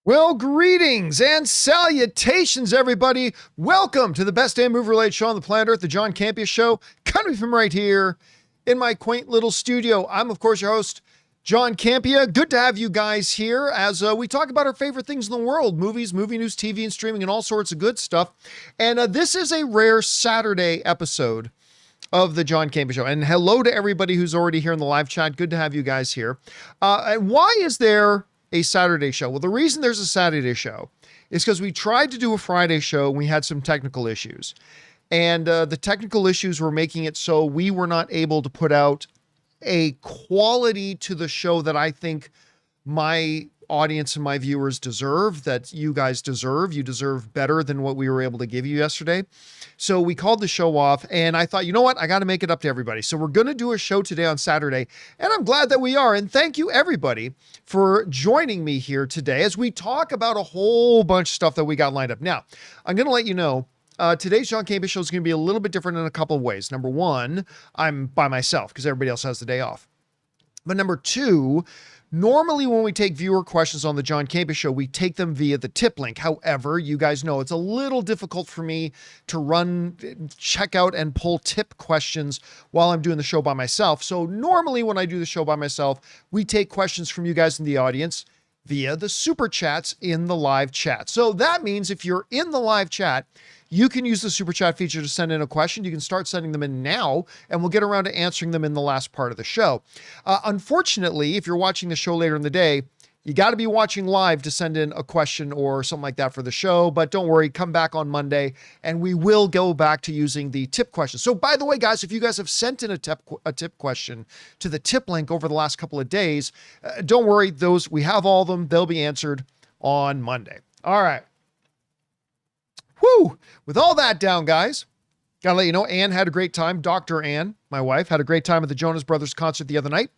Well, greetings and salutations, everybody. Welcome to the best damn movie-related show on the planet Earth, the John Campea Show, coming from right here in my quaint little studio. I'm, of course, your host, John Campea. Good to have you guys here as we talk about our favorite things in the world, movies, movie news, TV, and streaming, and all sorts of good stuff. And this is a rare Saturday episode of the John Campea Show. And hello to everybody who's already here in the live chat. Good to have you guys here. And why is there a Saturday show? Well, the reason there's a Saturday show is because we tried to do a Friday show and we had some technical issues. And the technical issues were making it so we were not able to put out a quality to the show that I think my audience and my viewers deserve, that you guys deserve. You deserve better than what we were able to give you yesterday. So we called the show off and I thought, you know what? I got to make it up to everybody. So we're going to do a show today on Saturday, and I'm glad that we are. And thank you everybody for joining me here today as we talk about a whole bunch of stuff that we got lined up. Now, I'm going to let you know, today's John Campea Show is going to be a little bit different in a couple of ways. Number one, I'm by myself because everybody else has the day off. But number two, normally when we take viewer questions on the John Campea Show, we take them via the tip link. However, you guys know it's a little difficult for me to check out and pull tip questions while I'm doing the show by myself. So normally when I do the show by myself, we take questions from you guys in the audience via the super chats in the live chat. So that means if you're in the live chat, you can use the super chat feature to send in a question. You can start sending them in now, and we'll get around to answering them in the last part of the show. Unfortunately, if you're watching the show later in the day, you got to be watching live to send in a question or something like that for the show. But don't worry, come back on Monday, and we will go back to using the tip question. So by the way, guys, if you guys have sent in a tip question to the tip link over the last couple of days, don't worry, we have all of them. They'll be answered on Monday. All right. Woo! With all that down, guys, gotta let you know, Ann had a great time. Dr. Ann, my wife, had a great time at the Jonas Brothers concert the other night.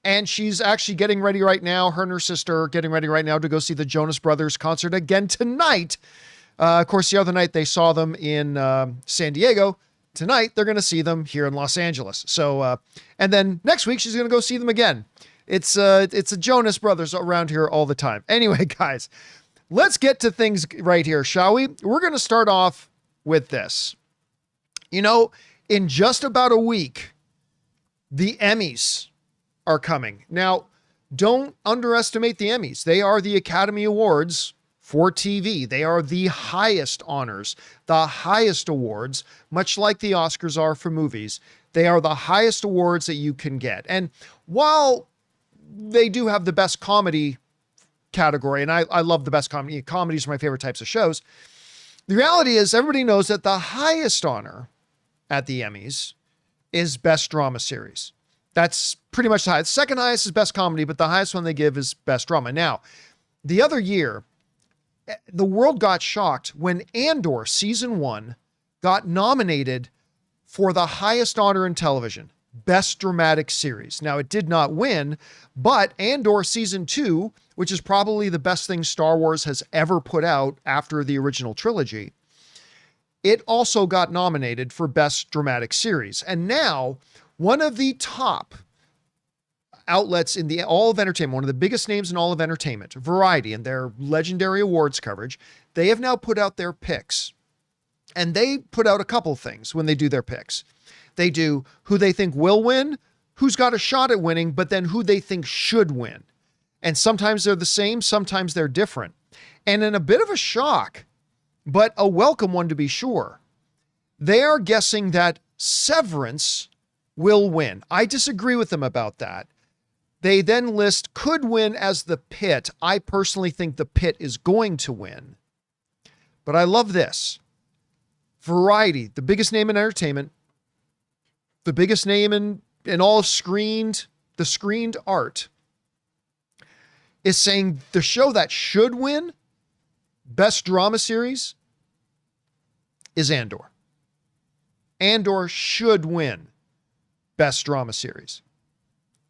And she's actually getting ready right now. Her and her sister are getting ready right now to go see the Jonas Brothers concert again tonight. Of course, the other night they saw them in San Diego. Tonight, they're going to see them here in Los Angeles. So, and then next week, she's going to go see them again. It's a Jonas Brothers around here all the time. Anyway, guys, let's get to things right here, shall we? We're going to start off with this. You know, in just about a week, the Emmys are coming. Now, don't underestimate the Emmys. They are the Academy Awards for TV. They are the highest honors, the highest awards, much like the Oscars are for movies. They are the highest awards that you can get. And while they do have the best comedy category, and I love the best comedy. Comedies are my favorite types of shows. The reality is everybody knows that the highest honor at the Emmys is Best Drama Series. That's pretty much the highest. Second highest is Best Comedy, but the highest one they give is Best Drama. Now, the other year, the world got shocked when Andor Season 1 got nominated for the highest honor in television, Best Dramatic Series. Now, it did not win, but Andor Season 2, which is probably the best thing Star Wars has ever put out after the original trilogy, it also got nominated for Best Dramatic Series. And now, one of the top outlets in all of entertainment, one of the biggest names in all of entertainment, Variety, and their legendary awards coverage, they have now put out their picks. And they put out a couple things when they do their picks. They do who they think will win, who's got a shot at winning, but then who they think should win. And sometimes they're the same, sometimes they're different. And in a bit of a shock, but a welcome one to be sure, they are guessing that Severance will win. I disagree with them about that. They then list could win as The Pit. I personally think The Pit is going to win. But I love this. Variety, the biggest name in entertainment, the biggest name in all of the screened art, is saying the show that should win Best Drama Series is Andor. Andor should win Best Drama Series.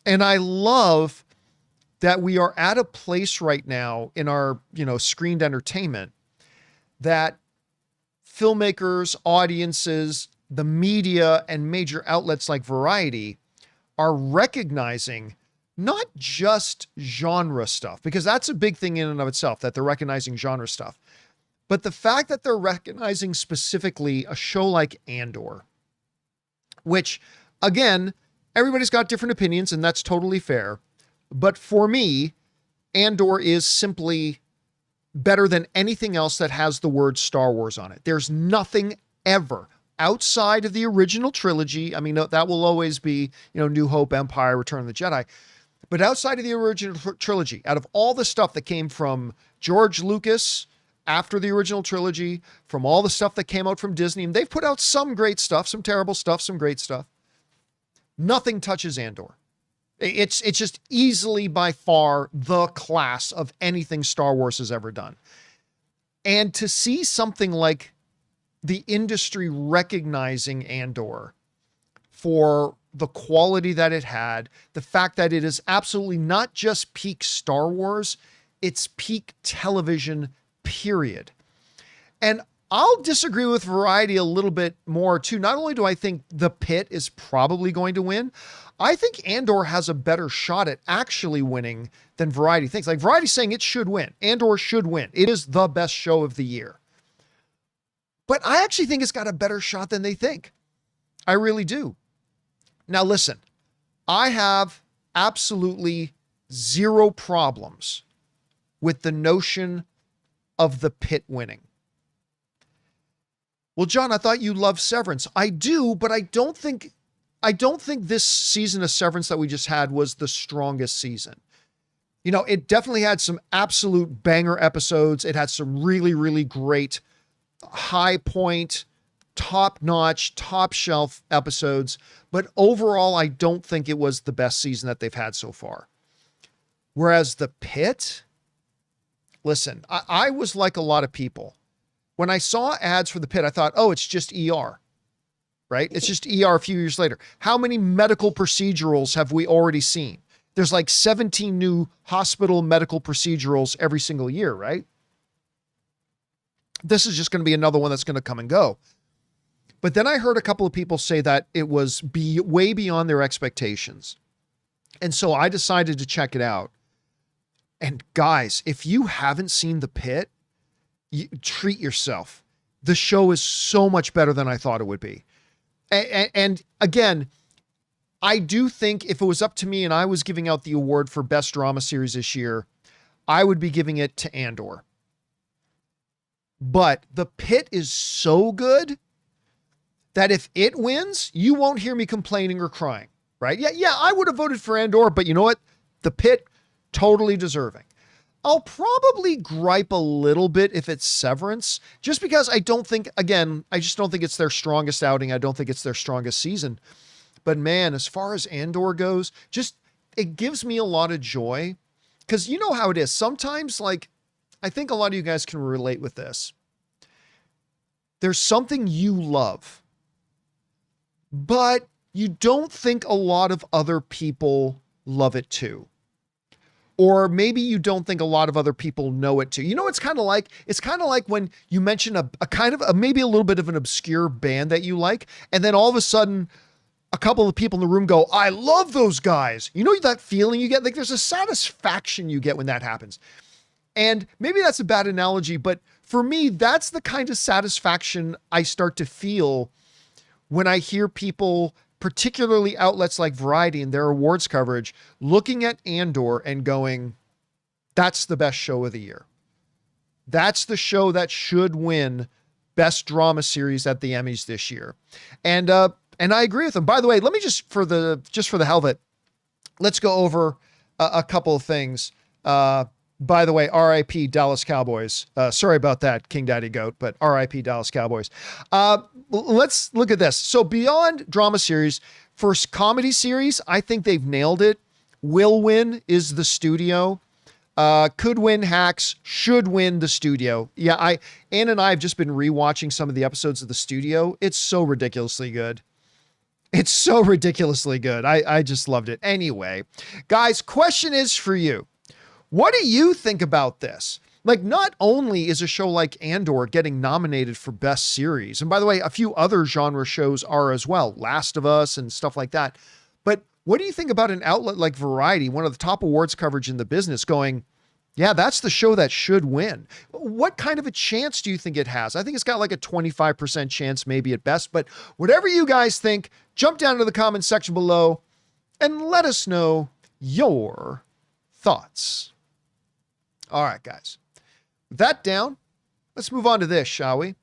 And I love that we are at a place right now in our, screened entertainment that filmmakers, audiences, the media, and major outlets like Variety are recognizing not just genre stuff, because that's a big thing in and of itself, that they're recognizing genre stuff, but the fact that they're recognizing specifically a show like Andor, which again, everybody's got different opinions and that's totally fair. But for me, Andor is simply better than anything else that has the word Star Wars on it. There's nothing ever outside of the original trilogy. I mean, that will always be, New Hope, Empire, Return of the Jedi. But outside of the original trilogy, out of all the stuff that came from George Lucas after the original trilogy, from all the stuff that came out from Disney, and they've put out some great stuff, some terrible stuff, some great stuff, nothing touches Andor. It's just easily by far the class of anything Star Wars has ever done. And to see something like the industry recognizing Andor for the quality that it had, the fact that it is absolutely not just peak Star Wars, it's peak television, period. And I'll disagree with Variety a little bit more too. Not only do I think The Pit is probably going to win, I think Andor has a better shot at actually winning than Variety thinks. Like, Variety's saying it should win. Andor should win. It is the best show of the year. But I actually think it's got a better shot than they think. I really do. Now listen, I have absolutely zero problems with the notion of The Pit winning. Well, John, I thought you loved Severance. I do, but I don't think this season of Severance that we just had was the strongest season. It definitely had some absolute banger episodes. It had some really, really great high point, top-notch, top-shelf episodes. But overall, I don't think it was the best season that they've had so far. Whereas The Pit, listen, I was like a lot of people. When I saw ads for The Pit, I thought, oh, it's just ER, right? It's just ER a few years later. How many medical procedurals have we already seen? There's like 17 new hospital medical procedurals every single year, right? This is just going to be another one that's going to come and go. But then I heard a couple of people say that it was way beyond their expectations. And so I decided to check it out. And guys, if you haven't seen The Pit, treat yourself. The show is so much better than I thought it would be. And again, I do think if it was up to me and I was giving out the award for best drama series this year, I would be giving it to Andor. But The Pit is so good that if it wins, you won't hear me complaining or crying, right? Yeah, I would have voted for Andor, but you know what? The Pit, totally deserving. I'll probably gripe a little bit if it's Severance, just because I just don't think it's their strongest outing. I don't think it's their strongest season. But man, as far as Andor goes, it gives me a lot of joy, because you know how it is. Sometimes, I think a lot of you guys can relate with this. There's something you love, but you don't think a lot of other people love it too. Or maybe you don't think a lot of other people know it too. It's kind of like when you mention maybe a little bit of an obscure band that you like, and then all of a sudden a couple of people in the room go, I love those guys. That feeling you get? Like, there's a satisfaction you get when that happens. And maybe that's a bad analogy, but for me, that's the kind of satisfaction I start to feel when I hear people, particularly outlets like Variety and their awards coverage, looking at Andor and going, that's the best show of the year. That's the show that should win best drama series at the Emmys this year. And I agree with them. By the way, let me just for the hell of it, let's go over a couple of things. By the way, RIP Dallas Cowboys. Sorry about that, King Daddy Goat, but RIP Dallas Cowboys. Let's look at this. So beyond drama series, first comedy series, I think they've nailed it. Will win is The Studio. Could win Hacks, should win The Studio. Yeah, Ann and I have just been rewatching some of the episodes of The Studio. It's so ridiculously good. It's so ridiculously good. I just loved it. Anyway, guys, question is for you. What do you think about this? Like, not only is a show like Andor getting nominated for best series, and by the way, a few other genre shows are as well, Last of Us and stuff like that. But What do you think about an outlet like Variety, one of the top awards coverage in the business, going, yeah, that's the show that should win? What kind of a chance do you think it has? I think it's got like a 25% chance, maybe at best, but whatever you guys think, jump down to the comment section below and let us know your thoughts. All right, guys. With that down, let's move on to this, shall we?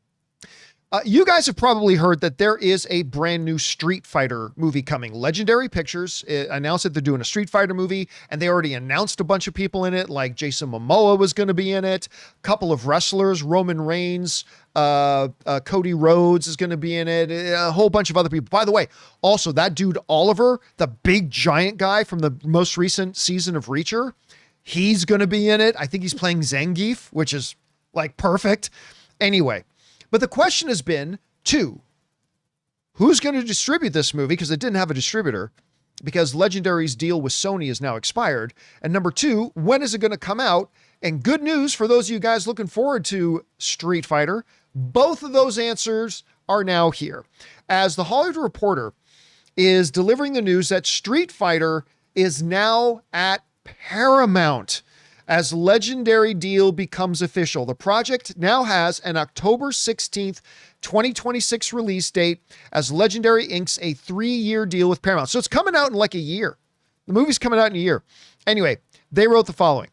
You guys have probably heard that there is a brand new Street Fighter movie coming. Legendary Pictures announced that they're doing a Street Fighter movie, and they already announced a bunch of people in it, like Jason Momoa was going to be in it. A couple of wrestlers, Roman Reigns, Cody Rhodes is going to be in it. A whole bunch of other people. By the way, also that dude Oliver, the big giant guy from the most recent season of Reacher, he's going to be in it. I think he's playing Zangief, which is like perfect. Anyway. But the question has been, two, who's going to distribute this movie? Because it didn't have a distributor, because Legendary's deal with Sony is now expired. And number two, when is it going to come out? And good news for those of you guys looking forward to Street Fighter, both of those answers are now here. As the Hollywood Reporter is delivering the news that Street Fighter is now at Paramount. As Legendary deal becomes official, the project now has an October 16th, 2026 release date as Legendary inks a 3-year deal with Paramount. So it's coming out in like a year. The movie's coming out in a year. Anyway, they wrote the following.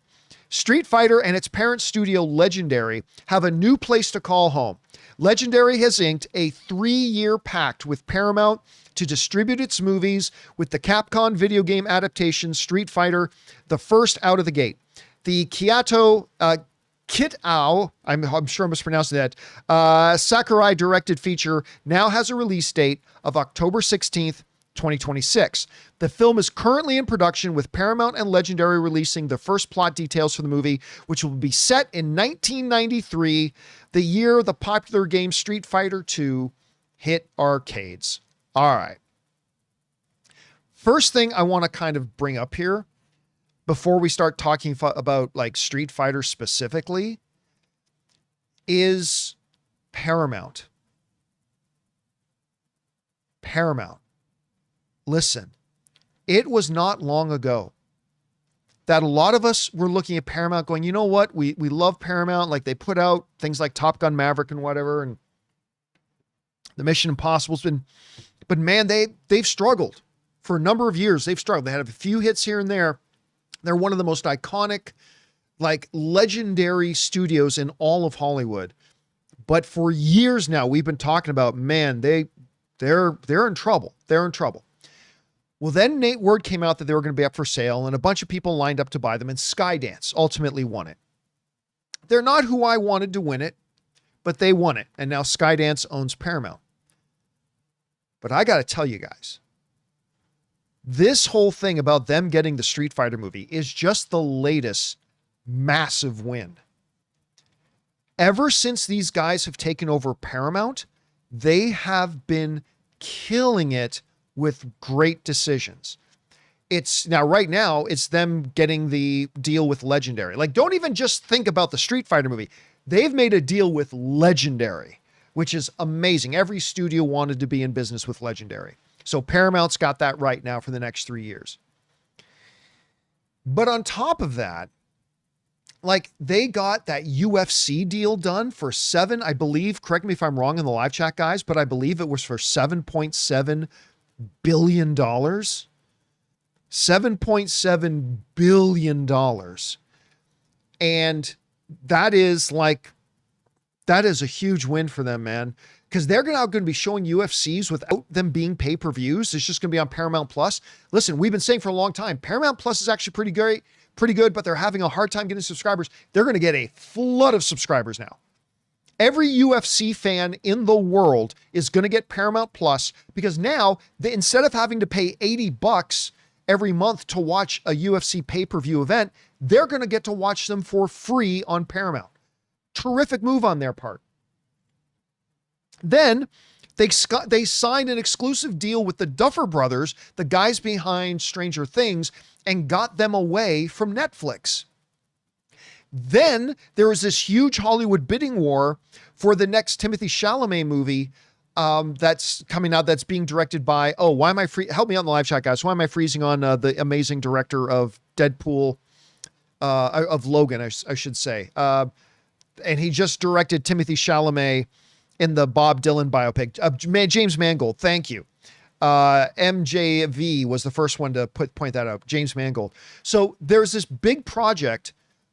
Street Fighter and its parent studio Legendary have a new place to call home. Legendary has inked a 3-year pact with Paramount to distribute its movies, with the Capcom video game adaptation Street Fighter the first out of the gate. The Kitao, I'm sure I'm mispronouncing that, Sakurai directed feature now has a release date of October 16th, 2026. The film is currently in production, with Paramount and Legendary releasing the first plot details for the movie, which will be set in 1993, the year the popular game Street Fighter II hit arcades. All right. First thing I want to kind of bring up here, before we start talking about like Street Fighter specifically, is Paramount. Paramount. Listen, it was not long ago that a lot of us were looking at Paramount going, you know what? We love Paramount. Like, they put out things like Top Gun Maverick and whatever, and the Mission Impossible's been, but man, they've struggled for a number of years. They've struggled. They had a few hits here and there. They're one of the most iconic, like, legendary studios in all of Hollywood. But for years now, we've been talking about, man, they're in trouble. They're in trouble. Well, then word came out that they were going to be up for sale, and a bunch of people lined up to buy them, and Skydance ultimately won it. They're not who I wanted to win it, but they won it. And now Skydance owns Paramount. But I got to tell you guys, this whole thing about them getting the Street Fighter movie is just the latest massive win. Ever since these guys have taken over Paramount, they have been killing it with great decisions. Right now, it's them getting the deal with Legendary. Like, don't even just think about the Street Fighter movie. They've made a deal with Legendary, which is amazing. Every studio wanted to be in business with Legendary. So Paramount's got that right now for the next 3 years. But on top of that, like, they got that UFC deal done for I believe, correct me if I'm wrong in the live chat, guys, but I believe it was for $7.7 billion. $7.7 billion. And that is a huge win for them, man. Because they're now going to be showing UFCs without them being pay-per-views. It's just going to be on Paramount Plus. Listen, we've been saying for a long time, Paramount Plus is actually pretty good, but they're having a hard time getting subscribers. They're going to get a flood of subscribers now. Every UFC fan in the world is going to get Paramount Plus, because now, instead of having to pay $80 every month to watch a UFC pay-per-view event, they're going to get to watch them for free on Paramount. Terrific move on their part. Then they signed an exclusive deal with the Duffer Brothers, the guys behind Stranger Things, and got them away from Netflix. Then there was this huge Hollywood bidding war for the next Timothée Chalamet movie, that's coming out. That's being directed by, why am I help me out in the live chat, guys. Why am I freezing on the amazing director of Deadpool, of Logan, I should say. And he just directed Timothy Chalamet in the Bob Dylan biopic. James Mangold, thank you. MJV was the first one to point that out. James Mangold. So there's this big project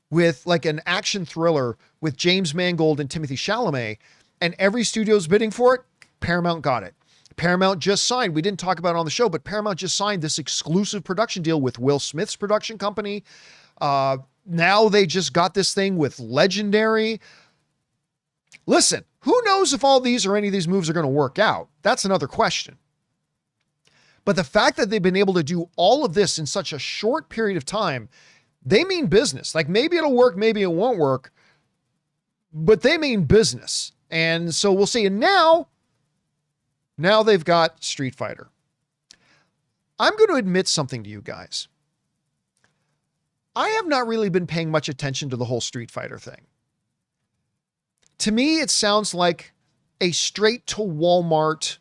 with like an action thriller with James Mangold and Timothy Chalamet, and every studio's bidding for it. Paramount got it. Paramount just signed, we didn't talk about it on the show, but Paramount just signed this exclusive production deal with Will Smith's production company. Now they just got this thing with Legendary. Listen, who knows if all these or any of these moves are going to work out? That's another question. But the fact that they've been able to do all of this in such a short period of time, they mean business. Like maybe it'll work, maybe it won't work, but they mean business. And so we'll see. And now they've got Street Fighter. I'm going to admit something to you guys. I have not really been paying much attention to the whole Street Fighter thing. To me, it sounds like a straight to Walmart,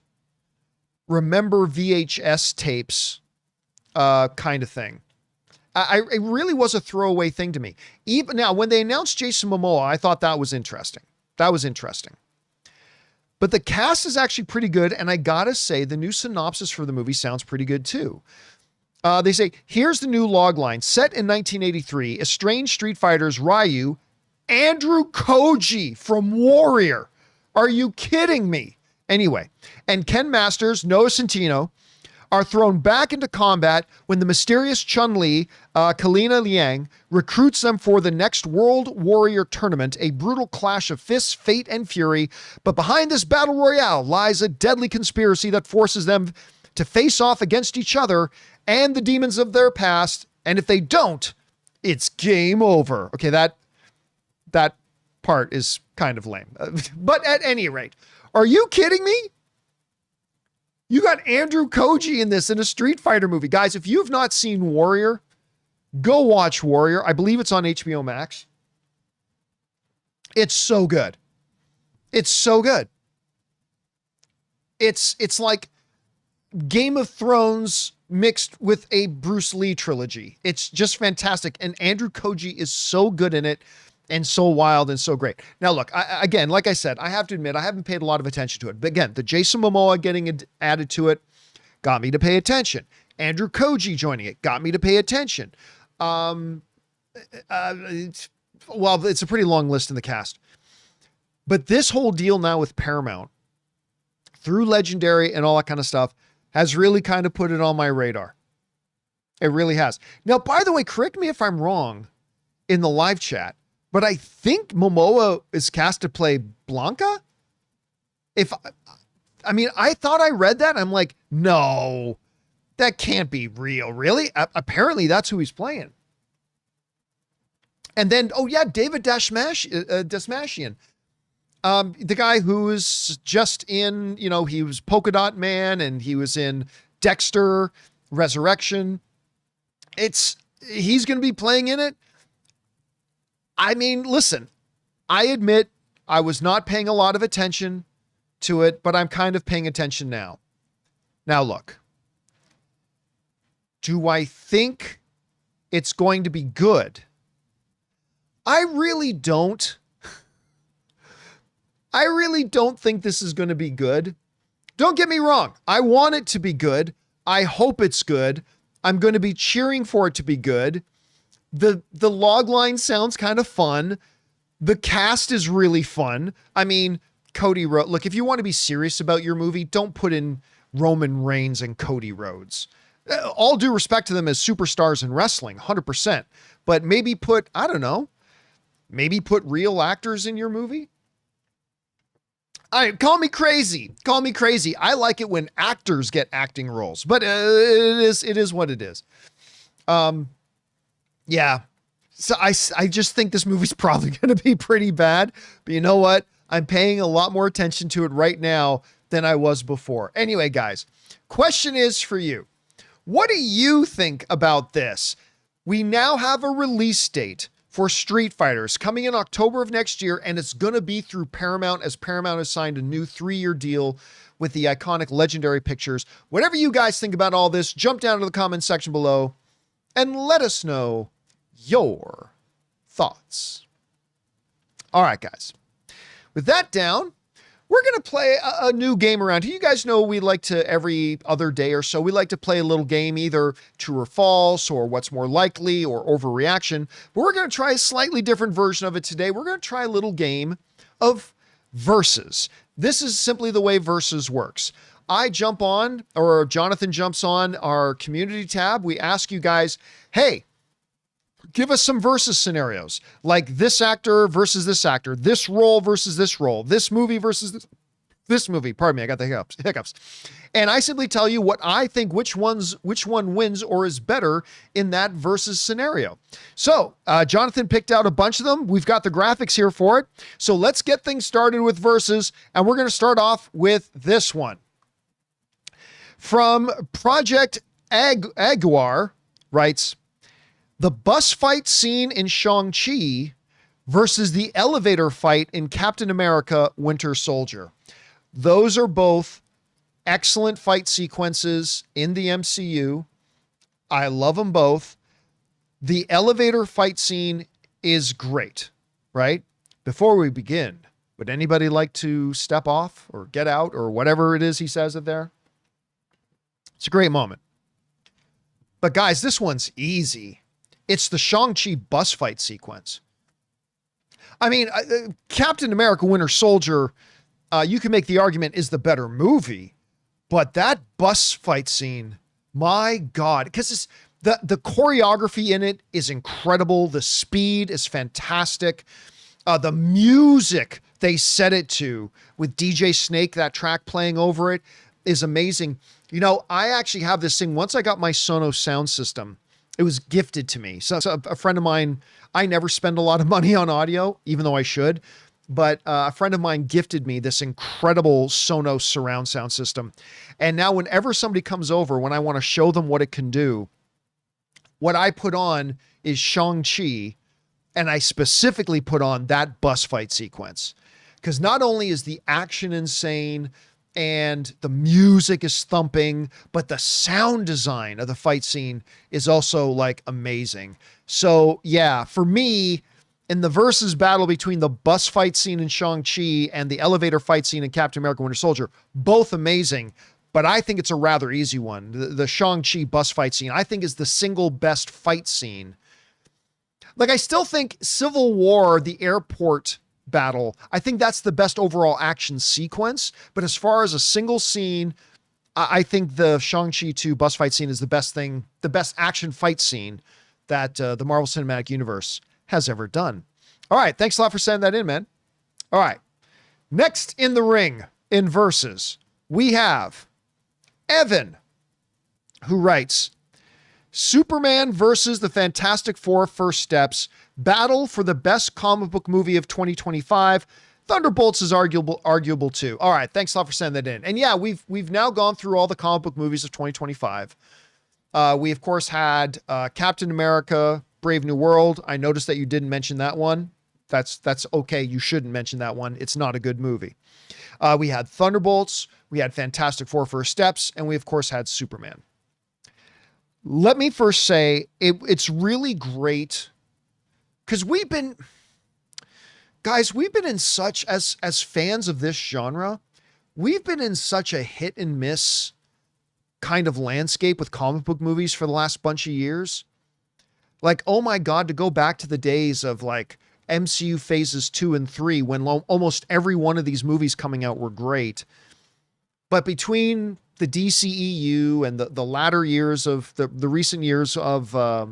remember VHS tapes kind of thing. It really was a throwaway thing to me. Even now, when they announced Jason Momoa, I thought that was interesting. But the cast is actually pretty good, and I gotta say, the new synopsis for the movie sounds pretty good too. They say, here's the new logline. Set in 1983, estranged Street Fighters Ryu, Andrew Koji from Warrior. Are you kidding me? Anyway, and Ken Masters, Noah Centineo, are thrown back into combat when the mysterious Chun-Li, Kalina Liang, recruits them for the next World Warrior Tournament, a brutal clash of fists, fate, and fury. But behind this battle royale lies a deadly conspiracy that forces them to face off against each other and the demons of their past. And if they don't, it's game over. Okay, that part is kind of lame. But at any rate, are you kidding me? You got Andrew Koji in this in a Street Fighter movie. Guys, if you've not seen Warrior, go watch Warrior. I believe it's on HBO Max. It's so good. It's so good. It's like Game of Thrones mixed with a Bruce Lee trilogy. It's just fantastic. And Andrew Koji is so good in it and so wild and so great. Now, look, again, like I said, I have to admit, I haven't paid a lot of attention to it. But again, the Jason Momoa getting added to it got me to pay attention. Andrew Koji joining it got me to pay attention. It's a pretty long list in the cast. But this whole deal now with Paramount, through Legendary and all that kind of stuff, has really kind of put it on my radar. It really has. Now, by the way, correct me if I'm wrong in the live chat, but I think Momoa is cast to play Blanca. I thought I read that. I'm like, no, that can't be real. Really? Apparently that's who he's playing. And then, David Dastmalchian. The guy who's just in, he was Polka Dot Man and he was in Dexter Resurrection. He's going to be playing in it. I mean, listen, I admit I was not paying a lot of attention to it, but I'm kind of paying attention now. Now, look, do I think it's going to be good? I really don't. I really don't think this is going to be good. Don't get me wrong. I want it to be good. I hope it's good. I'm going to be cheering for it to be good. The log line sounds kind of fun. The cast is really fun. I mean, Cody Rhodes. Look, if you want to be serious about your movie, don't put in Roman Reigns and Cody Rhodes. All due respect to them as superstars in wrestling, 100%. But maybe put real actors in your movie. Call me crazy. I like it when actors get acting roles, but it is what it is. Yeah. So I just think this movie's probably going to be pretty bad, but you know what? I'm paying a lot more attention to it right now than I was before. Anyway, guys, question is for you. What do you think about this? We now have a release date for Street Fighters coming in October of next year, and it's going to be through Paramount, as Paramount has signed a new 3-year deal with the iconic Legendary Pictures. Whatever you guys think about all this, jump down to the comment section below and let us know your thoughts. All right, guys. With that down, we're going to play a new game around here. You guys know we like to, every other day or so, we like to play a little game, either true or false, or what's more likely, or overreaction. But we're going to try a slightly different version of it today. We're going to try a little game of verses. This is simply the way verses works. I jump on, or Jonathan jumps on our community tab. We ask you guys, hey, give us some versus scenarios, like this actor versus this actor, this role versus this role, this movie versus this movie. Pardon me, I got the hiccups. And I simply tell you what I think, which one wins or is better in that versus scenario. So Jonathan picked out a bunch of them. We've got the graphics here for it. So let's get things started with versus, and we're going to start off with this one. From Project Aguar writes, the bus fight scene in Shang-Chi versus the elevator fight in Captain America Winter Soldier. Those are both excellent fight sequences in the MCU. I love them both. The elevator fight scene is great, right? Before we begin, would anybody like to step off or get out or whatever it is he says it there? It's a great moment. But guys, this one's easy. It's the Shang-Chi bus fight sequence. I mean, Captain America Winter Soldier, you can make the argument, is the better movie, but that bus fight scene, my God, because the choreography in it is incredible. The speed is fantastic. The music they set it to with DJ Snake, that track playing over it, is amazing. You know, I actually have this thing. Once I got my Sonos sound system, it was gifted to me. So a friend of mine, I never spend a lot of money on audio, even though I should, but a friend of mine gifted me this incredible Sonos surround sound system. And now whenever somebody comes over, when I want to show them what it can do, what I put on is Shang-Chi, and I specifically put on that bus fight sequence. Because not only is the action insane, and the music is thumping, but the sound design of the fight scene is also like amazing. So yeah, for me, in the versus battle between the bus fight scene in Shang-Chi and the elevator fight scene in Captain America Winter Soldier, both amazing, but I think it's a rather easy one. The Shang-Chi bus fight scene, I think, is the single best fight scene. Like, I still think Civil War, the airport battle, I think that's the best overall action sequence. But as far as a single scene, I think the Shang-Chi 2 bus fight scene is the best thing, the best action fight scene that the Marvel Cinematic Universe has ever done. All right. Thanks a lot for sending that in, man. All right. Next in the ring in versus, we have Evan, who writes, Superman versus the Fantastic Four First Steps, battle for the best comic book movie of 2025. Thunderbolts is arguable too. All right, thanks a lot for sending that in. And yeah, we've now gone through all the comic book movies of 2025. We of course had Captain America: Brave New World. I noticed that you didn't mention that one. That's okay. You shouldn't mention that one. It's not a good movie. We had Thunderbolts. We had Fantastic Four First Steps, and we of course had Superman. Let me first say it's really great. Because we've been in such, as fans of this genre, we've been in such a hit and miss kind of landscape with comic book movies for the last bunch of years. Like, oh my God, to go back to the days of like MCU phases 2 and 3, when almost every one of these movies coming out were great. But between the DCEU and the latter years of the recent years of the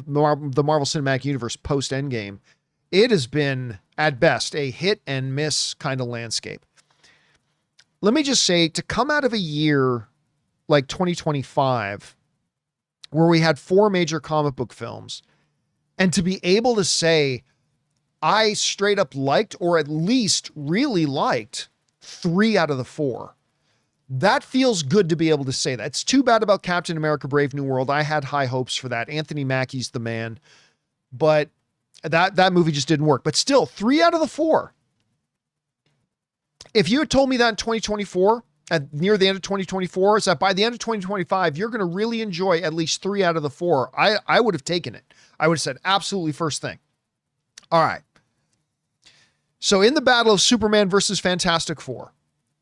Marvel Cinematic Universe post Endgame, it has been at best a hit and miss kind of landscape. Let me just say, to come out of a year like 2025, where we had 4 major comic book films, and to be able to say, I straight up liked, or at least really liked, 3 out of the 4. That feels good to be able to say that. It's too bad about Captain America: Brave New World. I had high hopes for that. Anthony Mackie's the man. But That movie just didn't work. But still, 3 out of the 4. If you had told me that in 2024, near the end of 2024, is that by the end of 2025, you're going to really enjoy at least 3 out of the 4, I would have taken it. I would have said absolutely first thing. All right. So in the battle of Superman versus Fantastic Four,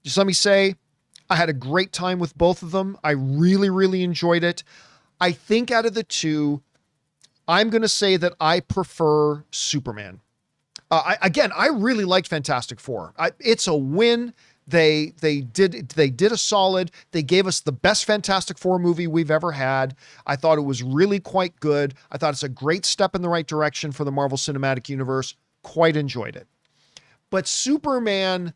just let me say, I had a great time with both of them. I really, really enjoyed it. I think out of the two, I'm going to say that I prefer Superman. I really liked Fantastic Four. It's a win. They did a solid. They gave us the best Fantastic Four movie we've ever had. I thought it was really quite good. I thought it's a great step in the right direction for the Marvel Cinematic Universe. Quite enjoyed it. But Superman,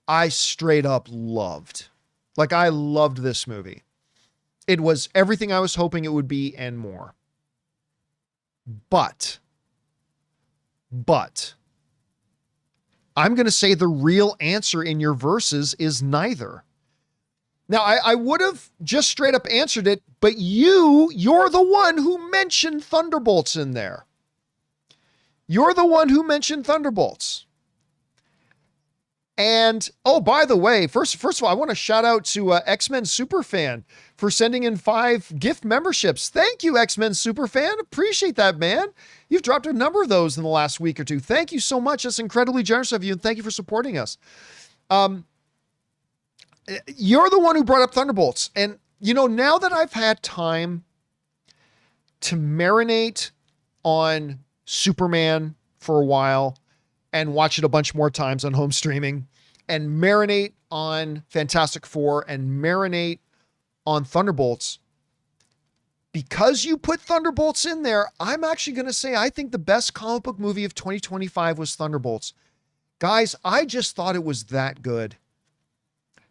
I straight up loved. Like, I loved this movie. It was everything I was hoping it would be and more. But I'm going to say the real answer in your verses is neither. Now, I would have just straight up answered it, but you're the one who mentioned Thunderbolts in there. You're the one who mentioned Thunderbolts. And, oh, by the way, first of all, I want to shout out to X-Men Superfan for sending in 5 gift memberships. Thank you, X-Men Superfan. Appreciate that, man. You've dropped a number of those in the last week or two. Thank you so much. That's incredibly generous of you, and thank you for supporting us. You're the one who brought up Thunderbolts. And, now that I've had time to marinate on Superman for a while and watch it a bunch more times on home streaming and marinate on Fantastic Four and marinate on Thunderbolts, because you put Thunderbolts in there, I'm actually going to say I think the best comic book movie of 2025 was Thunderbolts. Guys, I just thought it was that good.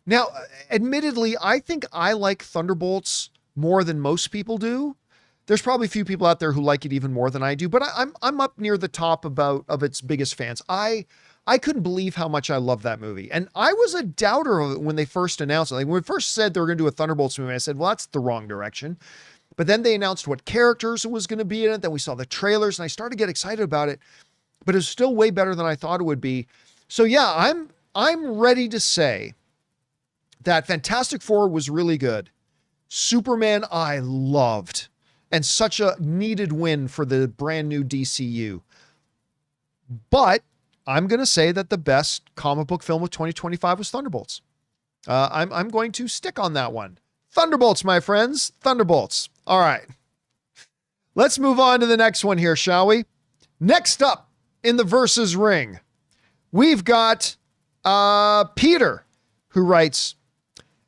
Now, admittedly, I think I like Thunderbolts more than most people do. There's probably a few people out there who like it even more than I do, but I'm up near the top of its biggest fans. I couldn't believe how much I love that movie. And I was a doubter of it when they first announced it. Like, when we first said they were going to do a Thunderbolts movie, I said, well, that's the wrong direction. But then they announced what characters was going to be in it. Then we saw the trailers and I started to get excited about it, but it was still way better than I thought it would be. So yeah, I'm ready to say that Fantastic Four was really good. Superman, I loved. And such a needed win for the brand new DCU. But I'm going to say that the best comic book film of 2025 was Thunderbolts. I'm going to stick on that one. Thunderbolts, my friends. Thunderbolts. All right. Let's move on to the next one here, shall we? Next up in the versus ring, we've got Peter, who writes,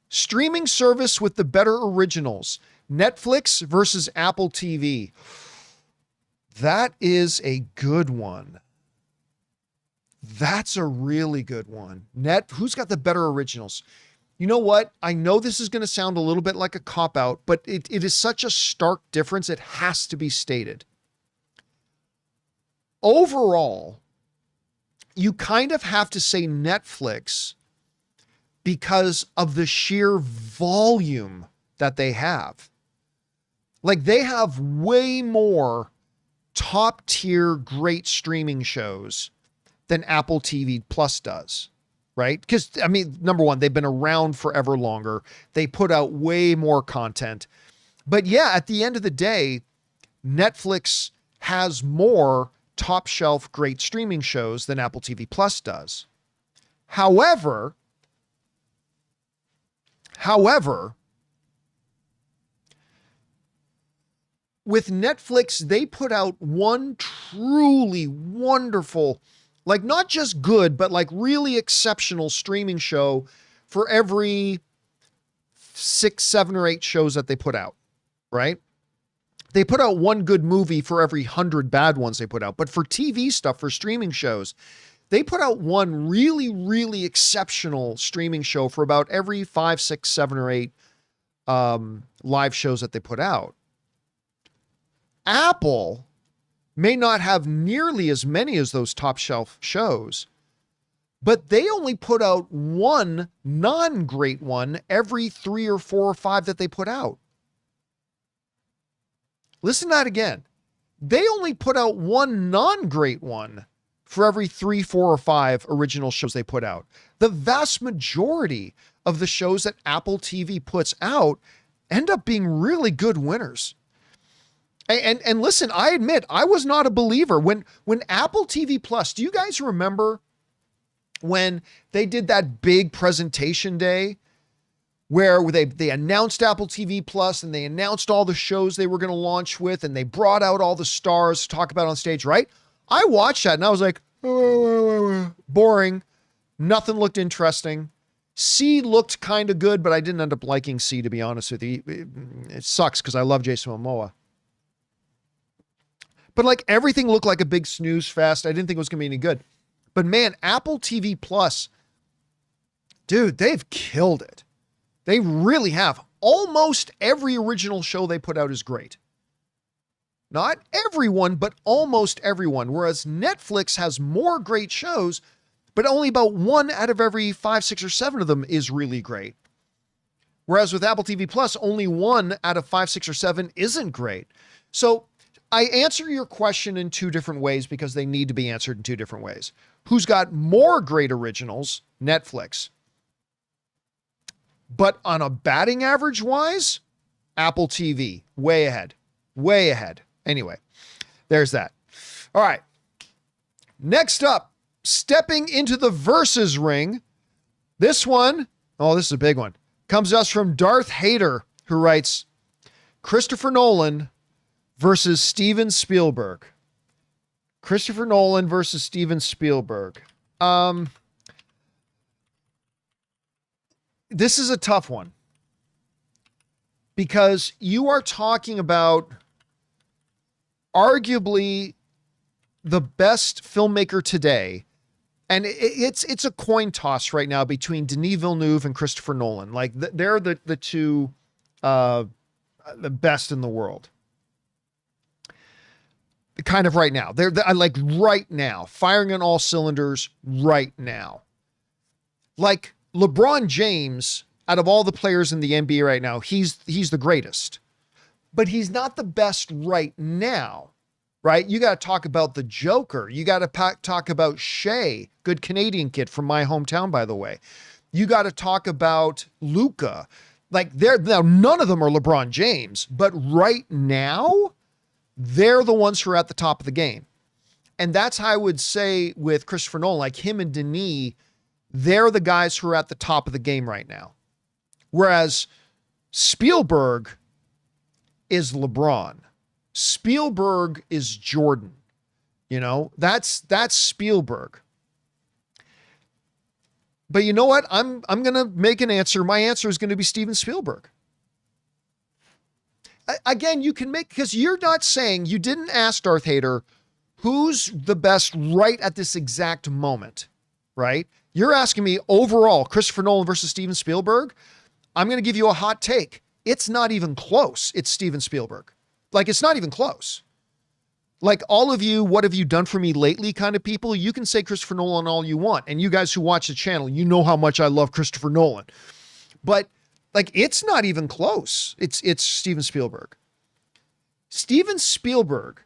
streaming service with the better originals. Netflix versus Apple TV. That is a good one. That's a really good one. Who's got the better originals? You know what? I know this is going to sound a little bit like a cop-out, but it is such a stark difference. It has to be stated. Overall, you kind of have to say Netflix because of the sheer volume that they have. Like, they have way more top tier great streaming shows than Apple TV Plus does, right? Because, I mean, number one, they've been around forever longer. They put out way more content. But yeah, at the end of the day, Netflix has more top shelf great streaming shows than Apple TV Plus does. However, with Netflix, they put out one truly wonderful, like not just good, but like really exceptional streaming show for every 6, 7, or 8 shows that they put out, right? They put out one good movie for every 100 bad ones they put out. But for TV stuff, for streaming shows, they put out one really, really exceptional streaming show for about every 5, 6, 7, or 8 live shows that they put out. Apple may not have nearly as many as those top shelf shows, but they only put out one non-great one every 3 or 4 or 5 that they put out. Listen to that again. they only put out one non-great one for every 3, 4, or 5 original shows they put out. The vast majority of the shows that Apple TV puts out end up being really good winners. And listen, I admit, I was not a believer when Apple TV Plus, do you guys remember when they did that big presentation day where they announced Apple TV Plus and they announced all the shows they were going to launch with, and they brought out all the stars to talk about on stage, right? I watched that and I was like, boring. Nothing looked interesting. C looked kind of good, but I didn't end up liking C, to be honest with you. It sucks because I love Jason Momoa. But like everything looked like a big snooze fest. I didn't think it was going to be any good. But man, Apple TV Plus, dude, they've killed it. They really have. Almost every original show they put out is great. Not everyone, but almost everyone. Whereas Netflix has more great shows, but only about 1 out of every 5, 6, or 7 of them is really great. Whereas with Apple TV Plus, only 1 out of 5, 6, or 7 isn't great. So I answer your question in 2 different ways because they need to be answered in 2 different ways. Who's got more great originals? Netflix. But on a batting average wise, Apple TV, way ahead, way ahead. Anyway, there's that. All right. Next up, stepping into the versus ring. This one, oh, this is a big one, comes to us from Darth Hader, who writes, Christopher Nolan versus Steven Spielberg. Christopher Nolan versus Steven Spielberg. This is a tough one because you are talking about arguably the best filmmaker today. And it's a coin toss right now between Denis Villeneuve and Christopher Nolan. Like they're the two, the best in the world. Kind of right now. They're like right now, firing on all cylinders right now. Like LeBron James, out of all the players in the NBA right now, he's the greatest, but he's not the best right now, right? You got to talk about the Joker. You got to talk about Shea, good Canadian kid from my hometown, by the way. You got to talk about Luka. Like now, none of them are LeBron James, but right now, they're the ones who are at the top of the game. And that's how I would say with Christopher Nolan, like him and Denis, they're the guys who are at the top of the game right now. Whereas Spielberg is LeBron. Spielberg is Jordan. You know, that's Spielberg. But you know what? I'm going to make an answer. My answer is going to be Steven Spielberg. Again, you can make, because you're not saying, you didn't ask Darth Hader who's the best right at this exact moment, right? You're asking me overall, Christopher Nolan versus Steven Spielberg. I'm going to give you a hot take. It's not even close. It's Steven Spielberg. Like, it's not even close. Like all of you, what have you done for me lately kind of people? You can say Christopher Nolan all you want. And you guys who watch the channel, you know how much I love Christopher Nolan. But like, it's not even close. It's Steven Spielberg. Steven Spielberg,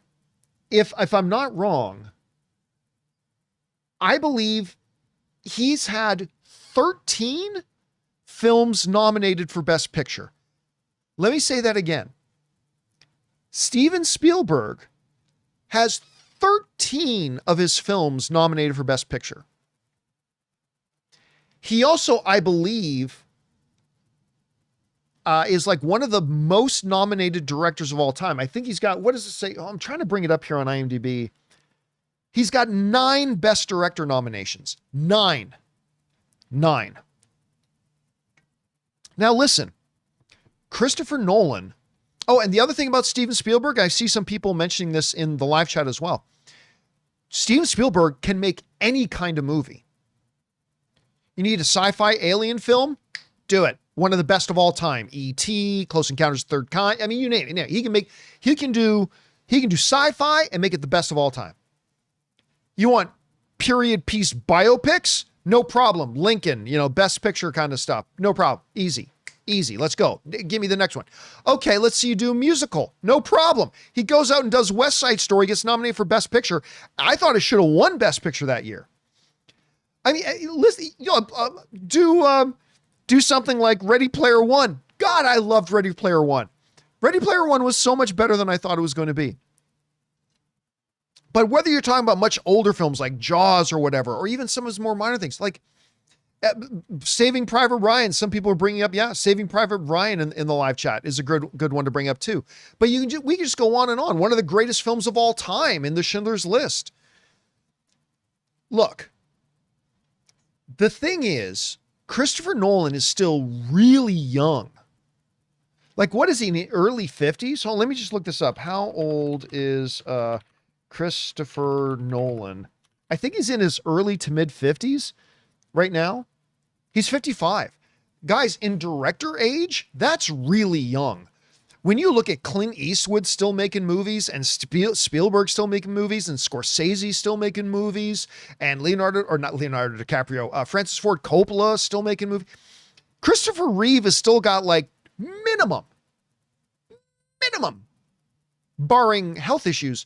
if I'm not wrong, I believe he's had 13 films nominated for Best Picture. Let me say that again. Steven Spielberg has 13 of his films nominated for Best Picture. He also, I believe, is like one of the most nominated directors of all time. I think he's got, what does it say? Oh, I'm trying to bring it up here on IMDb. He's got 9 Best Director nominations. 9. Now listen, Christopher Nolan. Oh, and the other thing about Steven Spielberg, I see some people mentioning this in the live chat as well. Steven Spielberg can make any kind of movie. You need a sci-fi alien film? Do it. One of the best of all time. E.T., Close Encounters of the Third Kind. I mean, you name it. He can do sci-fi and make it the best of all time. You want period piece biopics? No problem. Lincoln, Best Picture kind of stuff. No problem. Easy. Easy. Let's go. Give me the next one. Okay, let's see you do a musical. No problem. He goes out and does West Side Story, gets nominated for Best Picture. I thought it should have won Best Picture that year. I mean, listen, do something like Ready Player One. God, I loved Ready Player One. Ready Player One was so much better than I thought it was going to be. But whether you're talking about much older films like Jaws or whatever, or even some of his more minor things like Saving Private Ryan, some people are bringing up, Saving Private Ryan in the live chat is a good one to bring up too. But we can just go on and on. One of the greatest films of all time in the Schindler's List. Look, the thing is, Christopher Nolan is still really young. Like, what is he, in the early 50s? So let me just look this up. How old is Christopher Nolan? I think he's in his early to mid 50s right now. He's 55. Guys, in director age, that's really young. When you look at Clint Eastwood still making movies, and Spielberg still making movies, and Scorsese still making movies, and Leonardo DiCaprio, Francis Ford Coppola still making movies. Christopher Reeve has still got like minimum, barring health issues,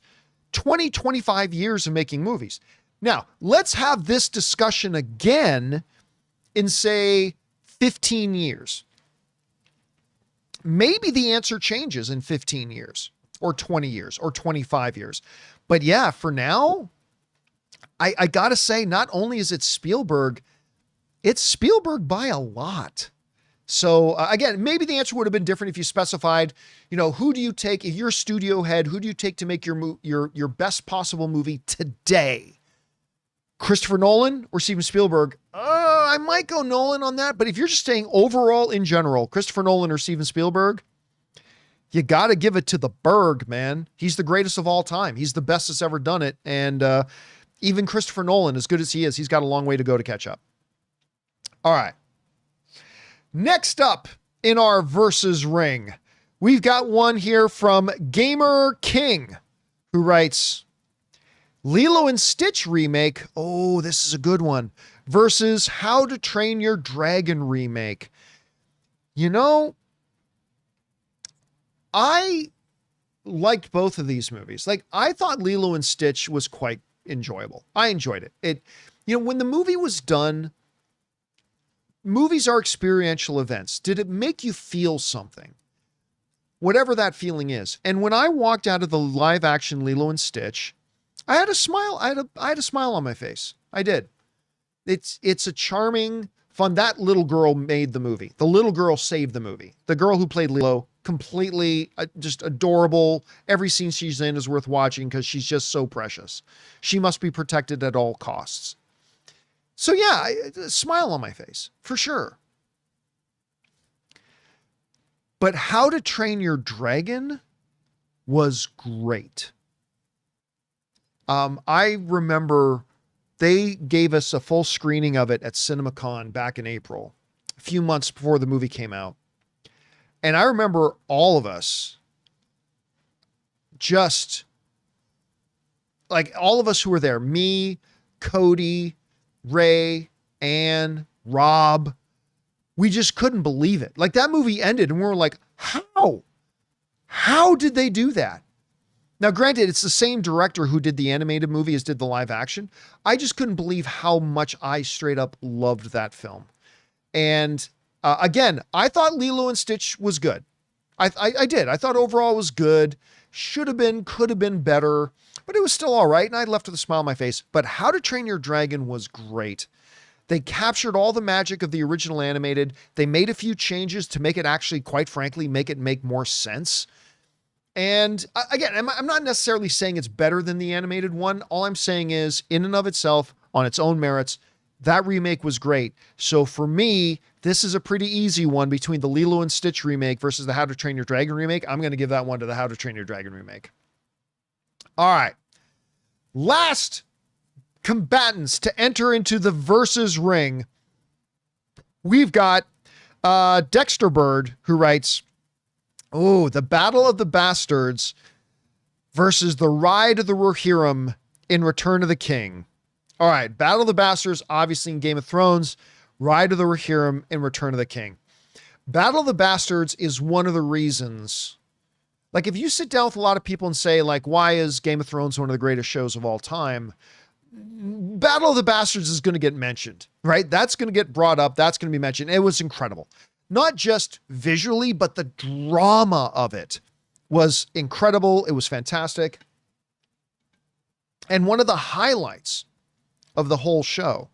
20, 25 years of making movies. Now, let's have this discussion again in, say, 15 years. Maybe the answer changes in 15 years or 20 years or 25 years. But yeah, for now, I got to say, not only is it Spielberg, it's Spielberg by a lot. So again, maybe the answer would have been different if you specified, who do you take, if you're a studio head, who do you take to make your best possible movie today? Christopher Nolan or Steven Spielberg? I might go Nolan on that, but if you're just saying overall in general, Christopher Nolan or Steven Spielberg, you got to give it to the Berg, man. He's the greatest of all time. He's the best that's ever done it. And even Christopher Nolan, as good as he is, he's got a long way to go to catch up. All right. Next up in our versus ring, we've got one here from Gamer King, who writes, Lilo and Stitch remake. Oh, this is a good one. Versus How to Train Your Dragon remake. I liked both of these movies. Like, I thought Lilo and Stitch was quite enjoyable. I enjoyed it. When the movie was done, movies are experiential events. Did it make you feel something? Whatever that feeling is. And when I walked out of the live action Lilo and Stitch, I had a smile. I had a smile on my face. I did. It's a charming, fun. That little girl made the movie. The little girl saved the movie. The girl who played Lilo, completely just adorable. Every scene she's in is worth watching because she's just so precious. She must be protected at all costs. So yeah, a smile on my face for sure. But How to Train Your Dragon was great. I remember they gave us a full screening of it at CinemaCon back in April, a few months before the movie came out. And I remember all of us, just like all of us who were there, me, Cody, Ray, Ann, Rob, we just couldn't believe it. Like, that movie ended and we were like, how did they do that? Now, granted, it's the same director who did the animated movie as did the live action. I just couldn't believe how much I straight up loved that film. And again, I thought Lilo and Stitch was good. I did. I thought overall it was good. Should have been, could have been better, but it was still all right. And I left with a smile on my face. But How to Train Your Dragon was great. They captured all the magic of the original animated. They made a few changes to make it actually, quite frankly, make more sense. And again, I'm not necessarily saying it's better than the animated one. All I'm saying is, in and of itself, on its own merits, that remake was great. So for me, this is a pretty easy one between the Lilo and Stitch remake versus the How to Train Your Dragon remake. I'm going to give that one to the How to Train Your Dragon remake. All right. Last combatants to enter into the versus ring. We've got Dexter Bird, who writes, the Battle of the Bastards versus the Ride of the Rohirrim in Return of the King. All right, Battle of the Bastards, obviously in Game of Thrones, Ride of the Rohirrim in Return of the King. Battle of the Bastards is one of the reasons. Like, if you sit down with a lot of people and say, like, why is Game of Thrones one of the greatest shows of all time? Battle of the Bastards is going to get mentioned, right? That's going to get brought up. That's going to be mentioned. It was incredible. Not just visually, but the drama of it was incredible. It was fantastic. And one of the highlights of the whole show.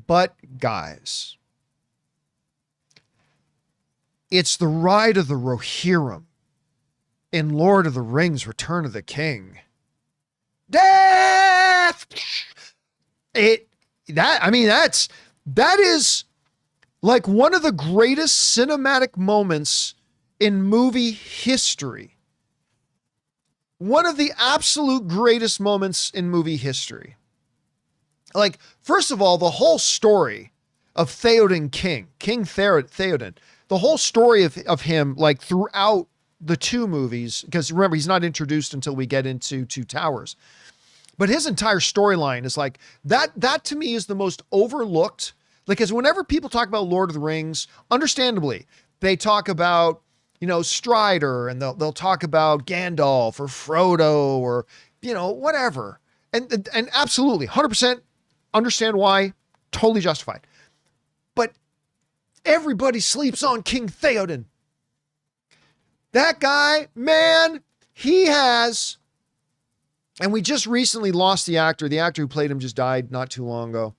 But guys, it's the ride of the Rohirrim in Lord of the Rings, Return of the King. Death! That is like one of the greatest cinematic moments in movie history. One of the absolute greatest moments in movie history. Like, first of all, the whole story of Theoden King Theoden, the whole story of him, like throughout the two movies, because remember, he's not introduced until we get into Two Towers. But his entire storyline is like, that to me is the most overlooked. Because whenever people talk about Lord of the Rings, understandably, they talk about, Strider, and they'll talk about Gandalf or Frodo or, whatever. And absolutely, 100% understand why, totally justified. But everybody sleeps on King Theoden. That guy, man, he has, and we just recently lost the actor. The actor who played him just died not too long ago.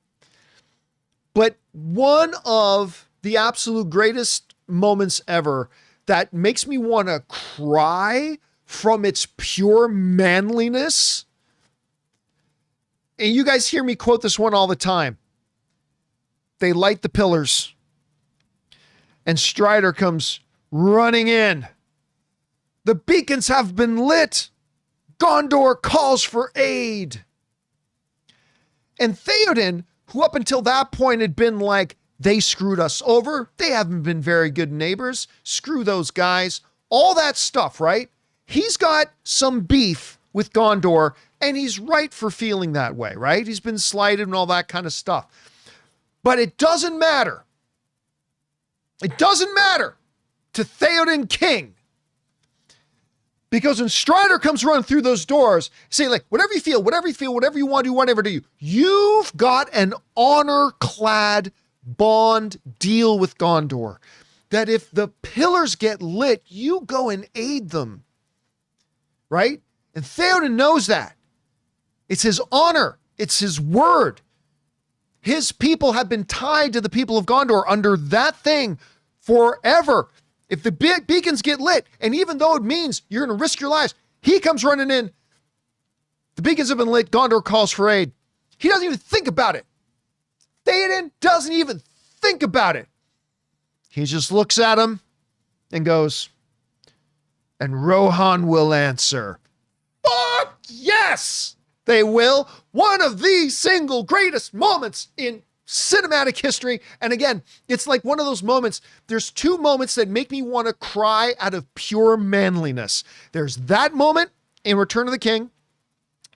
But one of the absolute greatest moments ever that makes me want to cry from its pure manliness. And you guys hear me quote this one all the time. They light the pillars, and Strider comes running in. The beacons have been lit. Gondor calls for aid. And Theoden, who up until that point had been like, they screwed us over. They haven't been very good neighbors. Screw those guys. All that stuff, right? He's got some beef with Gondor, and he's right for feeling that way, right? He's been slighted and all that kind of stuff. But it doesn't matter. It doesn't matter to Theoden King. Because when Strider comes running through those doors, say like, whatever you feel, whatever you want to do, whatever do you. You've got an honor-clad bond deal with Gondor. That if the pillars get lit, you go and aid them. Right? And Theoden knows that. It's his honor. It's his word. His people have been tied to the people of Gondor under that thing forever. If the beacons get lit, and even though it means you're going to risk your lives, he comes running in. The beacons have been lit. Gondor calls for aid. He doesn't even think about it. Theoden doesn't even think about it. He just looks at him and goes, and Rohan will answer. Fuck yes, they will. One of the single greatest moments in cinematic history. And again, it's like one of those moments. There's two moments that make me want to cry out of pure manliness. There's that moment in Return of the King.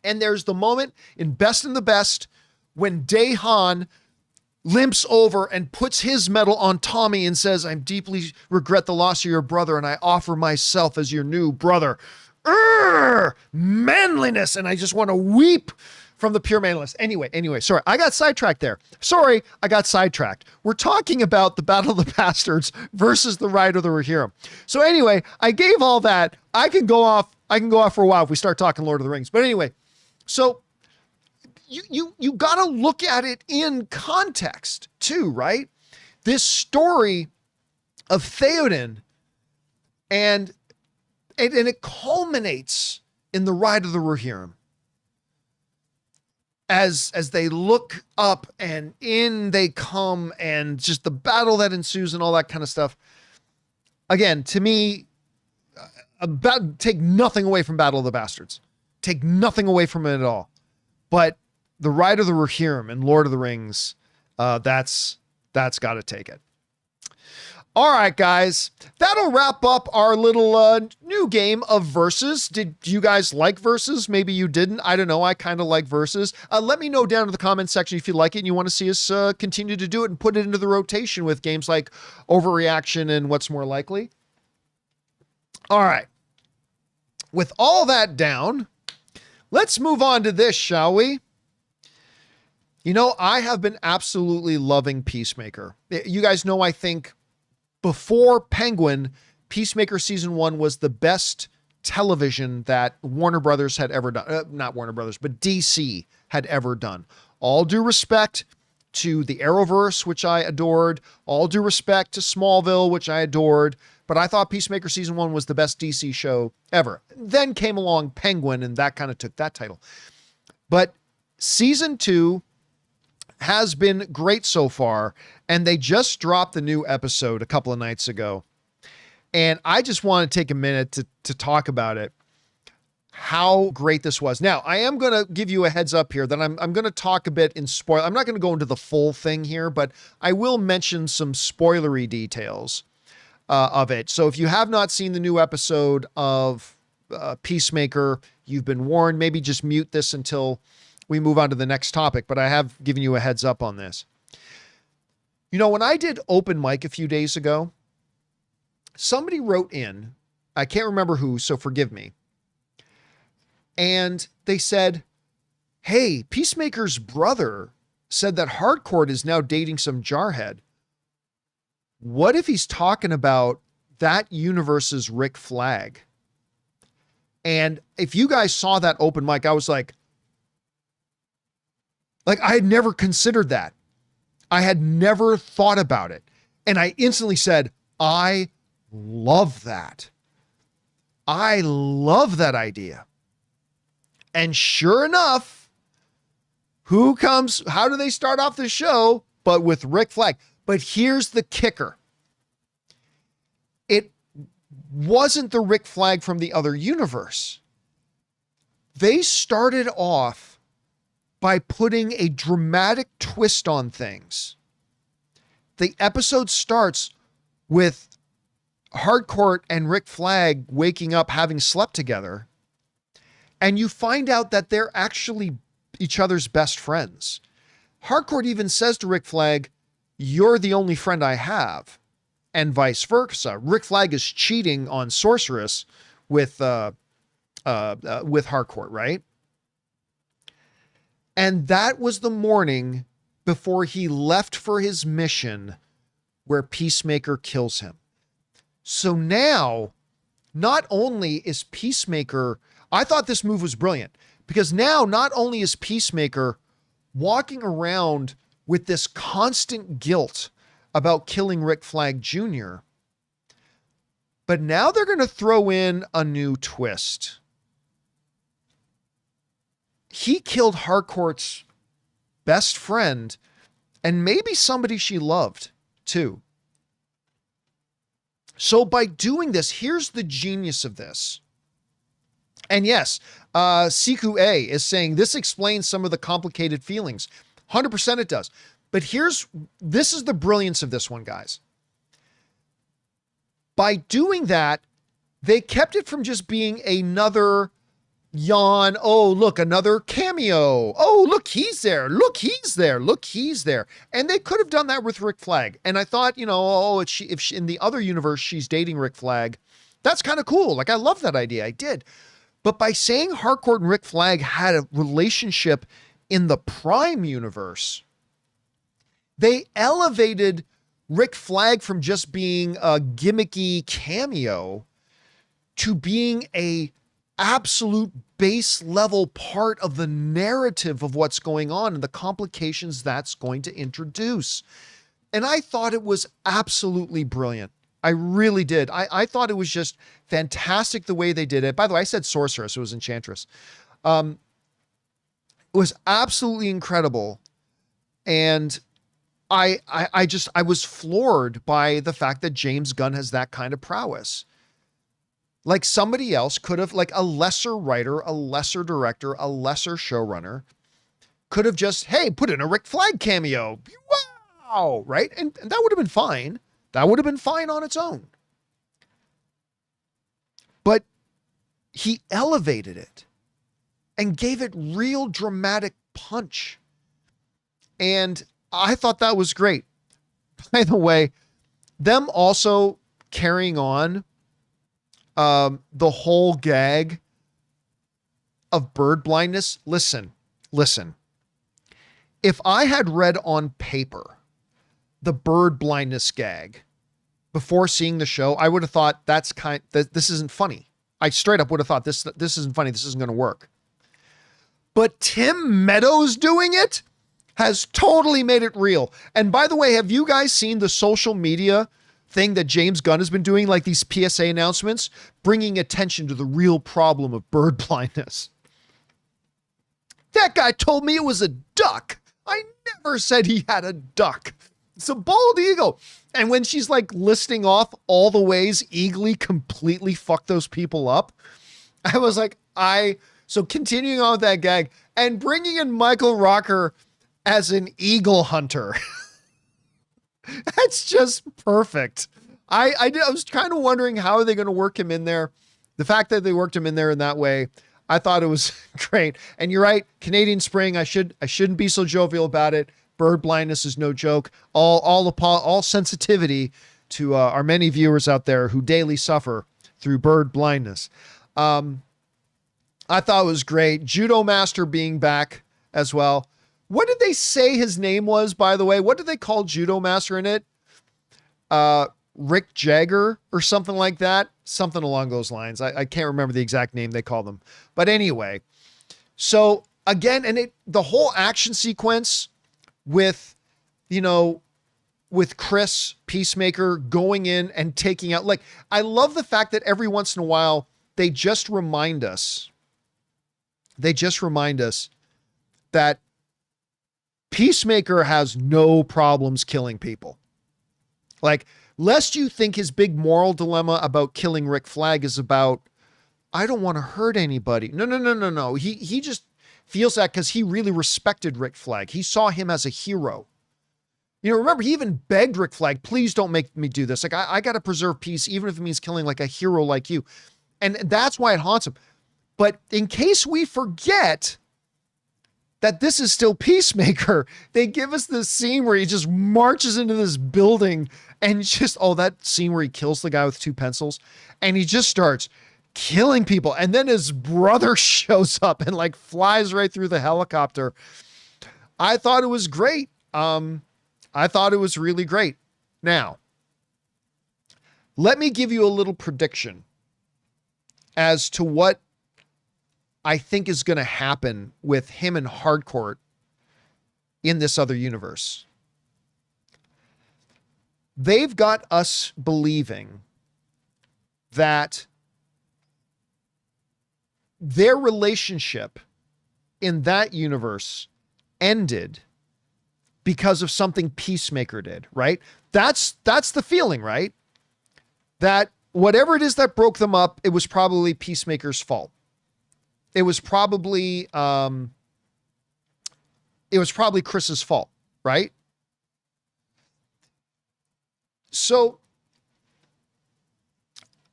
And there's the moment in Best in the Best when Dahan limps over and puts his medal on Tommy and says, I deeply regret the loss of your brother, and I offer myself as your new brother. Manliness. And I just want to weep from the pure manliness. Anyway, sorry, I got sidetracked there. We're talking about the Battle of the Bastards versus the Ride of the Rohirrim. So anyway, I gave all that. I can go off for a while if we start talking Lord of the Rings. But anyway, so you got to look at it in context too, right? This story of Theoden and it culminates in the Ride of the Rohirrim. As they look up and in they come, and just the battle that ensues and all that kind of stuff. Again, to me, take nothing away from Battle of the Bastards. Take nothing away from it at all. But the Ride of the Rohirrim and Lord of the Rings, that's got to take it. All right, guys, that'll wrap up our little new game of Versus. Did you guys like Versus? Maybe you didn't. I don't know. I kind of like Versus. Let me know down in the comment section if you like it and you want to see us continue to do it and put it into the rotation with games like Overreaction and What's More Likely. All right. With all that down, let's move on to this, shall we? You know, I have been absolutely loving Peacemaker. You guys know, I think, before Penguin, Peacemaker season 1 was the best television that Warner Brothers had ever done. Not Warner Brothers, but DC had ever done. All due respect to the Arrowverse, which I adored. All due respect to Smallville, which I adored. But I thought Peacemaker season 1 was the best DC show ever. Then came along Penguin, and that kind of took that title. But season 2 has been great so far, and they just dropped the new episode a couple of nights ago. And I just want to take a minute to talk about it, how great this was. Now, I am going to give you a heads up here that I'm going to talk a bit in spoil. I'm not going to go into the full thing here, but I will mention some spoilery details of it. So if you have not seen the new episode of Peacemaker, you've been warned. Maybe just mute this until we move on to the next topic, but I have given you a heads up on this. You know, when I did open mic a few days ago, somebody wrote in, I can't remember who, so forgive me. And they said, hey, Peacemaker's brother said that Hardcore is now dating some jarhead. What if he's talking about that universe's Rick Flag? And if you guys saw that open mic, I was like, I had never considered that. I had never thought about it. And I instantly said, I love that. I love that idea. And sure enough, how do they start off the show? But with Rick Flag. But here's the kicker. It wasn't the Rick Flag from the other universe. They started off by putting a dramatic twist on things. The episode starts with Hardcore and Rick Flag waking up having slept together, and you find out that they're actually each other's best friends. Hardcore even says to Rick Flag, you're the only friend I have, and vice versa. Rick Flag is cheating on Sorceress with Hardcore, right? And that was the morning before he left for his mission where Peacemaker kills him. So now, not only is Peacemaker, I thought this move was brilliant, because now not only is Peacemaker walking around with this constant guilt about killing Rick Flag Jr., but now they're going to throw in a new twist. He killed Harcourt's best friend and maybe somebody she loved too. So by doing this, here's the genius of this. And yes, Siku A is saying this explains some of the complicated feelings. 100% it does. But this is the brilliance of this one, guys. By doing that, they kept it from just being another yawn. Oh, look, another cameo. Oh, look, he's there. Look, he's there. Look, he's there. And they could have done that with Rick Flag. And I thought, if she, in the other universe, she's dating Rick Flag, that's kind of cool. I love that idea. I did. But by saying Harcourt and Rick Flag had a relationship in the Prime universe, they elevated Rick Flag from just being a gimmicky cameo to being a absolute base level part of the narrative of what's going on and the complications that's going to introduce. And I thought it was absolutely brilliant. I really did. I thought it was just fantastic the way they did it. By the way, I said sorceress, it was enchantress. It was absolutely incredible. And I was floored by the fact that James Gunn has that kind of prowess. Like somebody else could have, like a lesser writer, a lesser director, a lesser showrunner could have just, hey, put in a Rick Flag cameo. Wow. Right. And that would have been fine. That would have been fine on its own. But he elevated it and gave it real dramatic punch. And I thought that was great. By the way, them also carrying on the whole gag of bird blindness. Listen. If I had read on paper the bird blindness gag before seeing the show, I would have thought this isn't funny. I straight up would have thought this isn't funny. This isn't going to work. But Tim Meadows doing it has totally made it real. And by the way, have you guys seen the social media thing that James Gunn has been doing, like these PSA announcements, bringing attention to the real problem of bird blindness? That guy told me it was a duck. I never said he had a duck. It's a bald eagle. And when she's like listing off all the ways Eagly completely fucked those people up, I was like, so continuing on with that gag and bringing in Michael Rooker as an eagle hunter. That's just perfect. I was kind of wondering how are they going to work him in there. The fact that they worked him in there in that way, I thought it was great. And you're right, Canadian Spring, I shouldn't be so jovial about it. Bird blindness is no joke. All sensitivity to our many viewers out there who daily suffer through bird blindness. I thought it was great. Judo Master being back as well. What did they say his name was, by the way? What did they call Judo Master in it? Rick Jagger or something like that. Something along those lines. I can't remember the exact name they called them. But anyway, so again, and the whole action sequence with Chris, Peacemaker, going in and taking out, like, I love the fact that every once in a while, they just remind us that Peacemaker has no problems killing people. Like, lest you think his big moral dilemma about killing Rick Flag is about, I don't want to hurt anybody. No. He just feels that because he really respected Rick Flag. He saw him as a hero. Remember, he even begged Rick Flag, please don't make me do this. Like, I got to preserve peace, even if it means killing like a hero like you. And that's why it haunts him. But in case we forget that this is still Peacemaker, they give us this scene where he just marches into this building and that scene where he kills the guy with 2 pencils and he just starts killing people. And then his brother shows up and like flies right through the helicopter. I thought it was great. I thought it was really great. Now, let me give you a little prediction as to what I think is going to happen with him and Hardcourt in this other universe. They've got us believing that their relationship in that universe ended because of something Peacemaker did, right? That's the feeling, right? That whatever it is that broke them up, it was probably Peacemaker's fault. It was probably Chris's fault, right? So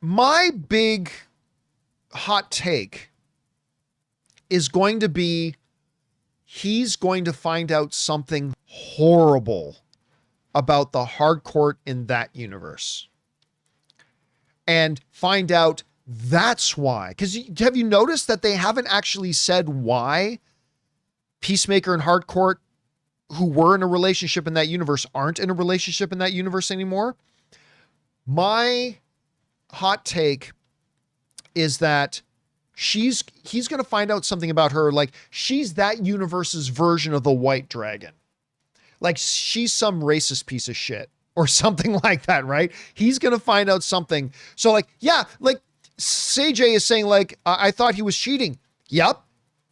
my big hot take is going to be he's going to find out something horrible about the Hardcourt in that universe and find out that's why. Because have you noticed that they haven't actually said why Peacemaker and Hardcourt, who were in a relationship in that universe, aren't in a relationship in that universe anymore? My hot take is that he's going to find out something about her. Like, she's that universe's version of the White Dragon. Like, she's some racist piece of shit or something like that, right? He's going to find out something. So like, yeah, like, CJ is saying, like, I thought he was cheating. Yep,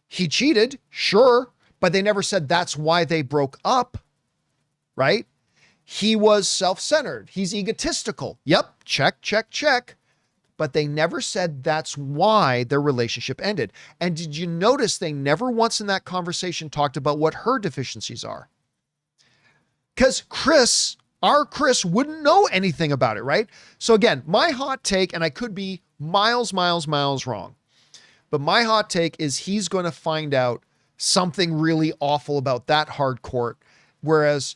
he cheated, sure, but they never said that's why they broke up, right? He was self-centered. He's egotistical. Yep, check. But they never said that's why their relationship ended. And did you notice they never once in that conversation talked about what her deficiencies are? Because Chris, our Chris wouldn't know anything about it, right? So again, my hot take, and I could be miles wrong, but my hot take is he's going to find out something really awful about that hardcourt. Whereas,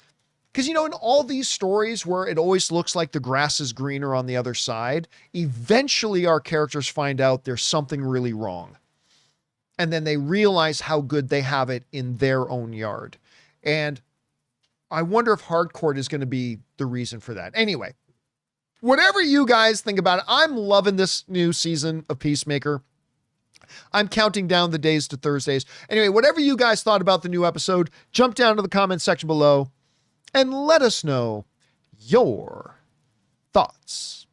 because, in all these stories where it always looks like the grass is greener on the other side, eventually our characters find out there's something really wrong. And then they realize how good they have it in their own yard. And I wonder if hardcourt is going to be the reason for that. Anyway, whatever you guys think about it, I'm loving this new season of Peacemaker. I'm counting down the days to Thursdays. Anyway, whatever you guys thought about the new episode, jump down to the comment section below and let us know your thoughts.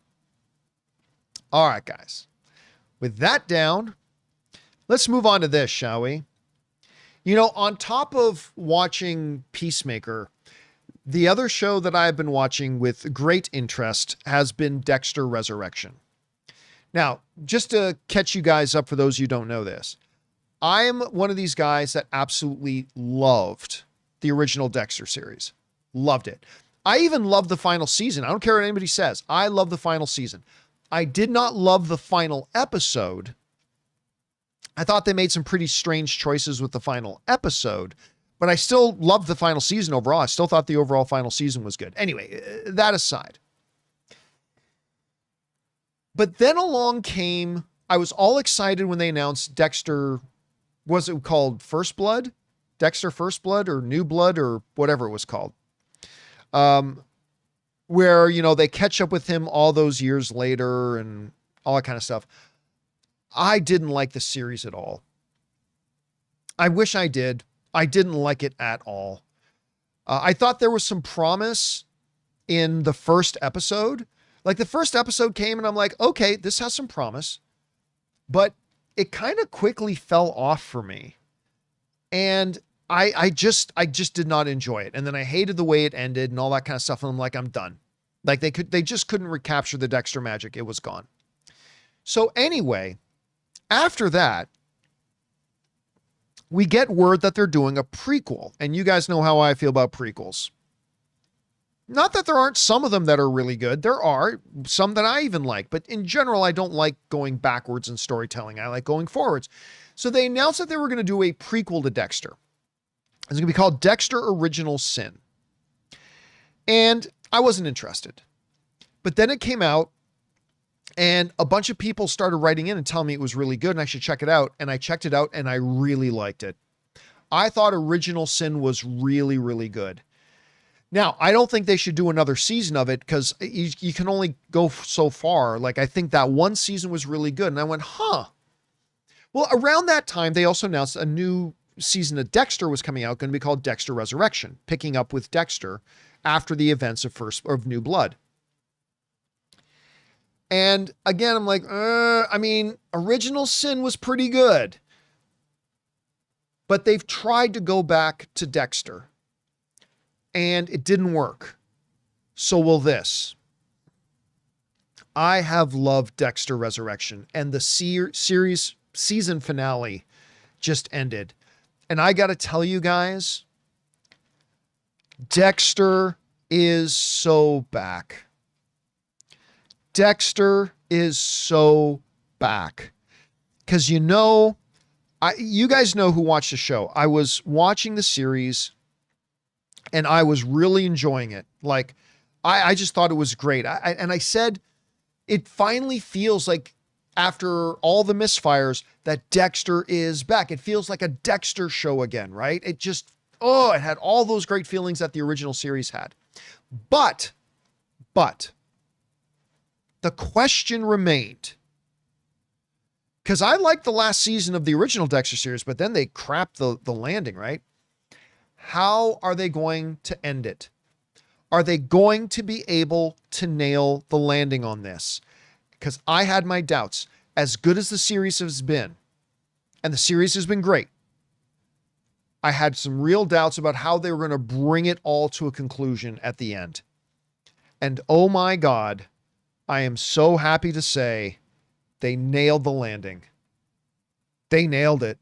All right, guys. With that down, let's move on to this, shall we? On top of watching Peacemaker, the other show that I've been watching with great interest has been Dexter Resurrection. Now, just to catch you guys up, for those of you who don't know this, I am one of these guys that absolutely loved the original Dexter series. Loved it. I even loved the final season. I don't care what anybody says. I love the final season. I did not love the final episode. I thought they made some pretty strange choices with the final episode, but I still loved the final season overall. I still thought the overall final season was good. Anyway, that aside. But then along came, I was all excited when they announced Dexter, was it called First Blood? Dexter First Blood or New Blood or whatever it was called. Where, they catch up with him all those years later and all that kind of stuff. I didn't like the series at all. I wish I did. I didn't like it at all. I thought there was some promise in the first episode. Like the first episode came and I'm like, okay, this has some promise, but it kind of quickly fell off for me. And I just did not enjoy it. And then I hated the way it ended and all that kind of stuff. And I'm like, I'm done. Like they just couldn't recapture the Dexter magic. It was gone. So anyway, after that, we get word that they're doing a prequel. And you guys know how I feel about prequels. Not that there aren't some of them that are really good. There are some that I even like. But in general, I don't like going backwards in storytelling. I like going forwards. So they announced that they were going to do a prequel to Dexter. It's going to be called Dexter Original Sin. And I wasn't interested. But then it came out. And a bunch of people started writing in and telling me it was really good and I should check it out. And I checked it out and I really liked it. I thought Original Sin was really, really good. Now, I don't think they should do another season of it because you can only go so far. Like, I think that one season was really good. And I went, huh. Well, around that time, they also announced a new season of Dexter was coming out, going to be called Dexter Resurrection, picking up with Dexter after the events of New Blood. And again, I'm like, Original Sin was pretty good. But they've tried to go back to Dexter. And it didn't work. So will this. I have loved Dexter Resurrection. And the series season finale just ended. And I got to tell you guys, Dexter is so back. Dexter is so back. Because you guys know who watched the show. I was watching the series and I was really enjoying it. Like, I just thought it was great. I said, it finally feels like after all the misfires that Dexter is back. It feels like a Dexter show again, right? It just, it had all those great feelings that the original series had. But the question remained, because I liked the last season of the original Dexter series, but then they crapped the landing, right? How are they going to end it? Are they going to be able to nail the landing on this? Because I had my doubts. As good as the series has been, and the series has been great, I had some real doubts about how they were going to bring it all to a conclusion at the end. And oh my God, I am so happy to say they nailed the landing. They nailed it.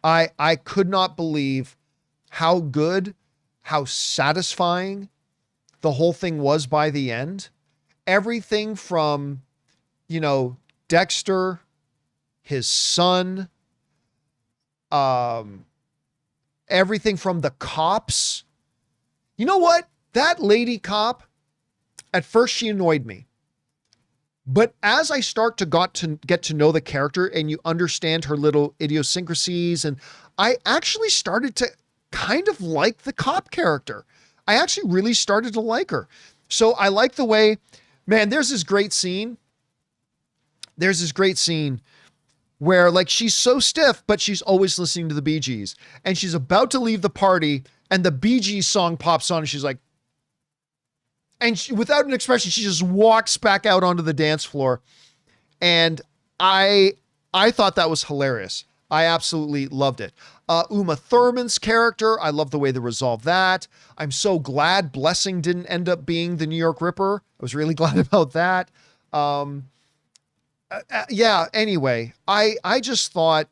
I could not believe how good, how satisfying, the whole thing was by the end. Everything from, Dexter, his son, everything from the cops. You know what? That lady cop, at first she annoyed me. But as I start to get to know the character and you understand her little idiosyncrasies, and I actually started to kind of like the cop character. I actually really started to like her. So I like the way, man, there's this great scene. There's this great scene where like she's so stiff, but she's always listening to the Bee Gees, and she's about to leave the party and the Bee Gees song pops on and she's like, and she, without an expression, she just walks back out onto the dance floor. And I thought that was hilarious. I absolutely loved it. Uma Thurman's character, I love the way they resolved that. I'm so glad Blessing didn't end up being the New York Ripper. I was really glad about that. Yeah, anyway, I just thought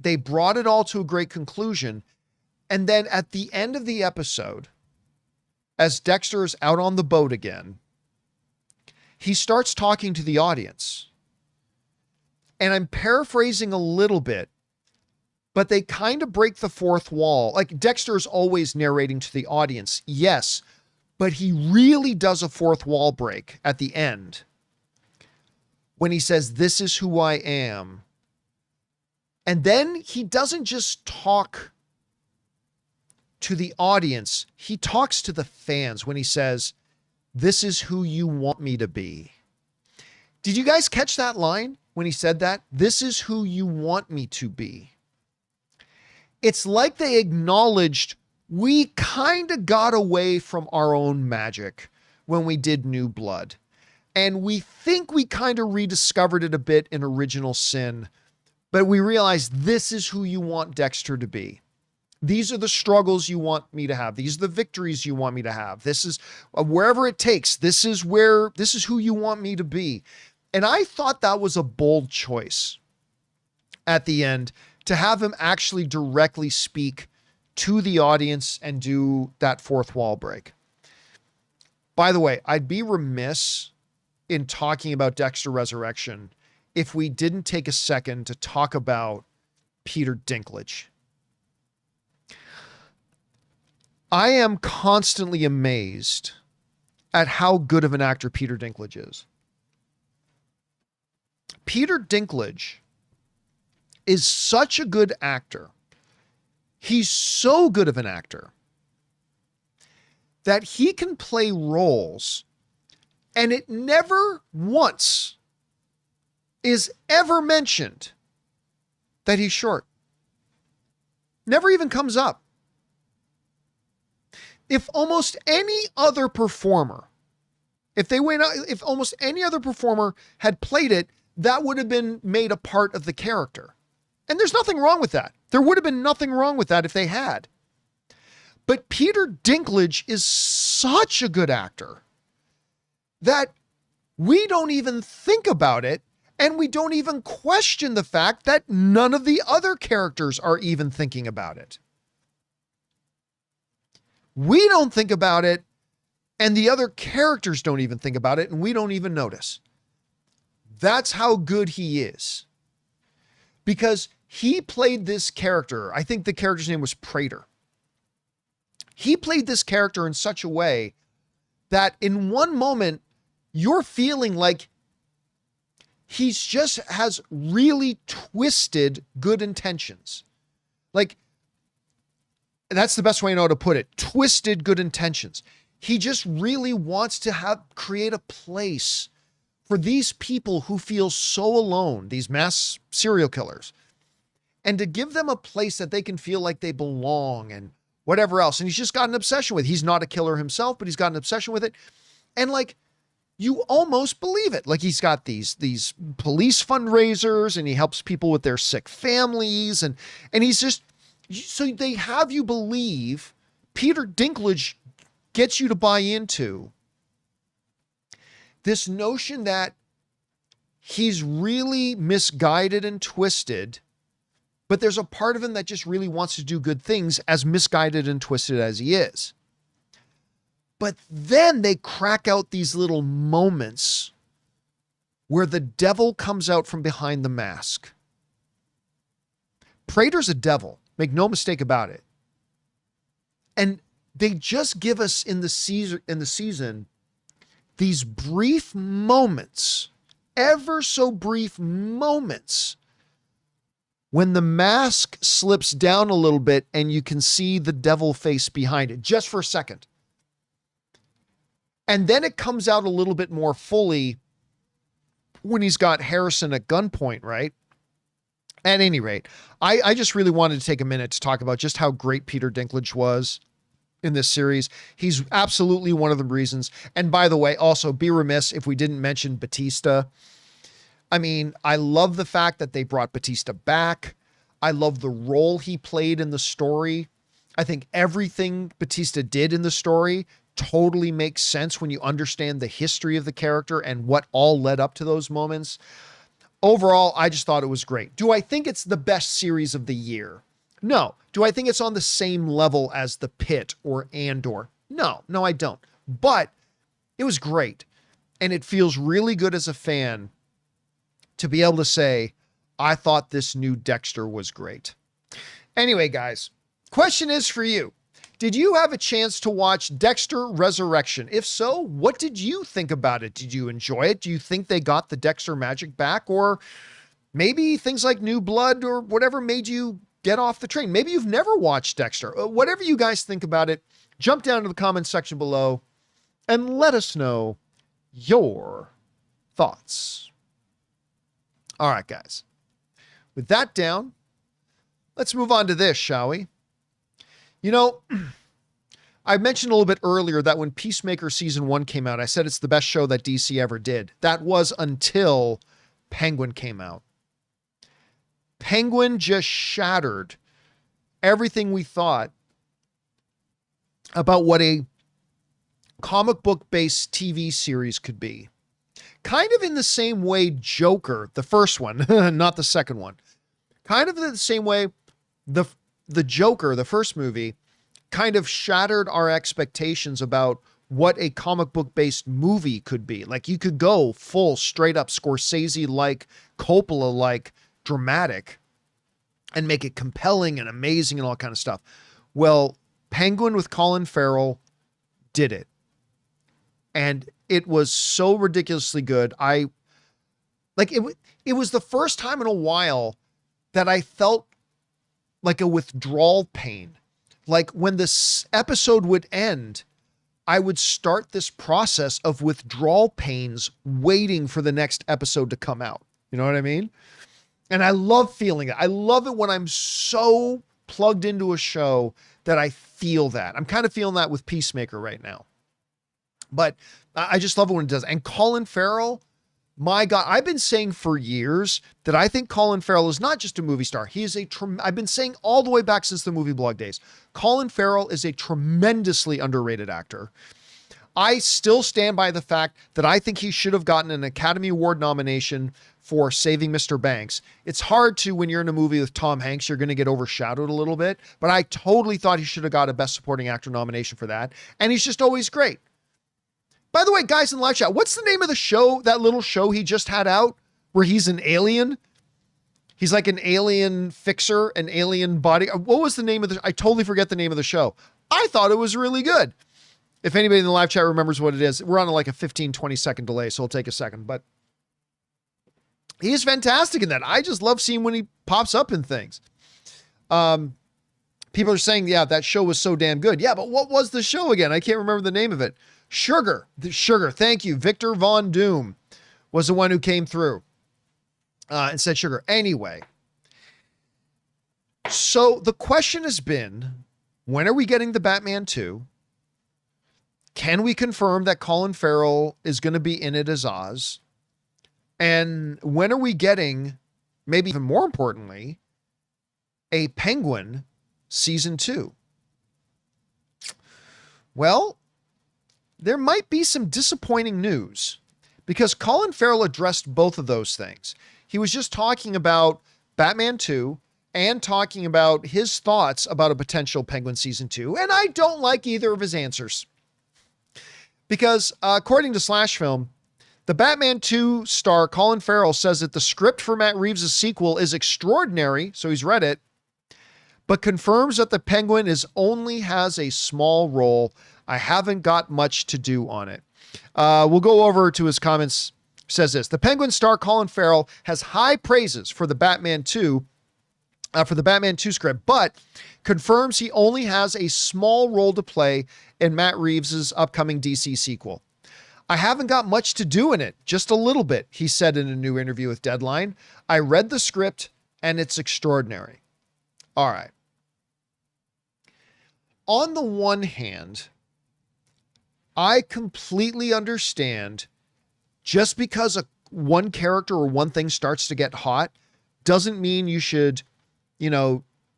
they brought it all to a great conclusion. And then at the end of the episode, as Dexter is out on the boat again, he starts talking to the audience. And I'm paraphrasing a little bit, but they kind of break the fourth wall. Like Dexter is always narrating to the audience, yes, but he really does a fourth wall break at the end when he says, "This is who I am." And then he doesn't just talk to the audience, he talks to the fans when he says, "This is who you want me to be." Did you guys catch that line when he said that? "This is who you want me to be." It's like they acknowledged we kind of got away from our own magic when we did New Blood. And we think we kind of rediscovered it a bit in Original Sin, but we realized this is who you want Dexter to be. These are the struggles you want me to have. These are the victories you want me to have. This is wherever it takes. This is who you want me to be. And I thought that was a bold choice at the end to have him actually directly speak to the audience and do that fourth wall break. By the way, I'd be remiss in talking about Dexter Resurrection if we didn't take a second to talk about Peter Dinklage. I am constantly amazed at how good of an actor Peter Dinklage is. Peter Dinklage is such a good actor. He's so good of an actor that he can play roles and it never once is ever mentioned that he's short. Never even comes up. If almost any other performer, if almost any other performer had played it, that would have been made a part of the character. And there's nothing wrong with that. There would have been nothing wrong with that if they had. But Peter Dinklage is such a good actor that we don't even think about it, and we don't even question the fact that none of the other characters are even thinking about it. We don't think about it, and the other characters don't even think about it, and we don't even notice. That's how good he is. Because he played this character, I think the character's name was Prater. He played this character in such a way that in one moment, you're feeling like he's just has really twisted good intentions. Like, that's the best way I know how to put it. Twisted good intentions. He just really wants to create a place for these people who feel so alone, these mass serial killers, and to give them a place that they can feel like they belong and whatever else. And he's just got an obsession with it. He's not a killer himself, but he's got an obsession with it. And like, you almost believe it. Like he's got these police fundraisers and he helps people with their sick families. And he's just, so they have you believe Peter Dinklage gets you to buy into this notion that he's really misguided and twisted, but there's a part of him that just really wants to do good things, as misguided and twisted as he is. But then they crack out these little moments where the devil comes out from behind the mask. Praetor's a devil. Make no mistake about it. And they just give us in the season these brief moments, ever so brief moments, when the mask slips down a little bit and you can see the devil face behind it, just for a second. And then it comes out a little bit more fully when he's got Harrison at gunpoint, right? At any rate, I just really wanted to take a minute to talk about just how great Peter Dinklage was in this series. He's absolutely one of the reasons. And by the way, also be remiss if we didn't mention Batista. I mean, I love the fact that they brought Batista back. I love the role he played in the story. I think everything Batista did in the story totally makes sense when you understand the history of the character and what all led up to those moments. Overall, I just thought it was great. Do I think it's the best series of the year? No. Do I think it's on the same level as The Pit or Andor? No, I don't. But it was great. And it feels really good as a fan to be able to say, I thought this new Dexter was great. Anyway, guys, question is for you. Did you have a chance to watch Dexter Resurrection? If so, what did you think about it? Did you enjoy it? Do you think they got the Dexter magic back? Or maybe things like New Blood or whatever made you get off the train? Maybe you've never watched Dexter. Whatever you guys think about it, jump down to the comments section below and let us know your thoughts. All right, guys. With that down, let's move on to this, shall we? You know, I mentioned a little bit earlier that when Peacemaker season 1 came out, I said it's the best show that DC ever did. That was until Penguin came out. Penguin just shattered everything we thought about what a comic book based TV series could be. Kind of in the same way Joker, the first one, not the second one, kind of in the same way the Joker, the first movie, kind of shattered our expectations about what a comic book based movie could be. Like you could go full straight up Scorsese-like, Coppola-like dramatic and make it compelling and amazing and all kind of stuff. Well, Penguin with Colin Farrell did it. And it was so ridiculously good. It was the first time in a while that I felt like a withdrawal pain. Like when this episode would end, I would start this process of withdrawal pains waiting for the next episode to come out. You know what I mean? And I love feeling it. I love it when I'm so plugged into a show that I feel that. I'm kind of feeling that with Peacemaker right now. But I just love it when it does. And Colin Farrell, my God, I've been saying for years that I think Colin Farrell is not just a movie star. He is I've been saying all the way back since the movie blog days. Colin Farrell is a tremendously underrated actor. I still stand by the fact that I think he should have gotten an Academy Award nomination for Saving Mr. Banks. It's hard to, when you're in a movie with Tom Hanks, you're going to get overshadowed a little bit, but I totally thought he should have got a Best Supporting Actor nomination for that. And he's just always great. By the way, guys in the live chat, what's the name of the show, that little show he just had out where he's an alien? He's like an alien fixer, an alien body. What was the name of I totally forget the name of the show. I thought it was really good. If anybody in the live chat remembers what it is, we're on like a 15, 20 second delay, so it'll take a second, but he is fantastic in that. I just love seeing when he pops up in things. People are saying, yeah, that show was so damn good. Yeah, but what was the show again? I can't remember the name of it. Sugar. Thank you. Victor Von Doom was the one who came through and said Sugar. Anyway, so the question has been, when are we getting the Batman 2? Can we confirm that Colin Farrell is going to be in it as Oz? And when are we getting, maybe even more importantly, a Penguin season 2? Well, there might be some disappointing news because Colin Farrell addressed both of those things. He was just talking about Batman 2 and talking about his thoughts about a potential Penguin season 2. And I don't like either of his answers. Because according to Slash Film, the Batman 2 star Colin Farrell says that the script for Matt Reeves' sequel is extraordinary, so he's read it, but confirms that the Penguin only has a small role. I haven't got much to do on it. We'll go over to his comments. Says this: the Penguin star Colin Farrell has high praises for the Batman 2 script, but confirms he only has a small role to play in Matt Reeves' upcoming DC sequel. I haven't got much to do in it, just a little bit, he said in a new interview with Deadline. I read the script and it's extraordinary. All right. On the one hand, I completely understand just because one character or one thing starts to get hot doesn't mean you should,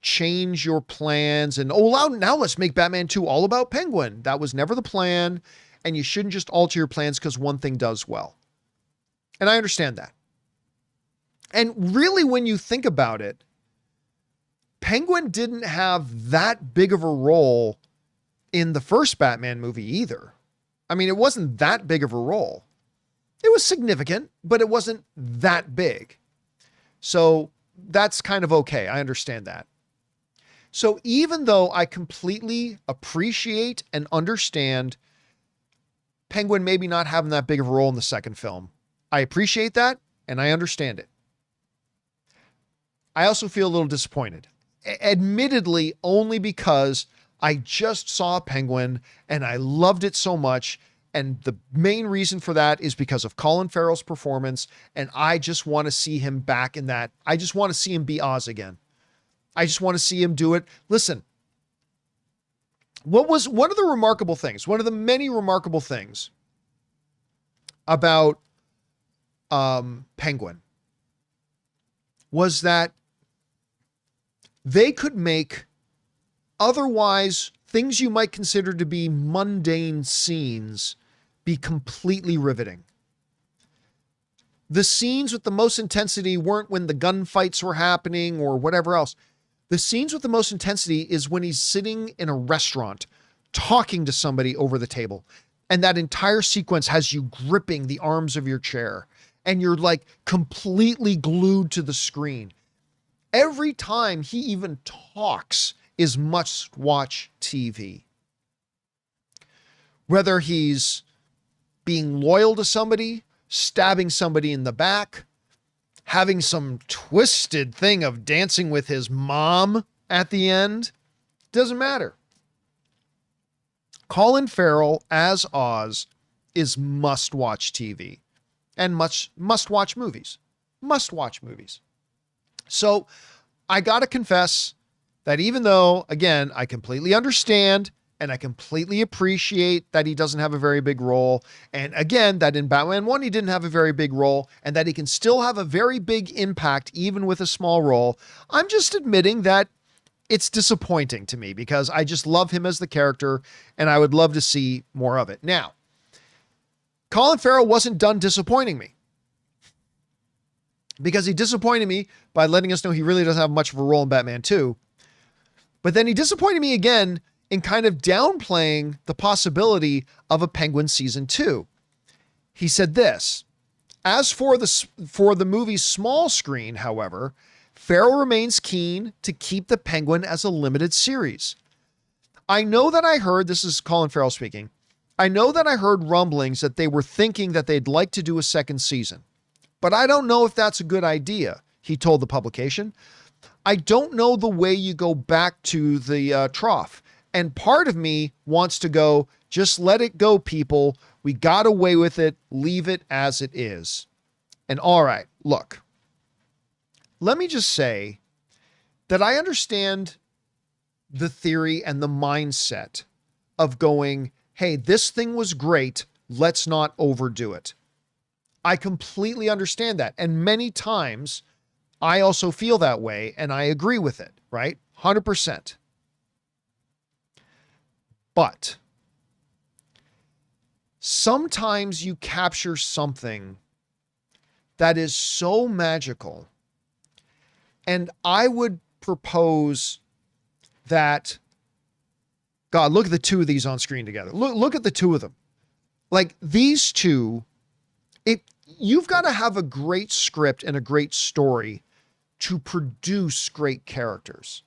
change your plans and, now let's make Batman 2 all about Penguin. That was never the plan. And you shouldn't just alter your plans because one thing does well. And I understand that. And really, when you think about it, Penguin didn't have that big of a role in the first Batman movie either. I mean, it wasn't that big of a role. It was significant, but it wasn't that big. So that's kind of okay. I understand that. So even though I completely appreciate and understand Penguin maybe not having that big of a role in the second film, I appreciate that and I understand it. I also feel a little disappointed, admittedly, only because I just saw Penguin and I loved it so much. And the main reason for that is because of Colin Farrell's performance. And I just want to see him back in that. I just want to see him be Oz again. I just want to see him do it. Listen, what was one of the remarkable things, one of the many remarkable things about Penguin was that they could make otherwise things you might consider to be mundane scenes be completely riveting. The scenes with the most intensity weren't when the gunfights were happening or whatever else. The scenes with the most intensity is when he's sitting in a restaurant talking to somebody over the table. And that entire sequence has you gripping the arms of your chair and you're like completely glued to the screen. Every time he even talks is must-watch TV. Whether he's being loyal to somebody, stabbing somebody in the back, having some twisted thing of dancing with his mom at the end, doesn't matter. Colin Farrell as Oz is must-watch TV and must-watch movies. Must-watch movies. So I got to confess that even though, again, I completely understand and I completely appreciate that he doesn't have a very big role, and again, that in Batman 1 he didn't have a very big role, and that he can still have a very big impact even with a small role, I'm just admitting that it's disappointing to me because I just love him as the character and I would love to see more of it. Now, Colin Farrell wasn't done disappointing me, because he disappointed me by letting us know he really doesn't have much of a role in Batman 2. But then he disappointed me again in kind of downplaying the possibility of a Penguin season 2. He said this: as for the movie's small screen, however, Farrell remains keen to keep the Penguin as a limited series. I know that I heard, this is Colin Farrell speaking, I know that I heard rumblings that they were thinking that they'd like to do a second season, but I don't know if that's a good idea, he told the publication. I don't know the way you go back to the trough. And part of me wants to go, just let it go, people. We got away with it. Leave it as it is. And all right, look, let me just say that I understand the theory and the mindset of going, hey, this thing was great. Let's not overdo it. I completely understand that. And many times I also feel that way and I agree with it, right? 100%. But sometimes you capture something that is so magical. And I would propose that, God, look at the two of these on screen together. Look at the two of them. Like these two, you've got to have a great script and a great story to produce great characters.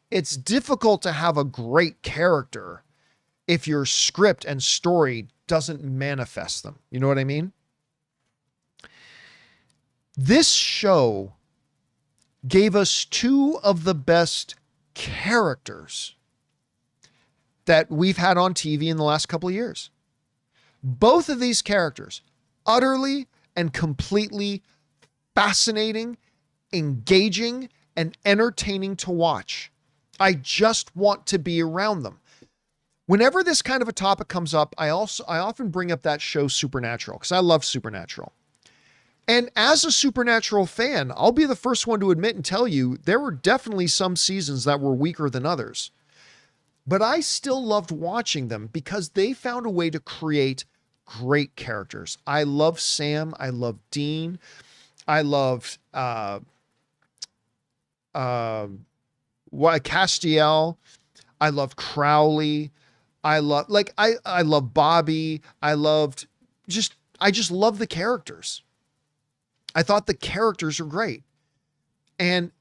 It's difficult to have a great character if your script and story doesn't manifest them. You know what I mean? This show gave us two of the best characters that we've had on TV in the last couple of years. Both of these characters, utterly and completely fascinating, engaging, and entertaining to watch. I just want to be around them. Whenever this kind of a topic comes up, I often bring up that show Supernatural, because I love Supernatural. And as a Supernatural fan, I'll be the first one to admit and tell you there were definitely some seasons that were weaker than others. But I still loved watching them because they found a way to create great characters. I love Sam. I love Dean. I loved Castiel. I loved Crowley. I love Bobby. I just love the characters. I thought the characters are great. And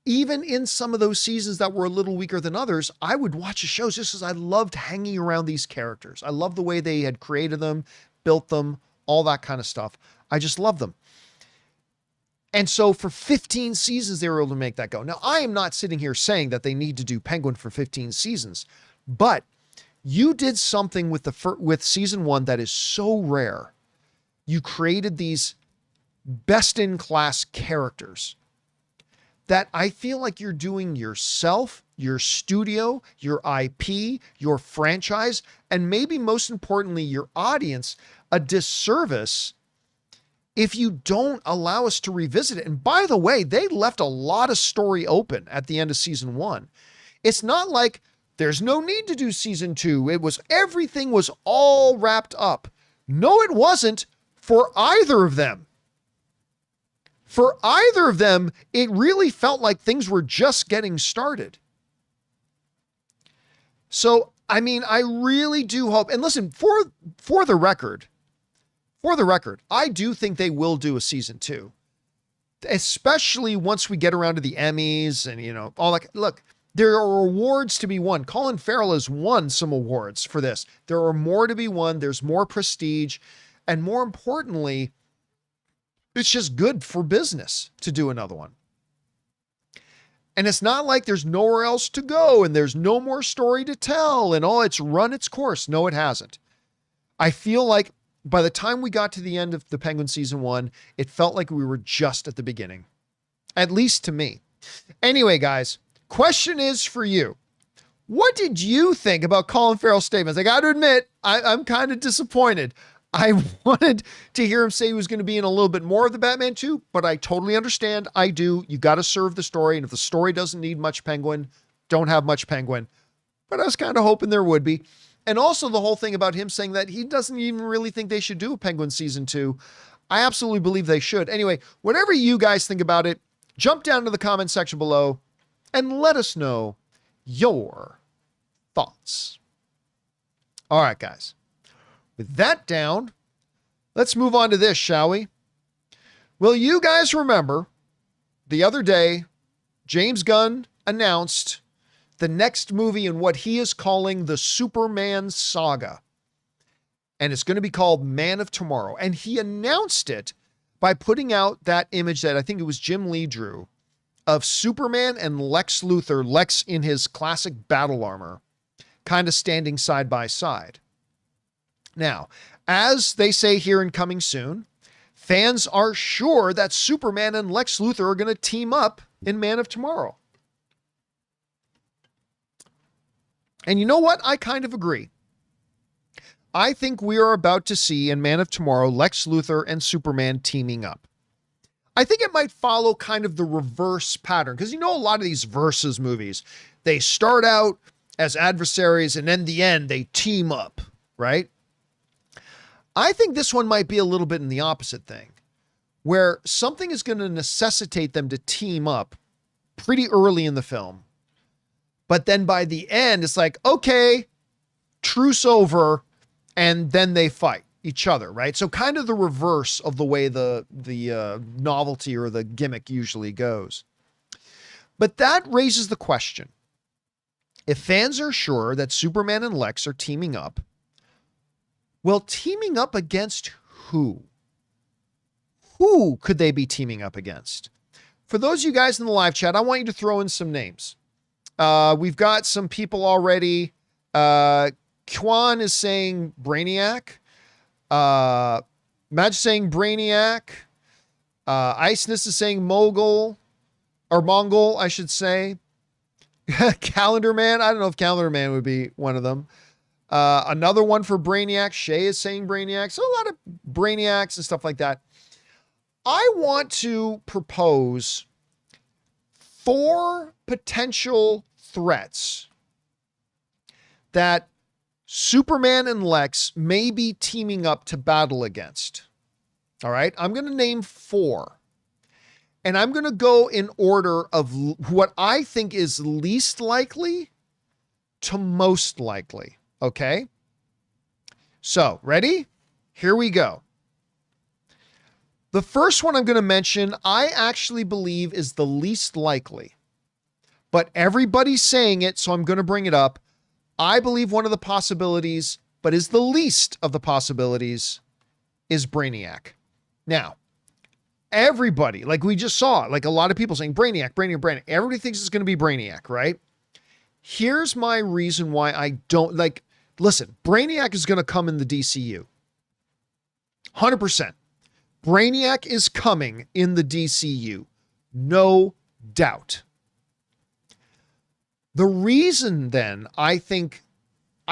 even in some of those seasons that were a little weaker than others, I would watch the shows just because I loved hanging around these characters. I love the way they had created them, built them, all that kind of stuff. I just love them. And so for 15 seasons, they were able to make that go. Now, I am not sitting here saying that they need to do Penguin for 15 seasons, but you did something with season 1 that is so rare. You created these best-in-class characters that I feel like you're doing yourself, your studio, your IP, your franchise, and maybe most importantly, your audience, a disservice if you don't allow us to revisit it. And by the way, they left a lot of story open at the end of season 1. It's not like there's no need to do season 2. Everything was all wrapped up. No, it wasn't for either of them. For either of them, it really felt like things were just getting started. So, I mean, I really do hope, and listen, for the record, I do think they will do a season 2, especially once we get around to the Emmys and, all that. Look, there are awards to be won. Colin Farrell has won some awards for this. There are more to be won. There's more prestige. And more importantly, it's just good for business to do another one. And it's not like there's nowhere else to go and there's no more story to tell and it's run its course. No, it hasn't. I feel like by the time we got to the end of the Penguin season 1, it felt like we were just at the beginning, at least to me. Anyway, guys, question is for you. What did you think about Colin Farrell's statements? I got to admit, I'm kind of disappointed. I wanted to hear him say he was going to be in a little bit more of the Batman 2, but I totally understand. I do. You got to serve the story. And if the story doesn't need much Penguin, don't have much Penguin. But I was kind of hoping there would be. And also the whole thing about him saying that he doesn't even really think they should do a Penguin season 2. I absolutely believe they should. Anyway, whatever you guys think about it, jump down to the comment section below and let us know your thoughts. All right, guys. With that down, let's move on to this, shall we? Will you guys remember the other day, James Gunn announced the next movie in what he is calling the Superman saga. And it's going to be called Man of Tomorrow. And he announced it by putting out that image that I think it was Jim Lee drew of Superman and Lex Luthor, Lex in his classic battle armor, kind of standing side by side. Now, as they say here in Coming Soon, fans are sure that Superman and Lex Luthor are going to team up in Man of Tomorrow. And you know what? I kind of agree. I think we are about to see in Man of Tomorrow, Lex Luthor and Superman teaming up. I think it might follow kind of the reverse pattern, because a lot of these versus movies, they start out as adversaries and in the end they team up, right? I think this one might be a little bit in the opposite thing, where something is going to necessitate them to team up pretty early in the film. But then by the end, it's like, okay, truce over, and then they fight. each other, right? So kind of the reverse of the way the novelty or the gimmick usually goes. But that raises the question. If fans are sure that Superman and Lex are teaming up, well, teaming up against who? Who could they be teaming up against? For those of you guys in the live chat, I want you to throw in some names. We've got some people already. Kwan is saying Brainiac. Madge saying Brainiac. Iceness is saying Mogul. Or Mongol, I should say. Calendar Man. I don't know if Calendar Man would be one of them. Another one for Brainiac. Shay is saying Brainiac. So a lot of Brainiacs and stuff like that. I want to propose 4 potential threats that Superman and Lex may be teaming up to battle against. All right. I'm going to name 4. And I'm going to go in order of what I think is least likely to most likely. Okay. So ready? Here we go. The first one I'm going to mention, I actually believe is the least likely, but everybody's saying it, so I'm going to bring it up. I believe one of the possibilities, but is the least of the possibilities, is Brainiac. Now, everybody, like we just saw, like a lot of people saying Brainiac, Brainiac, Brainiac. Everybody thinks it's going to be Brainiac, right? Here's my reason why I don't like, listen, Brainiac is going to come in the DCU. 100%. Brainiac is coming in the DCU. No doubt. The reason then I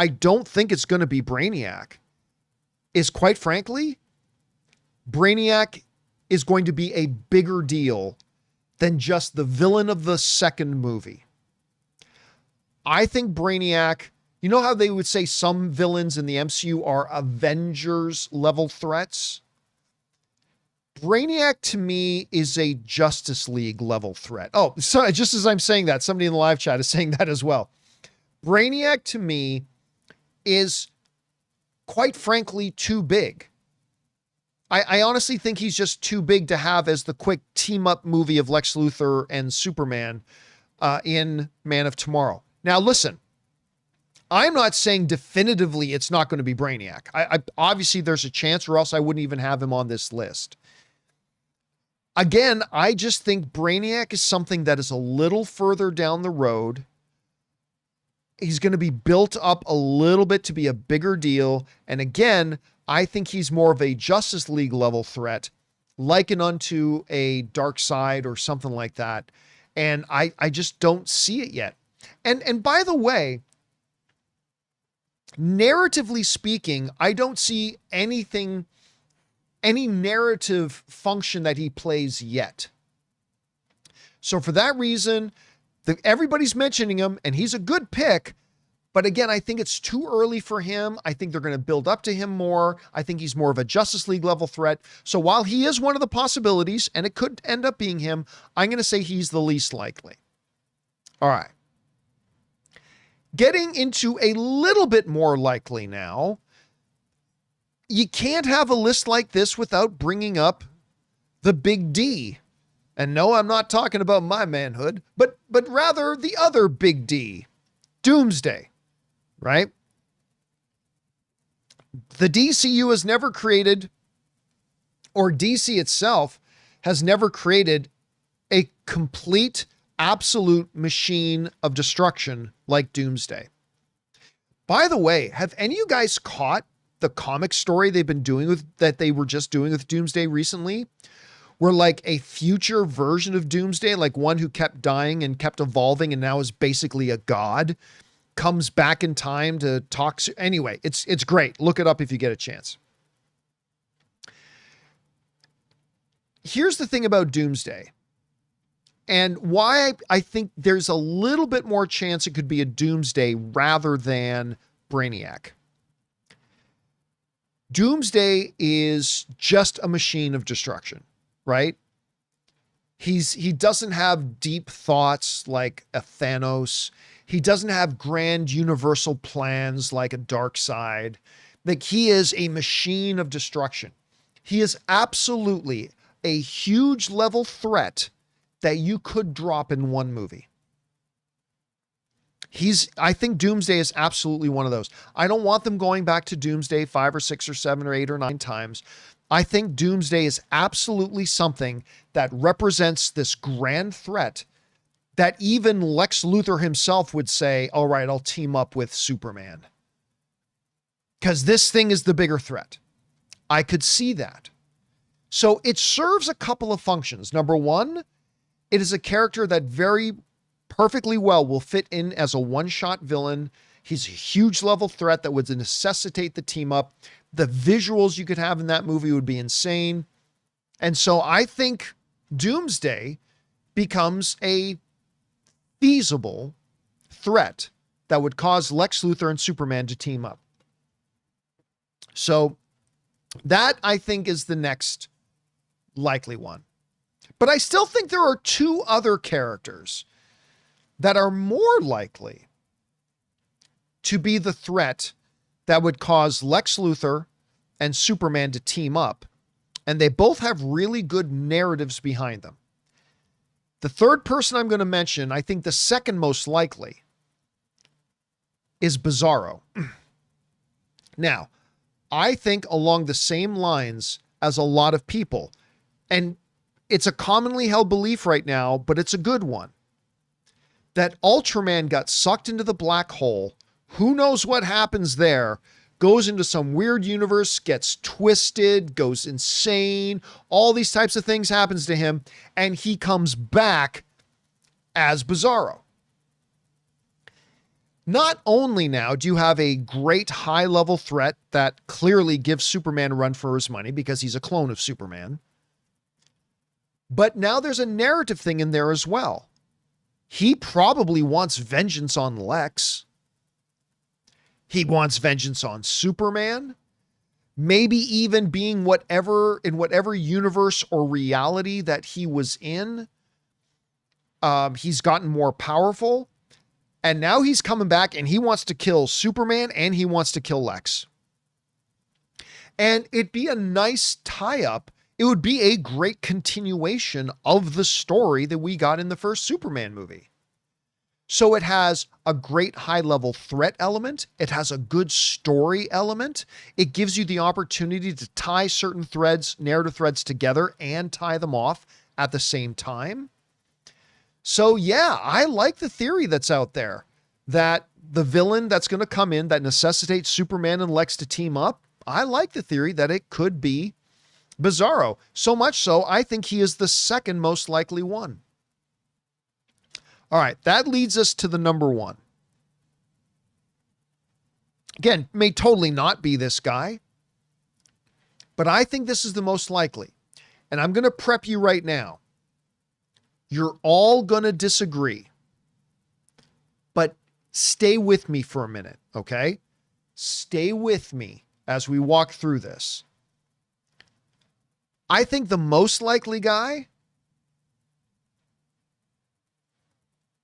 don't think it's going to be Brainiac is, quite frankly, Brainiac is going to be a bigger deal than just the villain of the second movie. I think Brainiac, you know how they would say some villains in the MCU are Avengers level threats? Brainiac to me is a Justice League level threat. Oh, so just as I'm saying that, somebody in the live chat is saying that as well. Brainiac to me is, quite frankly, too big. I honestly think he's just too big to have as the quick team up movie of Lex Luthor and Superman in Man of Tomorrow. Now, listen, I'm not saying definitively it's not going to be Brainiac. I obviously there's a chance, or else I wouldn't even have him on this list. Again, I just think Brainiac is something that is a little further down the road. He's going to be built up a little bit to be a bigger deal. And again, I think he's more of a Justice League level threat, likened unto a Darkseid or something like that. And I just don't see it yet. And by the way, narratively speaking, I don't see any narrative function that he plays yet. So for that reason, everybody's mentioning him, and he's a good pick. But again, I think it's too early for him. I think they're going to build up to him more. I think he's more of a Justice League level threat. So while he is one of the possibilities, and it could end up being him, I'm going to say he's the least likely. All right. Getting into a little bit more likely now, you can't have a list like this without bringing up the Big D. And no, I'm not talking about my manhood, but rather the other Big D, Doomsday, right? The DCU has never created, or DC itself has never created, a complete, absolute machine of destruction like Doomsday. By the way, have any of you guys caught the comic story they were just doing with Doomsday recently? Where like a future version of Doomsday, like one who kept dying and kept evolving and now is basically a god, comes back in time to talk. Anyway, it's great. Look it up if you get a chance. Here's the thing about Doomsday, and why I think there's a little bit more chance it could be a Doomsday rather than Brainiac. Doomsday is just a machine of destruction, right? He doesn't have deep thoughts like a Thanos. He doesn't have grand universal plans like a Darkseid. Like, he is a machine of destruction. He is absolutely a huge level threat that you could drop in one movie. I think Doomsday is absolutely one of those. I don't want them going back to Doomsday 5 or 6 or 7 or 8 or 9 times. I think Doomsday is absolutely something that represents this grand threat that even Lex Luthor himself would say, all right, I'll team up with Superman. Because this thing is the bigger threat. I could see that. So it serves a couple of functions. Number one, it is a character that very perfectly well will fit in as a one-shot villain. He's a huge level threat that would necessitate the team up. The visuals you could have in that movie would be insane. And so I think Doomsday becomes a feasible threat that would cause Lex Luthor and Superman to team up. So that, I think, is the next likely one. But I still think there are two other characters that are more likely to be the threat that would cause Lex Luthor and Superman to team up. And they both have really good narratives behind them. The third person I'm going to mention, I think the second most likely, is Bizarro. Now, I think along the same lines as a lot of people, and it's a commonly held belief right now, but it's a good one, that Ultraman got sucked into the black hole. Who knows what happens there? Goes into some weird universe, gets twisted, goes insane. All these types of things happens to him, and he comes back as Bizarro. Not only now do you have a great high-level threat that clearly gives Superman a run for his money because he's a clone of Superman, but now there's a narrative thing in there as well. He probably wants vengeance on Lex. He wants vengeance on Superman. Maybe even being in whatever universe or reality that he was in. He's gotten more powerful. And now he's coming back and he wants to kill Superman and he wants to kill Lex. And it'd be a nice tie-up. It would be a great continuation of the story that we got in the first Superman movie. So it has a great high-level threat element. It has a good story element. It gives you the opportunity to tie certain threads, narrative threads together and tie them off at the same time. So yeah, I like the theory that's out there that the villain that's going to come in that necessitates Superman and Lex to team up. I like the theory that it could be Bizarro. So much so, I think he is the second most likely one. All right, that leads us to the number one. Again, may totally not be this guy, but I think this is the most likely. And I'm going to prep you right now. You're all going to disagree, but stay with me for a minute, okay? Stay with me as we walk through this. I think the most likely guy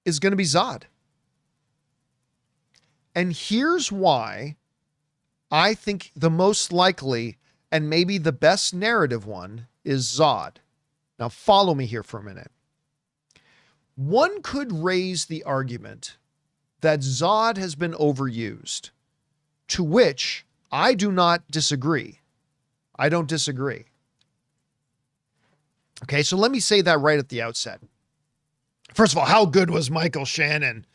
is going to be Zod. And here's why I think the most likely and maybe the best narrative one is Zod. Now follow me here for a minute. One could raise the argument that Zod has been overused, to which I do not disagree. I don't disagree. Okay, so let me say that right at the outset. First of all, how good was Michael Shannon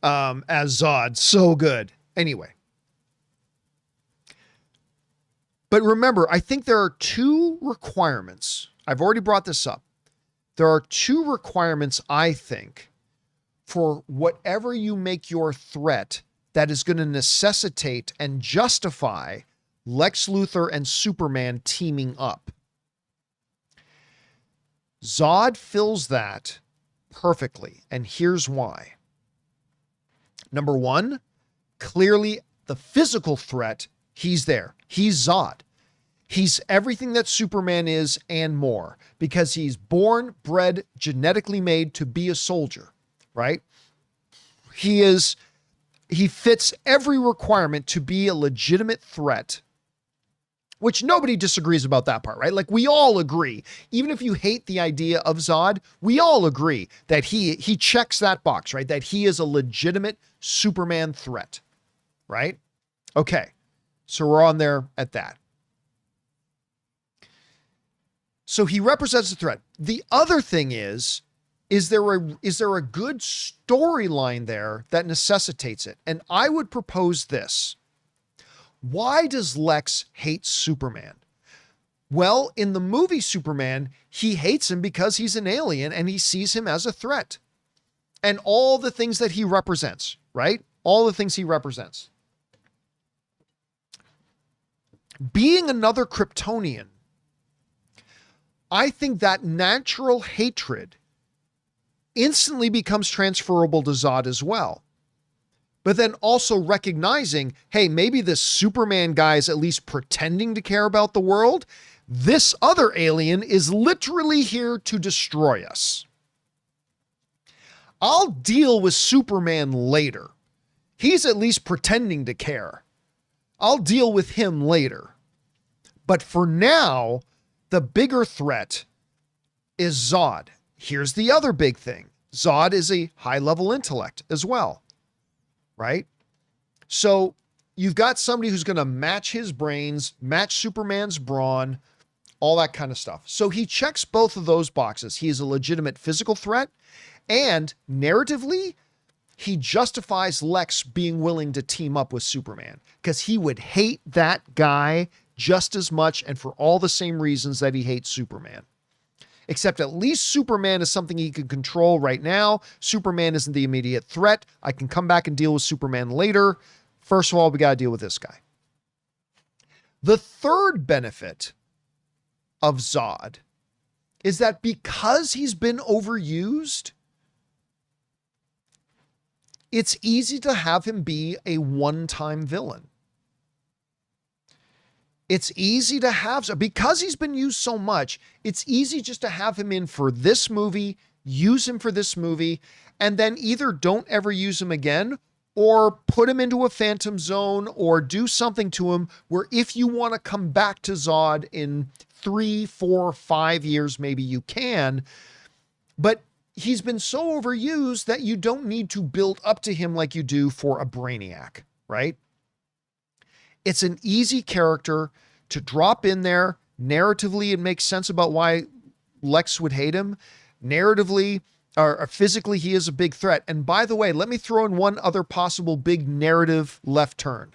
as Zod? So good. Anyway. But remember, I think there are two requirements. I've already brought this up. There are two requirements, I think, for whatever you make your threat that is going to necessitate and justify Lex Luthor and Superman teaming up. Zod fills that perfectly, and here's why. Number one, clearly the physical threat, he's there. He's Zod. He's everything that Superman is and more, because he's born, bred, genetically made to be a soldier, right? He He fits every requirement to be a legitimate threat, which nobody disagrees about that part, right? Like we all agree, even if you hate the idea of Zod, we all agree that he checks that box, right? That he is a legitimate Superman threat, right? Okay. So we're on there at that. So he represents a threat. The other thing is there a good storyline there that necessitates it? And I would propose this. Why does Lex hate Superman? Well, in the movie Superman, he hates him because he's an alien and he sees him as a threat. And all the things that he represents, right? All the things he represents. Being another Kryptonian, I think that natural hatred instantly becomes transferable to Zod as well. But then also recognizing, hey, maybe this Superman guy is at least pretending to care about the world. This other alien is literally here to destroy us. I'll deal with Superman later. He's at least pretending to care. I'll deal with him later. But for now, the bigger threat is Zod. Here's the other big thing. Zod is a high-level intellect as well, right? So you've got somebody who's going to match his brains, match Superman's brawn, all that kind of stuff. So he checks both of those boxes. He is a legitimate physical threat, and narratively, he justifies Lex being willing to team up with Superman because he would hate that guy just as much and for all the same reasons that he hates Superman. Except at least Superman is something he can control right now. Superman isn't the immediate threat. I can come back and deal with Superman later. First of all, we got to deal with this guy. The third benefit of Zod is that because he's been overused, it's easy to have him be a one-time villain. It's easy to have, because he's been used so much, it's easy just to have him in for this movie, use him for this movie, and then either don't ever use him again or put him into a phantom zone or do something to him where if you want to come back to Zod in 3, 4, 5 years, maybe you can. But he's been so overused that you don't need to build up to him like you do for a Brainiac, right? It's an easy character to drop in there. Narratively, it makes sense about why Lex would hate him. Narratively, or physically, he is a big threat. And by the way, let me throw in one other possible big narrative left turn.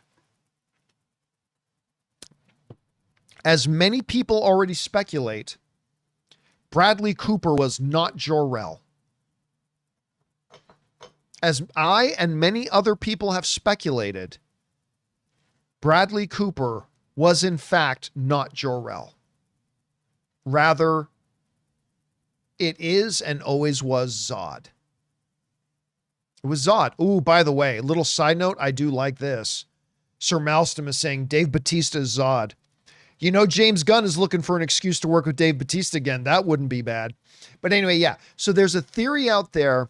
As many people already speculate, Bradley Cooper was not Jor-El. As I and many other people have speculated, Bradley Cooper was in fact not Jor-El. Rather, it is and always was Zod. It was Zod. Ooh, by the way, little side note, I do like this. Sir Malston is saying Dave Bautista is Zod. You know, James Gunn is looking for an excuse to work with Dave Bautista again. That wouldn't be bad. But anyway, yeah. So there's a theory out there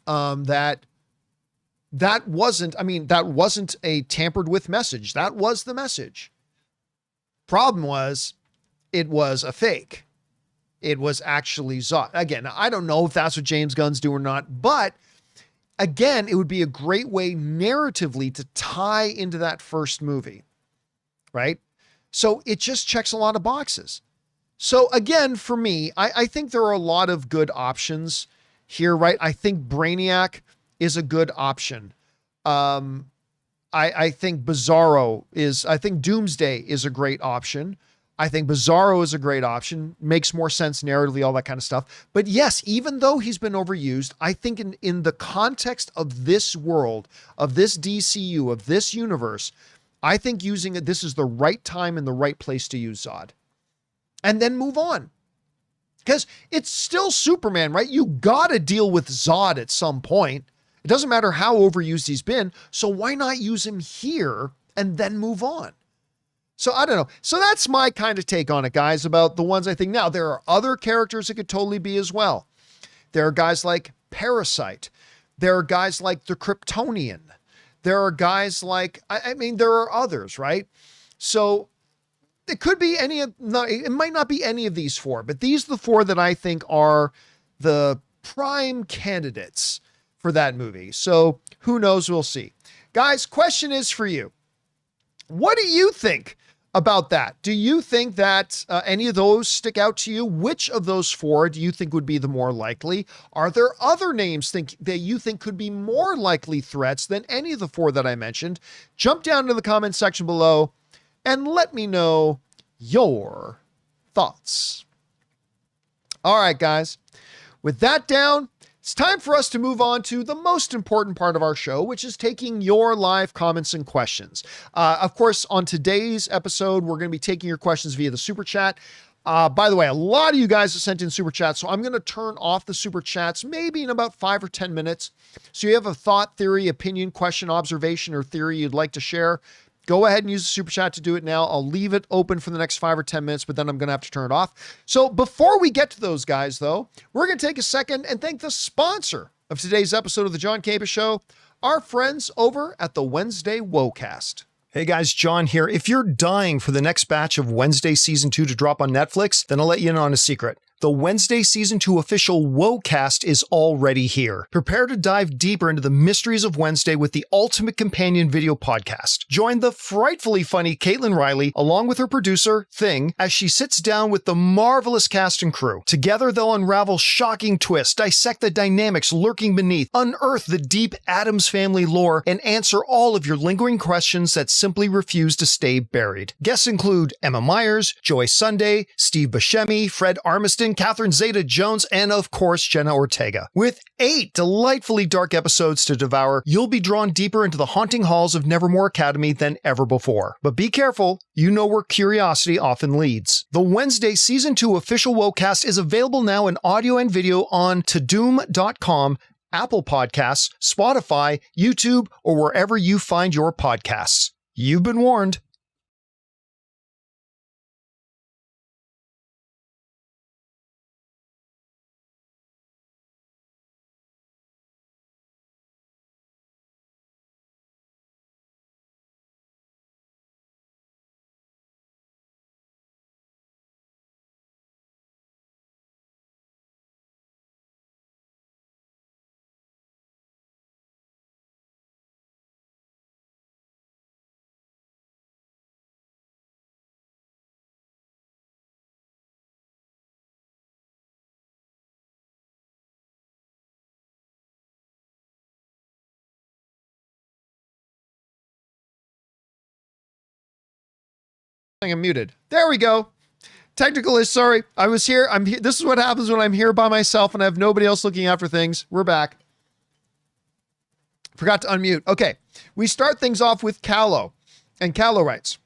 that wasn't a tampered with message. That was the message. Problem was, it was a fake. It was actually Zod. Again, I don't know if that's what James Gunn's doing or not, but again, it would be a great way narratively to tie into that first movie, right? So it just checks a lot of boxes. So again, for me, I think there are a lot of good options here, right? I think Brainiac is a good option. I think I think Doomsday is a great option. I think Bizarro is a great option. Makes more sense narratively, all that kind of stuff. But yes, even though he's been overused, I think in the context of this world, of this DCU, of this universe, I think using it, this is the right time and the right place to use Zod. And then move on. Because it's still Superman, right? You got to deal with Zod at some point. It doesn't matter how overused he's been. So why not use him here and then move on? So I don't know. So that's my kind of take on it, guys, about the ones I think. Now, there are other characters it could totally be as well. There are guys like Parasite. There are guys like the Kryptonian. There are guys like, I mean, there are others, right? So it could be it might not be any of these four, but these are the four that I think are the prime candidates for that movie. So who knows? We'll see. Guys, question is for you. What do you think about that? Do you think that any of those stick out to you? Which of those four do you think would be the more likely? Are there other names that you think could be more likely threats than any of the four that I mentioned? Jump down to the comment section below and let me know your thoughts. All right, guys. With that down, it's time for us to move on to the most important part of our show, which is taking your live comments and questions. Of course, on today's episode, we're going to be taking your questions via the super chat. By the way, a lot of you guys have sent in super chats, so I'm going to turn off the super chats maybe in about 5 or 10 minutes. So you have a thought, theory, opinion, question, observation, or theory you'd like to share, go ahead and use the super chat to do it now. I'll leave it open for the next 5 or 10 minutes, but then I'm going to have to turn it off. So before we get to those guys, though, we're going to take a second and thank the sponsor of today's episode of the John Campea Show, our friends over at the Wednesday Wocast. Hey guys, John here. If you're dying for the next batch of Wednesday Season 2 to drop on Netflix, then I'll let you in on a secret. The Wednesday Season 2 official Wocast is already here. Prepare to dive deeper into the mysteries of Wednesday with the ultimate companion video podcast. Join the frightfully funny Caitlin Riley, along with her producer, Thing, as she sits down with the marvelous cast and crew. Together, they'll unravel shocking twists, dissect the dynamics lurking beneath, unearth the deep Addams Family lore, and answer all of your lingering questions that simply refuse to stay buried. Guests include Emma Myers, Joy Sunday, Steve Buscemi, Fred Armiston, Catherine Zeta-Jones, and of course, Jenna Ortega. With 8 delightfully dark episodes to devour, you'll be drawn deeper into the haunting halls of Nevermore Academy than ever before. But be careful, you know where curiosity often leads. The Wednesday Season 2 official Wocast is available now in audio and video on Tadoom.com, Apple Podcasts, Spotify, YouTube, or wherever you find your podcasts. You've been warned. I'm muted. There we go. Technical is sorry. I was here. I'm here. This is what happens when I'm here by myself and I have nobody else looking after things. We're back. Forgot to unmute. Okay. We start things off with Callow. And Callow writes,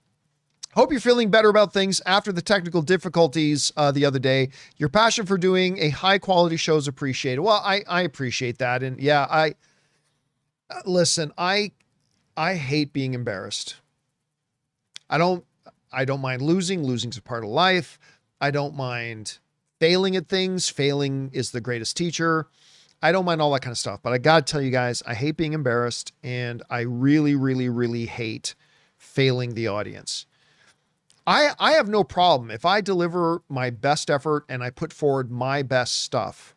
hope you're feeling better about things after the technical difficulties the other day. Your passion for doing a high quality show is appreciated. Well, I appreciate that. And yeah, listen, I hate being embarrassed. I don't mind losing. Losing's a part of life. I don't mind failing at things. Failing is the greatest teacher. I don't mind all that kind of stuff, but I got to tell you guys, I hate being embarrassed and I really, really, really hate failing the audience. I have no problem if I deliver my best effort and I put forward my best stuff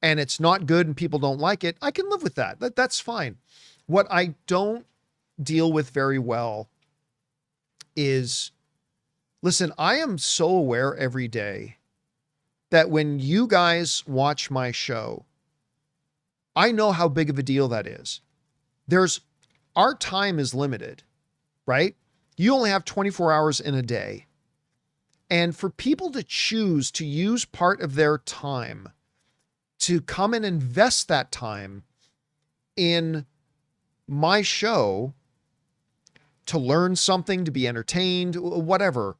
and it's not good and people don't like it. I can live with that. That's fine. What I don't deal with very well is, listen, I am so aware every day that when you guys watch my show, I know how big of a deal that is. Our time is limited, right? You only have 24 hours in a day. And for people to choose to use part of their time to come and invest that time in my show, to learn something, to be entertained, whatever,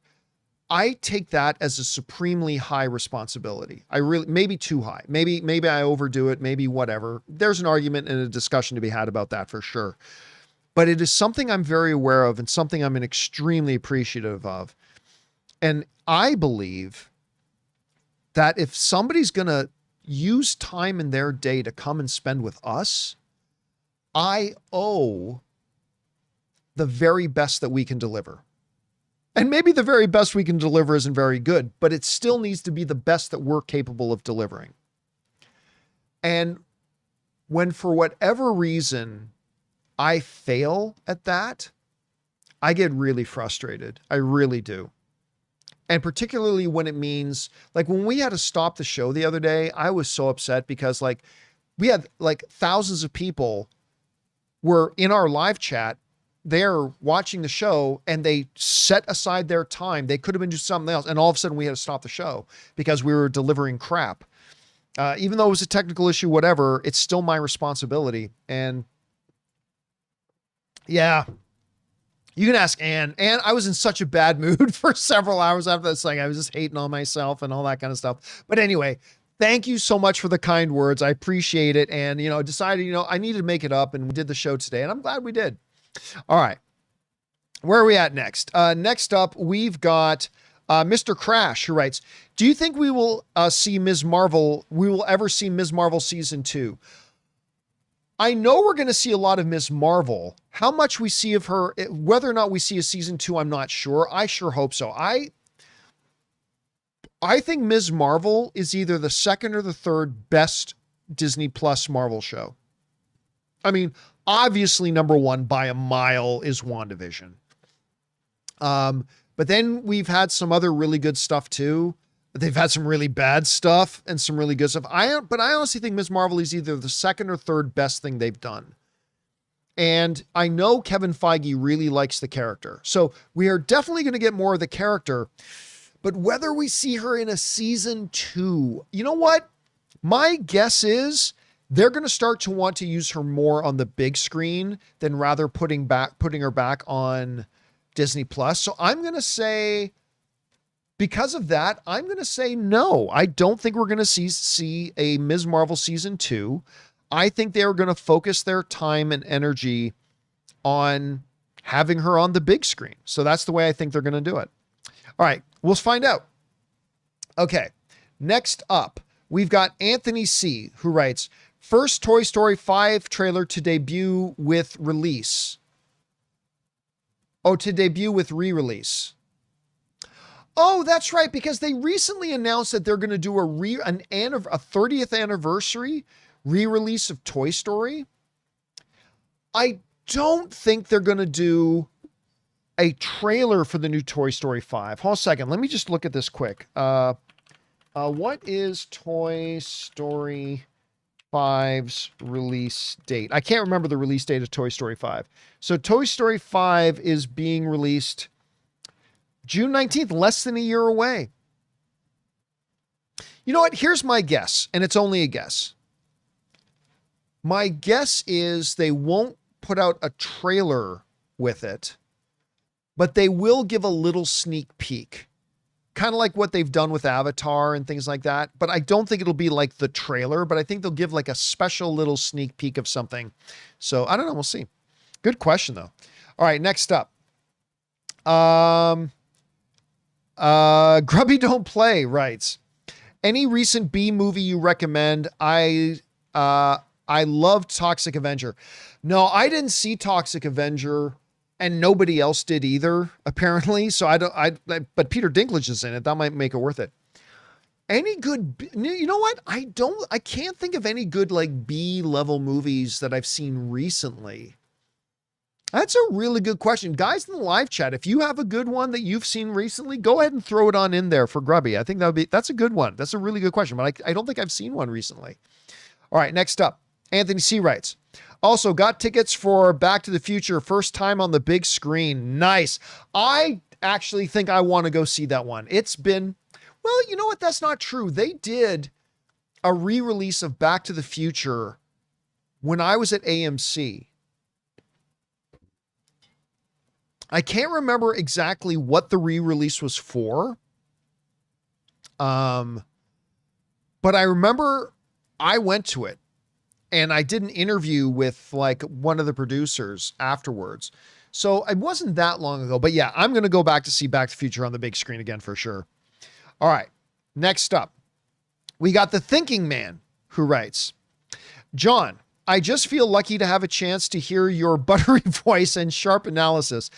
I take that as a supremely high responsibility. Maybe too high. Maybe I overdo it, maybe whatever. There's an argument and a discussion to be had about that for sure. But it is something I'm very aware of and something I'm extremely appreciative of. And I believe that if somebody's going to use time in their day to come and spend with us, I owe the very best that we can deliver. And maybe the very best we can deliver isn't very good, but it still needs to be the best that we're capable of delivering. And when for whatever reason I fail at that, I get really frustrated. I really do. And particularly when it means, like when we had to stop the show the other day, I was so upset because like we had like thousands of people were in our live chat. They're watching the show and they set aside their time. They could have been doing something else. And all of a sudden we had to stop the show because we were delivering crap. Even though it was a technical issue, whatever, it's still my responsibility. And yeah, you can ask Ann. Ann, I was in such a bad mood for several hours after this. Like I was just hating on myself and all that kind of stuff. But anyway, thank you so much for the kind words. I appreciate it. And, decided, I needed to make it up and we did the show today and I'm glad we did. All right. Where are we at next? Next up, we've got Mr. Crash, who writes, do you think we will see Ms. Marvel? We will ever see Ms. Marvel season 2? I know we're going to see a lot of Ms. Marvel. How much we see of her, whether or not we see a season 2, I'm not sure. I sure hope so. I think Ms. Marvel is either the second or the third best Disney Plus Marvel show. I mean, obviously number one by a mile is WandaVision. But then we've had some other really good stuff too. They've had some really bad stuff and some really good stuff. But I honestly think Ms. Marvel is either the second or third best thing they've done. And I know Kevin Feige really likes the character. So we are definitely going to get more of the character, but whether we see her in a season 2, you know what? My guess is they're going to start to want to use her more on the big screen than rather putting her back on Disney Plus. So I'm going to say, because of that, I'm going to say no. I don't think we're going to see a Ms. Marvel season 2. I think they're going to focus their time and energy on having her on the big screen. So that's the way I think they're going to do it. All right, we'll find out. Okay, next up, we've got Anthony C., who writes, first Toy Story 5 trailer to debut with release. Oh, to debut with re-release. Oh, that's right, because they recently announced that they're going to do a 30th anniversary re-release of Toy Story. I don't think they're going to do a trailer for the new Toy Story 5. Hold on a second. Let me just look at this quick. What is Toy Story 5's release date? I can't remember the release date of Toy Story 5. So Toy Story 5 is being released June 19th, less than a year away. You know what? Here's my guess, and it's only a guess. My guess is they won't put out a trailer with it, but they will give a little sneak peek. Kind of like what they've done with Avatar and things like that. But I don't think it'll be like the trailer, but I think they'll give like a special little sneak peek of something. So I don't know. We'll see. Good question though. All right. Next up. Grubby Don't Play writes, any recent B movie you recommend? I loved Toxic Avenger. No, I didn't see Toxic Avenger. And nobody else did either, apparently. So but Peter Dinklage is in it. That might make it worth it. Any good, you know what? I can't think of any good like B level movies that I've seen recently. That's a really good question. Guys in the live chat, if you have a good one that you've seen recently, go ahead and throw it on in there for Grubby. I think that's a good one. That's a really good question, but I don't think I've seen one recently. All right, next up, Anthony C. writes, also got tickets for Back to the Future, first time on the big screen. Nice. I actually think I want to go see that one. It's been, well, you know what? That's not true. They did a re-release of Back to the Future when I was at AMC. I can't remember exactly what the re-release was for. But I remember I went to it. And I did an interview with like one of the producers afterwards. So it wasn't that long ago, but yeah, I'm going to go back to see Back to the Future on the big screen again for sure. All right. Next up, we got the Thinking Man, who writes, John, I just feel lucky to have a chance to hear your buttery voice and sharp analysis.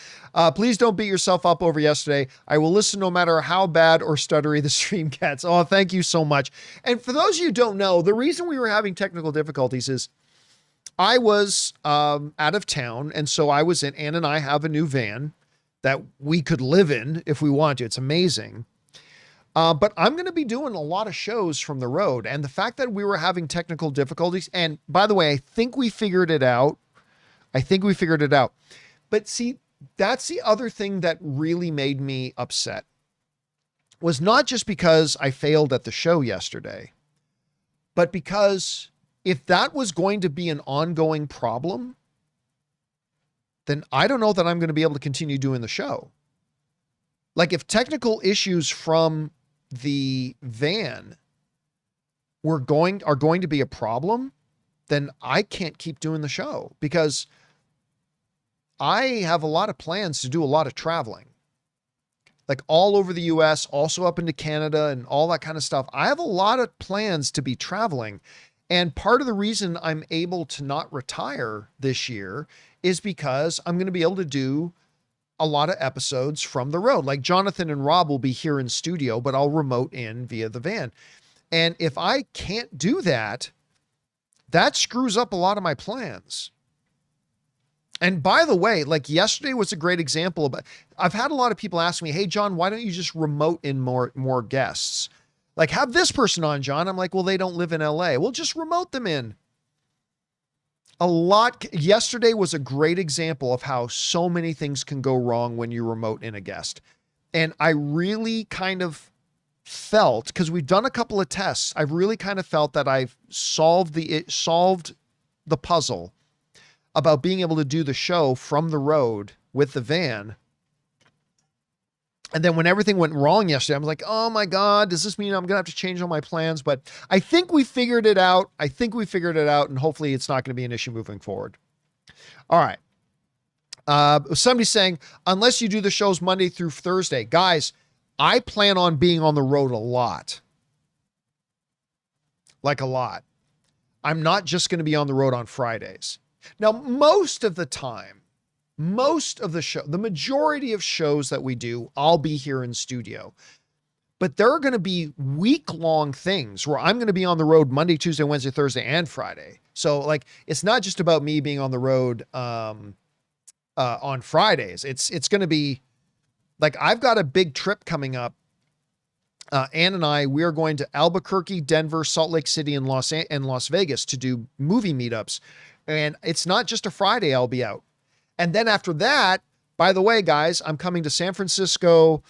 Please don't beat yourself up over yesterday. I will listen no matter how bad or stuttery the stream gets. Oh, thank you so much. And for those of you who don't know, the reason we were having technical difficulties is I was out of town. And so I was in, Ann and I have a new van that we could live in if we want to. It's amazing. But I'm going to be doing a lot of shows from the road. And the fact that we were having technical difficulties, and by the way, I think we figured it out. But see, that's the other thing that really made me upset, was not just because I failed at the show yesterday, but because if that was going to be an ongoing problem, then I don't know that I'm going to be able to continue doing the show. Like if technical issues from the van are going to be a problem, then I can't keep doing the show, because I have a lot of plans to do a lot of traveling, like all over the US, also up into Canada and all that kind of stuff. I have a lot of plans to be traveling. And part of the reason I'm able to not retire this year is because I'm going to be able to do a lot of episodes from the road. Like Jonathan and Rob will be here in studio, but I'll remote in via the van. And if I can't do that, that screws up a lot of my plans. And by the way, like yesterday was a great example of, I've had a lot of people ask me, hey, John, why don't you just remote in more guests? Like have this person on, John. I'm like, well, they don't live in LA. Well, just remote them in. Yesterday was a great example of how so many things can go wrong when you remote in a guest. And I really kind of felt, because we've done a couple of tests, I've really kind of felt that I've solved the puzzle about being able to do the show from the road with the van. And then when everything went wrong yesterday, I was like, oh my God, does this mean I'm going to have to change all my plans? But I think we figured it out. And hopefully it's not going to be an issue moving forward. All right. Somebody's saying, unless you do the shows Monday through Thursday, guys, I plan on being on the road a lot. Like a lot. I'm not just going to be on the road on Fridays. Now, most of the show, the majority of shows that we do, I'll be here in studio. But there are going to be week-long things where I'm going to be on the road Monday, Tuesday, Wednesday, Thursday, and Friday. So like, it's not just about me being on the road on Fridays. It's going to be like, I've got a big trip coming up. Ann and I, we are going to Albuquerque, Denver, Salt Lake City, and Las Vegas to do movie meetups. And it's not just a Friday I'll be out. And then after that, by the way, guys, I'm coming to San Francisco,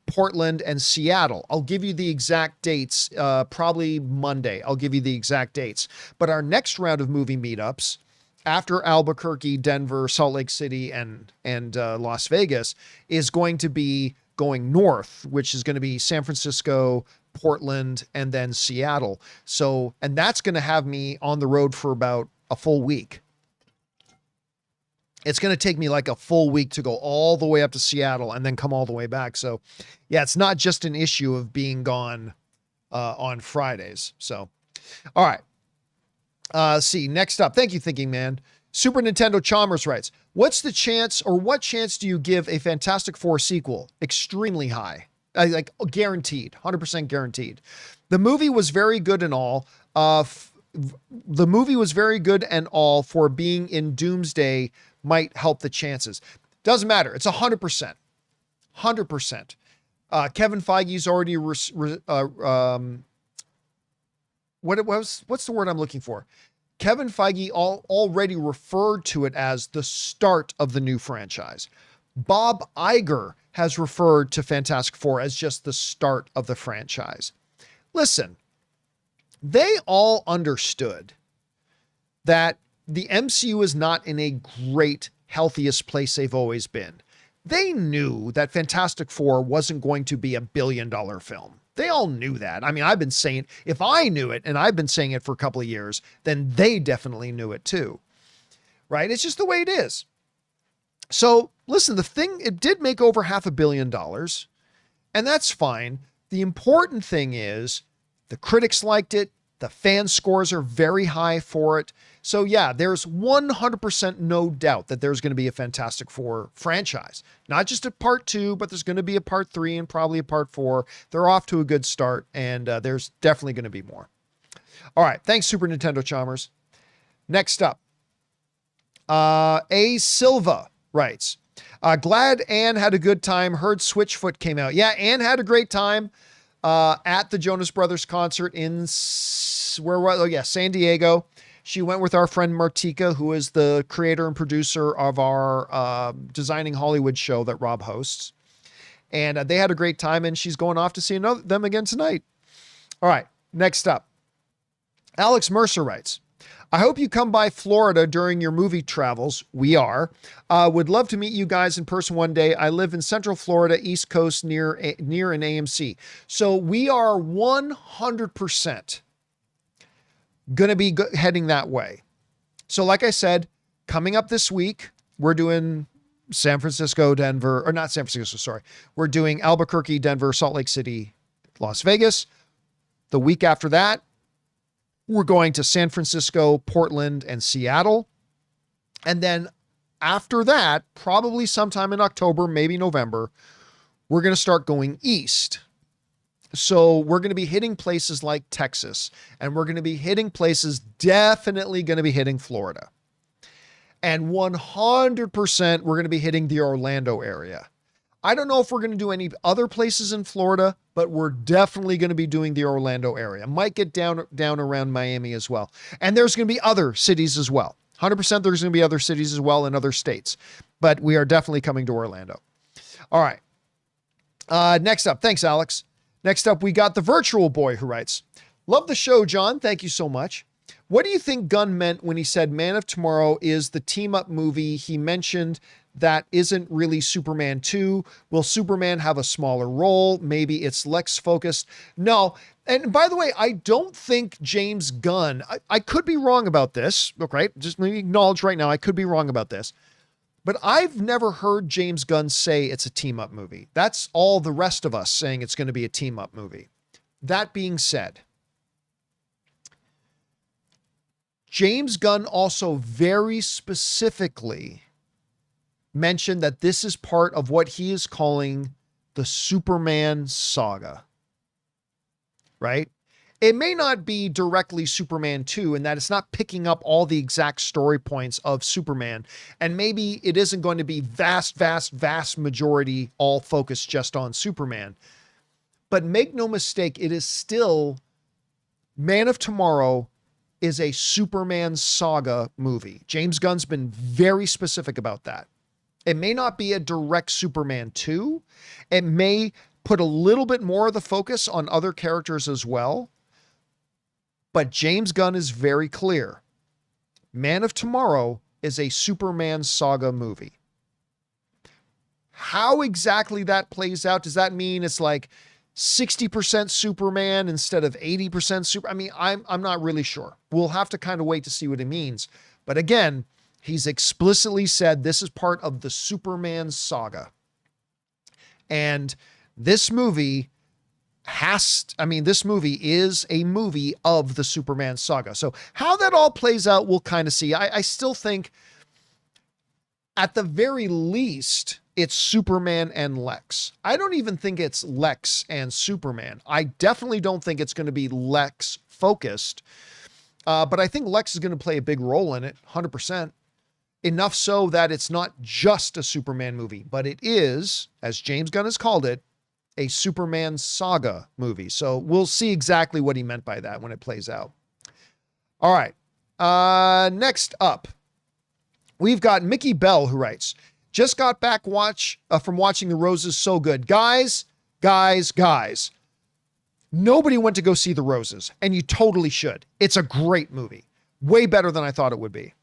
Portland, and Seattle. I'll give you the exact dates, probably Monday. I'll give you the exact dates. But our next round of movie meetups after Albuquerque, Denver, Salt Lake City, and Las Vegas is going to be going north, which is going to be San Francisco, Portland, and then Seattle. So, and that's going to have me on the road for about a full week. It's going to take me like a full week to go all the way up to Seattle and then come all the way back. So yeah, it's not just an issue of being gone on Fridays. So, all right. See, next up. Thank you, Thinking Man. Super Nintendo Chalmers writes, what chance do you give a Fantastic Four sequel? Extremely high. Like guaranteed, 100% guaranteed. The movie was very good and all. The movie was very good and all for being in Doomsday might help the chances. Doesn't matter. It's 100%. 100%. Kevin Feige's already, what's the word I'm looking for? Kevin Feige already referred to it as the start of the new franchise. Bob Iger has referred to Fantastic Four as just the start of the franchise. Listen, they all understood that the MCU is not in a great, healthiest place they've always been. They knew that Fantastic Four wasn't going to be $1 billion film. They all knew that. I mean, I've been saying, if I knew it, and I've been saying it for a couple of years, then they definitely knew it too, right? It's just the way it is. So listen, it did make over $500 million, and that's fine. The important thing is the critics liked it. The fan scores are very high for it. So yeah, there's 100% no doubt that there's going to be a Fantastic Four franchise. Not just a part 2, but there's going to be a part 3 and probably a part 4. They're off to a good start, and there's definitely going to be more. All right. Thanks, Super Nintendo Chalmers. Next up, A. Silva writes, glad Ann had a good time. Heard Switchfoot came out. Yeah, Ann had a great time at the Jonas Brothers concert in San Diego. She went with our friend Martika, who is the creator and producer of our Designing Hollywood show that Rob hosts. And they had a great time, and she's going off to see them again tonight. All right, next up. Alex Mercer writes, I hope you come by Florida during your movie travels. We are. Would love to meet you guys in person one day. I live in Central Florida, East Coast, near an AMC. So we are 100% going to be heading that way. So like I said, coming up this week, we're doing San Francisco, Denver, or not San Francisco, sorry. We're doing Albuquerque, Denver, Salt Lake City, Las Vegas. The week after that, we're going to San Francisco, Portland, and Seattle. And then after that, probably sometime in October, maybe November, we're going to start going east. So we're going to be hitting places like Texas, and we're going to be hitting places, definitely going to be hitting Florida. And 100% we're going to be hitting the Orlando area. I don't know if we're going to do any other places in Florida, but we're definitely going to be doing the Orlando area. Might get down around Miami as well. And there's going to be other cities as well. 100% there's going to be other cities as well in other states, but we are definitely coming to Orlando. All right. Next up. Thanks, Alex. Next up, we got the Virtual Boy who writes, love the show, John. Thank you so much. What do you think Gunn meant when he said Man of Tomorrow is the team-up movie he mentioned that isn't really Superman 2? Will Superman have a smaller role? Maybe it's Lex focused. No. And by the way, I don't think James Gunn, I could be wrong about this. Okay. Just let me acknowledge right now, I could be wrong about this, but I've never heard James Gunn say it's a team-up movie. That's all the rest of us saying it's going to be a team-up movie. That being said, James Gunn also very specifically mentioned that this is part of what he is calling the Superman saga, right? It may not be directly Superman 2 in that it's not picking up all the exact story points of Superman. And maybe it isn't going to be vast majority all focused just on Superman. But make no mistake, it is still Man of Tomorrow is a Superman saga movie. James Gunn's been very specific about that. It may not be a direct Superman 2. It may put a little bit more of the focus on other characters as well. But James Gunn is very clear. Man of Tomorrow is a Superman saga movie. How exactly that plays out, does that mean it's like 60% Superman instead of 80% Super? I mean, I'm not really sure. We'll have to kind of wait to see what it means. But again, he's explicitly said this is part of the Superman saga. And this movie this movie is a movie of the Superman saga. So how that all plays out, we'll kind of see. I still think at the very least, it's Superman and Lex. I don't even think it's Lex and Superman. I definitely don't think it's going to be Lex focused. But I think Lex is going to play a big role in it, 100%. Enough so that it's not just a Superman movie, but it is, as James Gunn has called it, a Superman saga movie. So we'll see exactly what he meant by that when it plays out. All right. Next up, we've got Mickey Bell who writes, just got back from watching The Roses. So good. Guys. Nobody went to go see The Roses, and you totally should. It's a great movie. Way better than I thought it would be.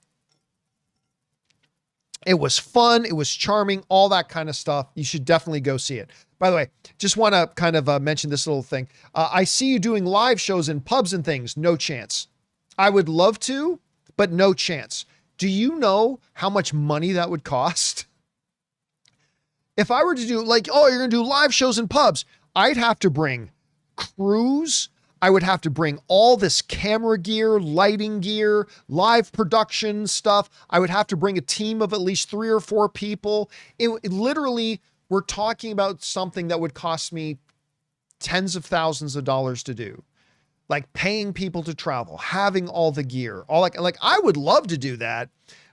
It was fun. It was charming, all that kind of stuff. You should definitely go see it. By the way, just want to kind of mention this little thing. I see you doing live shows in pubs and things. No chance. I would love to, but no chance. Do you know how much money that would cost? If I were to do you're going to do live shows in pubs, I'd have to bring crews. I would have to bring all this camera gear, lighting gear, live production stuff. I would have to bring a team of at least 3 or 4 people. It literally, we're talking about something that would cost me tens of thousands of dollars to do. Like paying people to travel, having all the gear, all like I would love to do that,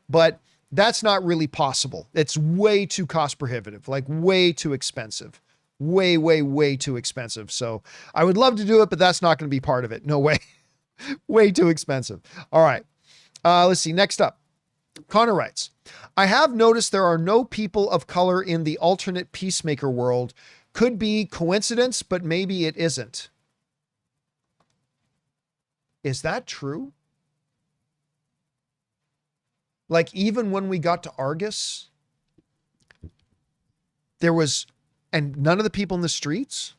but that's not really possible. It's way too cost prohibitive, like way too expensive, way, way, way too expensive. So I would love to do it, but that's not going to be part of it. No way. Way too expensive. All right. Let's see. Next up, Connor writes, I have noticed there are no people of color in the alternate Peacemaker world. Could be coincidence, but maybe it isn't. Is that true? Like even when we got to Argus, there was, and none of the people in the streets?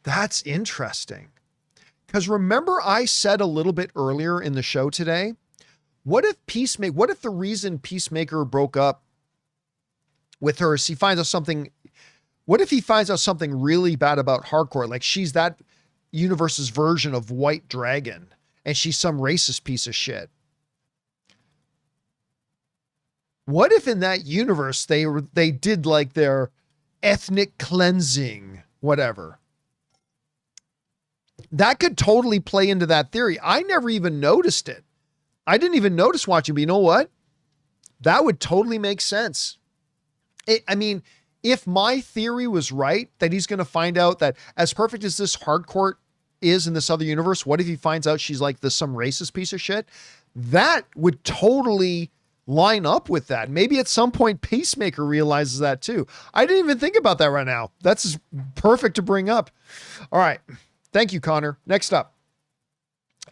That's interesting. Because remember I said a little bit earlier in the show today, what if the reason Peacemaker broke up with her is what if he finds out something really bad about Hardcore? Like she's that universe's version of White Dragon and she's some racist piece of shit. What if in that universe they did like their ethnic cleansing, whatever? That could totally play into that theory. I never even noticed it. I didn't even notice watching, but you know what? That would totally make sense. If my theory was right, that he's going to find out that as perfect as this Hardcore is in this other universe, what if he finds out she's like some racist piece of shit? That would totally line up with that. Maybe at some point Peacemaker realizes that too. I didn't even think about that right now. That's perfect to bring up. All right. Thank you, Connor. Next up,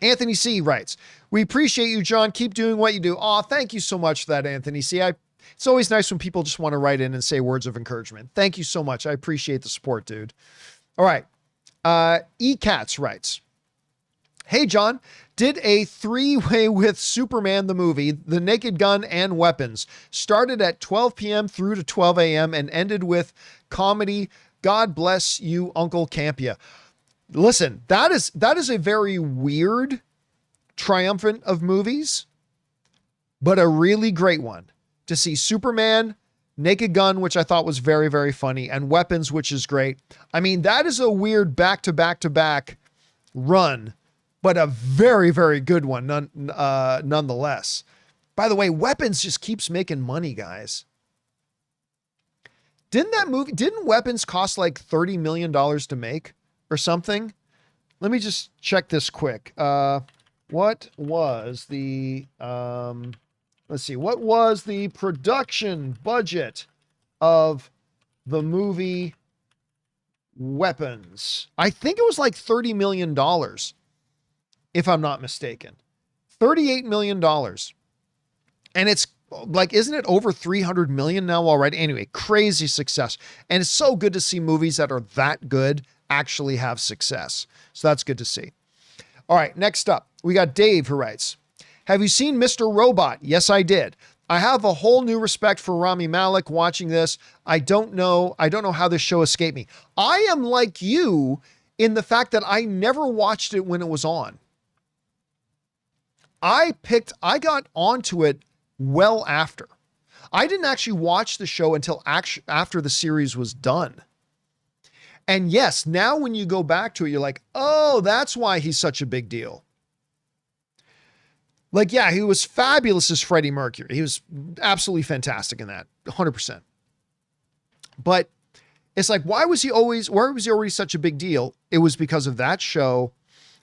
Anthony C. writes, we appreciate you, John. Keep doing what you do. Oh, thank you so much for that, Anthony C. It's always nice when people just want to write in and say words of encouragement. Thank you so much. I appreciate the support, dude. All right. E-Cats writes, hey, John, did a 3-way with Superman the movie, The Naked Gun and Weapons, started at 12 p.m. through to 12 a.m. and ended with comedy. God bless you, Uncle Campea. Listen, that is a very weird triumphant of movies, but a really great one to see. Superman, Naked Gun, which I thought was very, very funny, and Weapons, which is great. I mean, that is a weird back-to-back-to-back run, but a very, very good one nonetheless. By the way, Weapons just keeps making money, guys. Didn't Weapons cost like $30 million to make or something? Let me just check this quick. What was the, let's see, what was the production budget of the movie Weapons? I think it was like $30 million, if I'm not mistaken. $38 million. And it's like, isn't it over 300 million now already? Anyway, crazy success. And it's so good to see movies that are that good actually have success. So that's good to see. All right, next up, we got Dave who writes, have you seen Mr. Robot? Yes, I did. I have a whole new respect for Rami Malek watching this. I don't know how this show escaped me. I am like you in the fact that I never watched it when it was on. I got onto it well after. I didn't actually watch the show until after the series was done. And yes, now when you go back to it, you're like, oh, that's why he's such a big deal. Like, yeah, he was fabulous as Freddie Mercury. He was absolutely fantastic in that, 100%. But it's like, why was he already such a big deal? It was because of that show.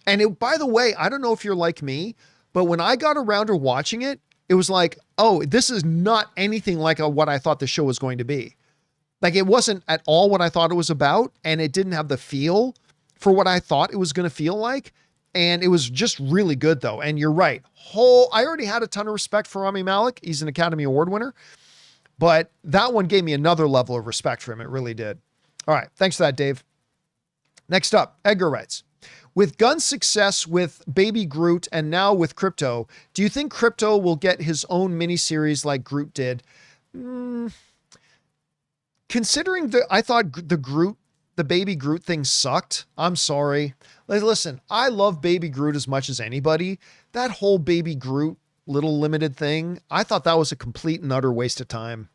And by the way, I don't know if you're like me, but when I got around to watching it, it was like, oh, this is not anything like what I thought the show was going to be. Like, it wasn't at all what I thought it was about, and it didn't have the feel for what I thought it was going to feel like. And it was just really good, though. And you're right. I already had a ton of respect for Rami Malek. He's an Academy Award winner. But that one gave me another level of respect for him. It really did. All right. Thanks for that, Dave. Next up, Edgar writes, with Gunn's success with Baby Groot and now with Crypto, do you think Crypto will get his own miniseries like Groot did? considering I thought the baby Groot thing sucked. I'm sorry. Listen, I love baby Groot as much as anybody. That whole baby Groot little limited thing, I thought that was a complete and utter waste of time.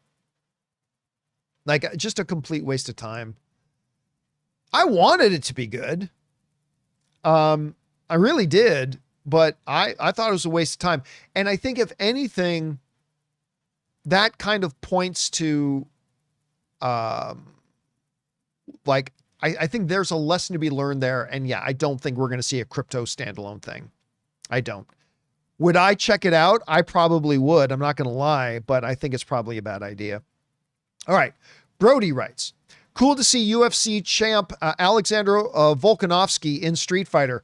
Like, just a complete waste of time. I wanted it to be good. I really did, but I thought it was a waste of time. And I think if anything, that kind of points to, like, I think there's a lesson to be learned there. And yeah, I don't think we're going to see a crypto standalone thing. I don't. Would I check it out? I probably would. I'm not going to lie, but I think it's probably a bad idea. All right. Brody writes, cool to see UFC champ Alexander Volkanovski in Street Fighter.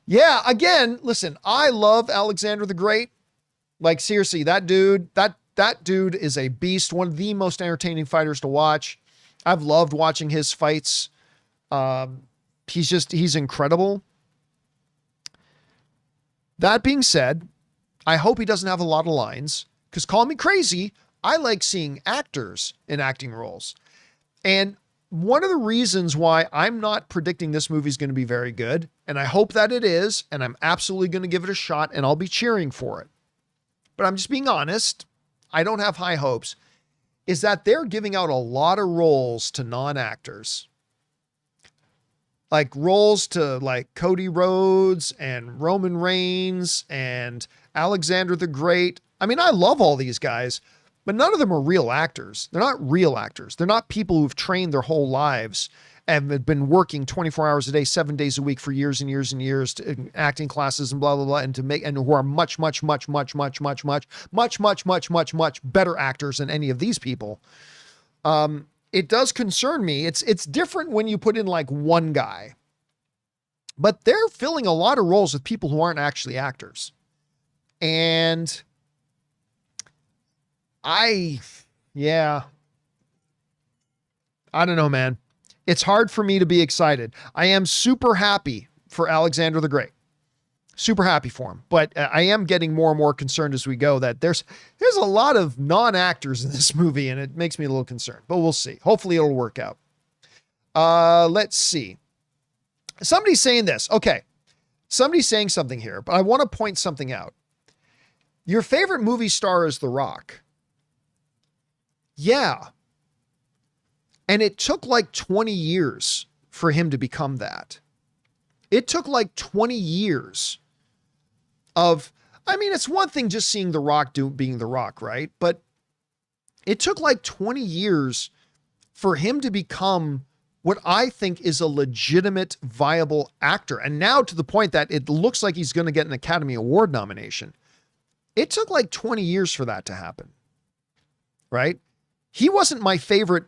Yeah, again, listen, I love Alexander the Great. Like, seriously, that dude is a beast. One of the most entertaining fighters to watch. I've loved watching his fights. He's incredible. That being said, I hope he doesn't have a lot of lines, because call me crazy, I like seeing actors in acting roles. And one of the reasons why I'm not predicting this movie is going to be very good, and I hope that it is, and I'm absolutely going to give it a shot, and I'll be cheering for it. But I'm just being honest, I don't have high hopes, is that they're giving out a lot of roles to non-actors. Like roles to like Cody Rhodes and Roman Reigns and Alexander the Great. I mean, I love all these guys, but none of them are real actors. They're not real actors. They're not people who've trained their whole lives and have been working 24 hours a day, 7 days a week for years and years and years to acting classes and blah, blah, blah. And who are much better actors than any of these people. It does concern me. It's different when you put in like one guy, but they're filling a lot of roles with people who aren't actually actors. And I don't know, man. It's hard for me to be excited. I am super happy for Alexander the Great. Super happy for him. But I am getting more and more concerned as we go that there's a lot of non-actors in this movie, and it makes me a little concerned. But we'll see. Hopefully it'll work out. Let's see. Somebody's saying this. Okay. Somebody's saying something here, but I want to point something out. Your favorite movie star is The Rock. Yeah. And it took like 20 years for him to become that. It took like 20 years of, I mean, it's one thing just seeing The Rock being The Rock, right? But it took like 20 years for him to become what I think is a legitimate, viable actor. And now to the point that it looks like he's going to get an Academy Award nomination. It took like 20 years for that to happen, right? He wasn't my favorite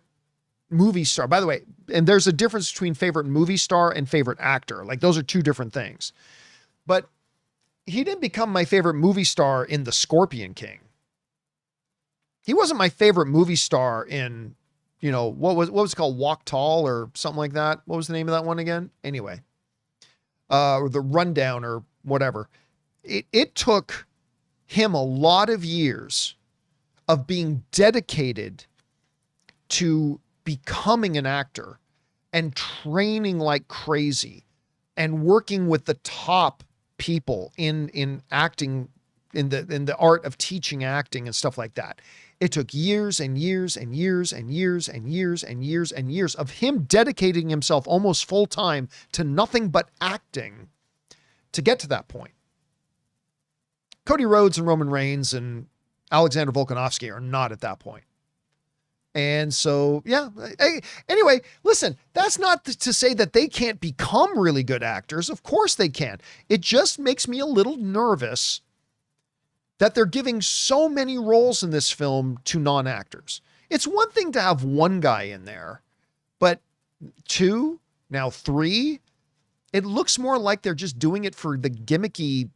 movie star, by the way. And there's a difference between favorite movie star and favorite actor. Like those are two different things. But he didn't become my favorite movie star in The Scorpion King. He wasn't my favorite movie star in, you know, what was it called? Walk Tall or something like that. What was the name of that one again? Anyway, or The Rundown or whatever. It took him a lot of years of being dedicated to becoming an actor and training like crazy and working with the top people in acting, in the art of teaching acting and stuff like that. It took years and years and years and years and years and years and years of him dedicating himself almost full time to nothing but acting to get to that point. Cody Rhodes and Roman Reigns and Alexander Volkanovski are not at that point. And so, yeah. Anyway, listen, that's not to say that they can't become really good actors. Of course they can. It just makes me a little nervous that they're giving so many roles in this film to non-actors. It's one thing to have one guy in there, but 2, now 3, it looks more like they're just doing it for the gimmicky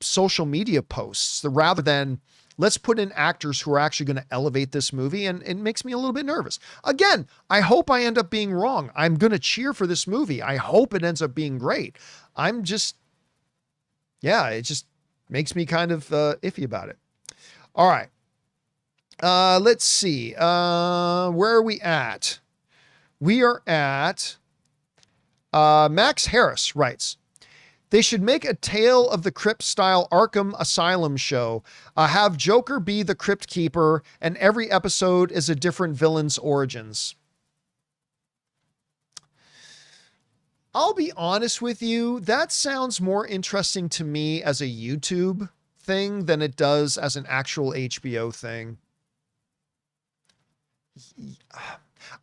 social media posts rather than let's put in actors who are actually going to elevate this movie. And it makes me a little bit nervous. Again, I hope I end up being wrong. I'm going to cheer for this movie. I hope it ends up being great. It just makes me kind of iffy about it. All right. Let's see. Where are we at? We are at Max Harris writes, they should make a Tale of the Crypt style Arkham Asylum show. Have Joker be the Crypt Keeper, and every episode is a different villain's origins. I'll be honest with you, that sounds more interesting to me as a YouTube thing than it does as an actual HBO thing.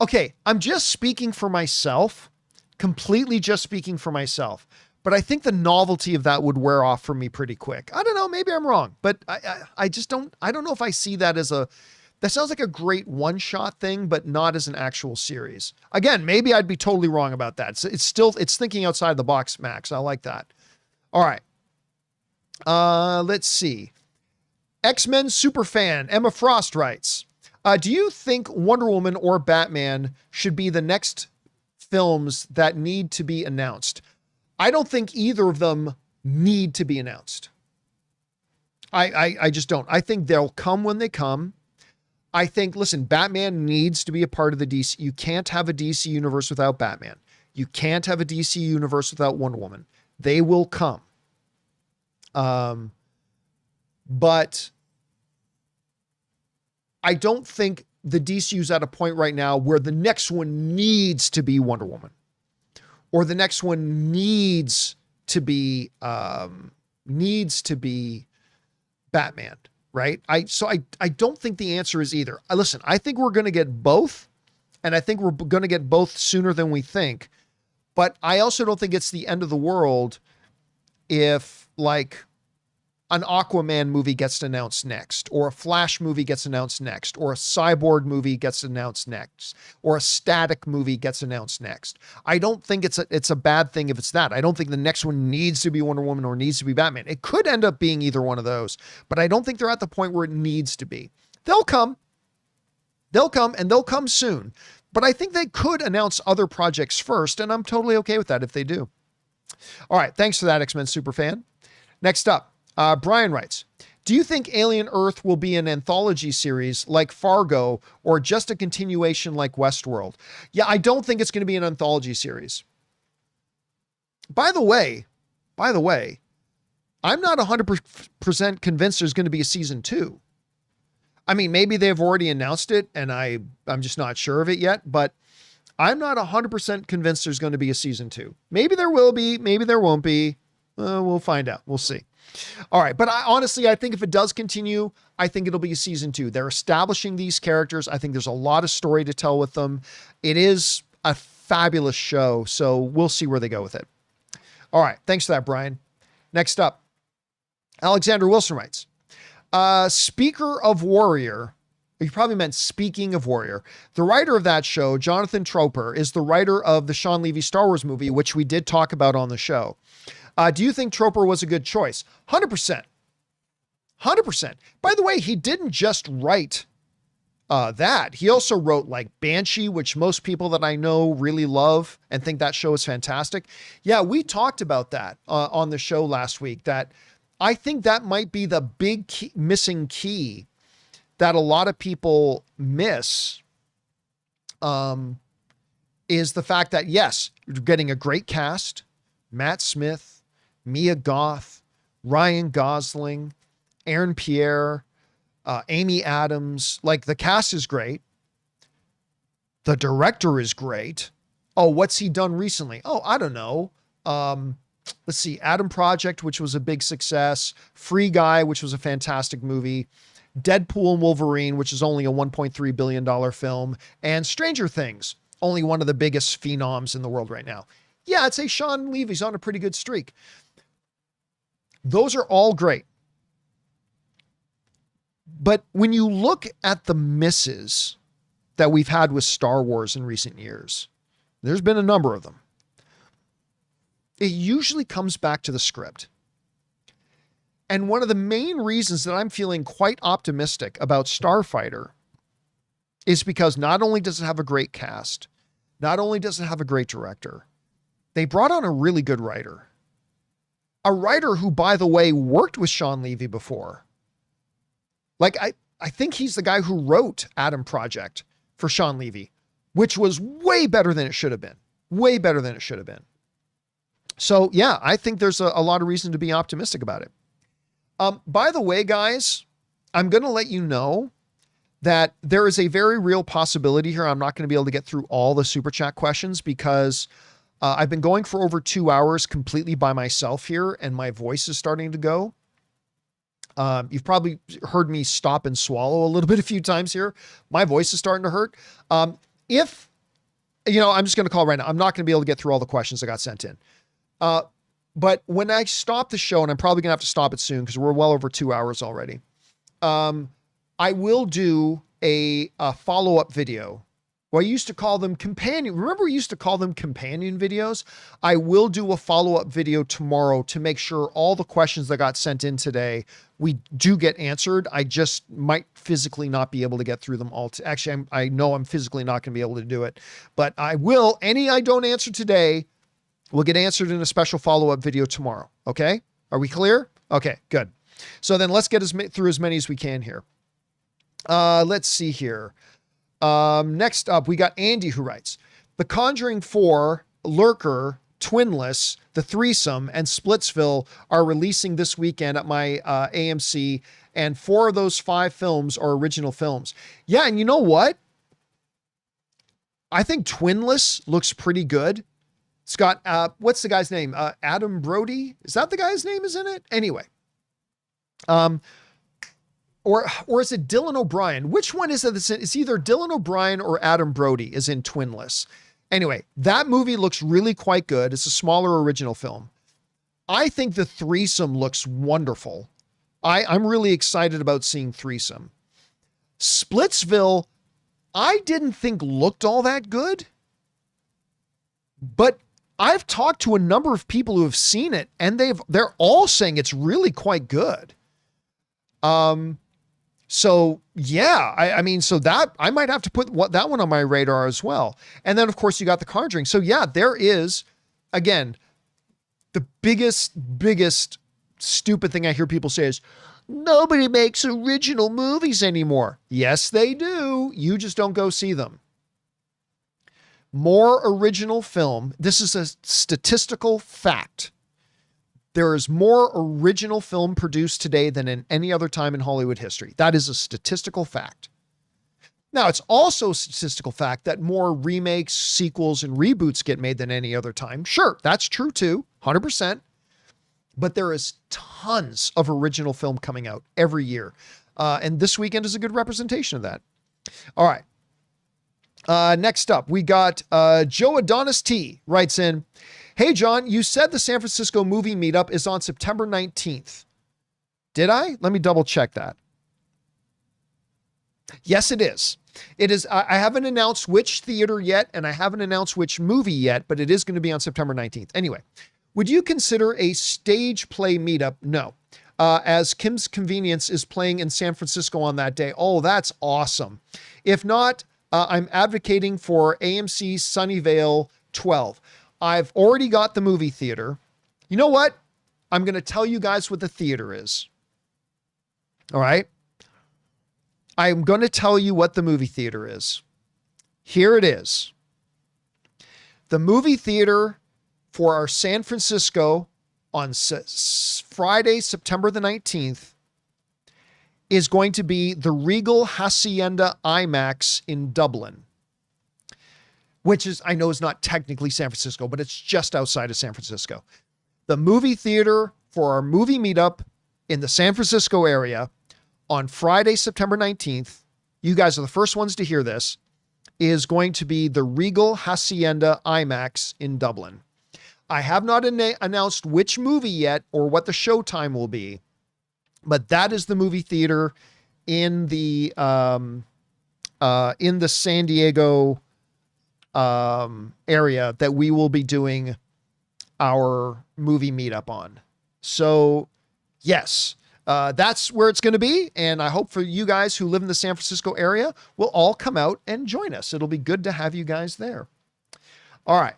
Okay, I'm just speaking for myself, completely just speaking for myself. But I think the novelty of that would wear off for me pretty quick. I don't know, maybe I'm wrong, but I just don't know if I see that as that sounds like a great one-shot thing, but not as an actual series. Again, maybe I'd be totally wrong about that. It's thinking outside the box, Max. I like that. All right. Let's see. X-Men superfan Emma Frost writes, do you think Wonder Woman or Batman should be the next films that need to be announced? I don't think either of them need to be announced. I just don't. I think they'll come when they come. I think, listen, Batman needs to be a part of the DC. You can't have a DC universe without Batman. You can't have a DC universe without Wonder Woman. They will come. But I don't think the DCU's at a point right now where the next one needs to be Wonder Woman, or the next one needs to be Batman. Right. I don't think the answer is either. Listen, I think we're going to get both, and I think we're going to get both sooner than we think. But I also don't think it's the end of the world if like an Aquaman movie gets announced next, or a Flash movie gets announced next, or a Cyborg movie gets announced next, or a Static movie gets announced next. I don't think it's a bad thing if it's that. I don't think the next one needs to be Wonder Woman or needs to be Batman. It could end up being either one of those, but I don't think they're at the point where it needs to be. They'll come, and they'll come soon. But I think they could announce other projects first, and I'm totally okay with that if they do. All right, thanks for that, X-Men Superfan. Next up, Brian writes, do you think Alien Earth will be an anthology series like Fargo or just a continuation like Westworld? Yeah, I don't think it's going to be an anthology series. By the way, I'm not 100% convinced there's going to be a season 2. I mean, maybe they've already announced it and I'm just not sure of it yet, but I'm not 100% convinced there's going to be a season 2. Maybe there will be, maybe there won't be. We'll find out. We'll see. All right. But honestly, I think if it does continue, I think it'll be a season 2. They're establishing these characters. I think there's a lot of story to tell with them. It is a fabulous show. So we'll see where they go with it. All right. Thanks for that, Brian. Next up, Alexander Wilson writes, Speaker of Warrior. You probably meant Speaking of Warrior. The writer of that show, Jonathan Troper, is the writer of the Sean Levy Star Wars movie, which we did talk about on the show. Do you think Troper was a good choice? 100%. 100%. By the way, he didn't just write that. He also wrote like Banshee, which most people that I know really love and think that show is fantastic. Yeah, we talked about that on the show last week, that I think that might be the big missing key that a lot of people miss, is the fact that, yes, you're getting a great cast, Matt Smith, Mia Goth, Ryan Gosling, Aaron Pierre, Amy Adams. Like, the cast is great. The director is great. Oh, what's he done recently? Oh, I don't know. Let's see. Adam Project, which was a big success. Free Guy, which was a fantastic movie. Deadpool and Wolverine, which is only a $1.3 billion film. And Stranger Things, only one of the biggest phenoms in the world right now. Yeah, I'd say Sean Levy's on a pretty good streak. Those are all great. But when you look at the misses that we've had with Star Wars in recent years, there's been a number of them. It usually comes back to the script. And one of the main reasons that I'm feeling quite optimistic about Starfighter is because not only does it have a great cast, not only does it have a great director, they brought on a really good writer. A writer who, by the way, worked with Sean Levy before. Like, I think he's the guy who wrote Adam Project for Sean Levy, which was way better than it should have been. Way better than it should have been. So yeah, I think there's a lot of reason to be optimistic about it. By the way, guys, I'm going to let you know that there is a very real possibility here. I'm not going to be able to get through all the super chat questions because I've been going for over 2 hours completely by myself here and my voice is starting to go. You've probably heard me stop and swallow a little bit a few times here. My voice is starting to hurt. I'm just going to call right now. I'm not going to be able to get through all the questions that got sent in. But when I stop the show, and I'm probably gonna have to stop it soon because we're well over 2 hours already. I will do a follow-up video. Well, I used to call them companion. Remember, we used to call them companion videos. I will do a follow-up video tomorrow to make sure all the questions that got sent in today, we do get answered. I just might physically not be able to get through them all. Actually, I know I'm physically not going to be able to do it, but I will. Any I don't answer today will get answered in a special follow-up video tomorrow. Okay. Are we clear? Okay, good. So then let's get through as many as we can here. Let's see here. Next up, we got Andy who writes, The Conjuring 4, Lurker, Twinless, The Threesome, and Splitsville are releasing this weekend at my AMC, and 4 of those 5 films are original films. Yeah, and you know what? I think Twinless looks pretty good. It's got, what's the guy's name? Adam Brody? Is that the guy's name is in it? Anyway. Or is it Dylan O'Brien? Which one is it? It's either Dylan O'Brien or Adam Brody is in Twinless. Anyway, that movie looks really quite good. It's a smaller original film. I think The Threesome looks wonderful. I'm really excited about seeing Threesome. Splitsville, I didn't think looked all that good, but I've talked to a number of people who have seen it and they're all saying it's really quite good. So yeah, so that I might have to put that one on my radar as well. And then of course you got The Conjuring. So yeah, there is, again, the biggest stupid thing I hear people say is nobody makes original movies anymore. Yes, they do. You just don't go see them. More original film. This is a statistical fact. There is more original film produced today than in any other time in Hollywood history. That is a statistical fact. Now, it's also a statistical fact that more remakes, sequels, and reboots get made than any other time. Sure, that's true too, 100%. But there is tons of original film coming out every year. And this weekend is a good representation of that. All right. Next up, we got Joe Adonis T writes in, Hey, John, you said the San Francisco movie meetup is on September 19th. Did I? Let me double check that. Yes, it is. It is. I haven't announced which theater yet, and I haven't announced which movie yet, but it is going to be on September 19th. Anyway, would you consider a stage play meetup? No. As Kim's Convenience is playing in San Francisco on that day. Oh, that's awesome. If not, I'm advocating for AMC Sunnyvale 12. I've already got the movie theater. You know what? I'm going to tell you guys what the theater is. All right. I'm going to tell you what the movie theater is. Here it is. The movie theater for our San Francisco on Friday, September the 19th is going to be the Regal Hacienda IMAX in Dublin, which is, I know is not technically San Francisco, but it's just outside of San Francisco. The movie theater for our movie meetup in the San Francisco area on Friday, September 19th, you guys are the first ones to hear this, is going to be the Regal Hacienda IMAX in Dublin. I have not announced which movie yet or what the show time will be, but that is the movie theater in the San Diego area that we will be doing our movie meetup on. So yes, that's where it's going to be. And I hope for you guys who live in the San Francisco area will all come out and join us. It'll be good to have you guys there. All right,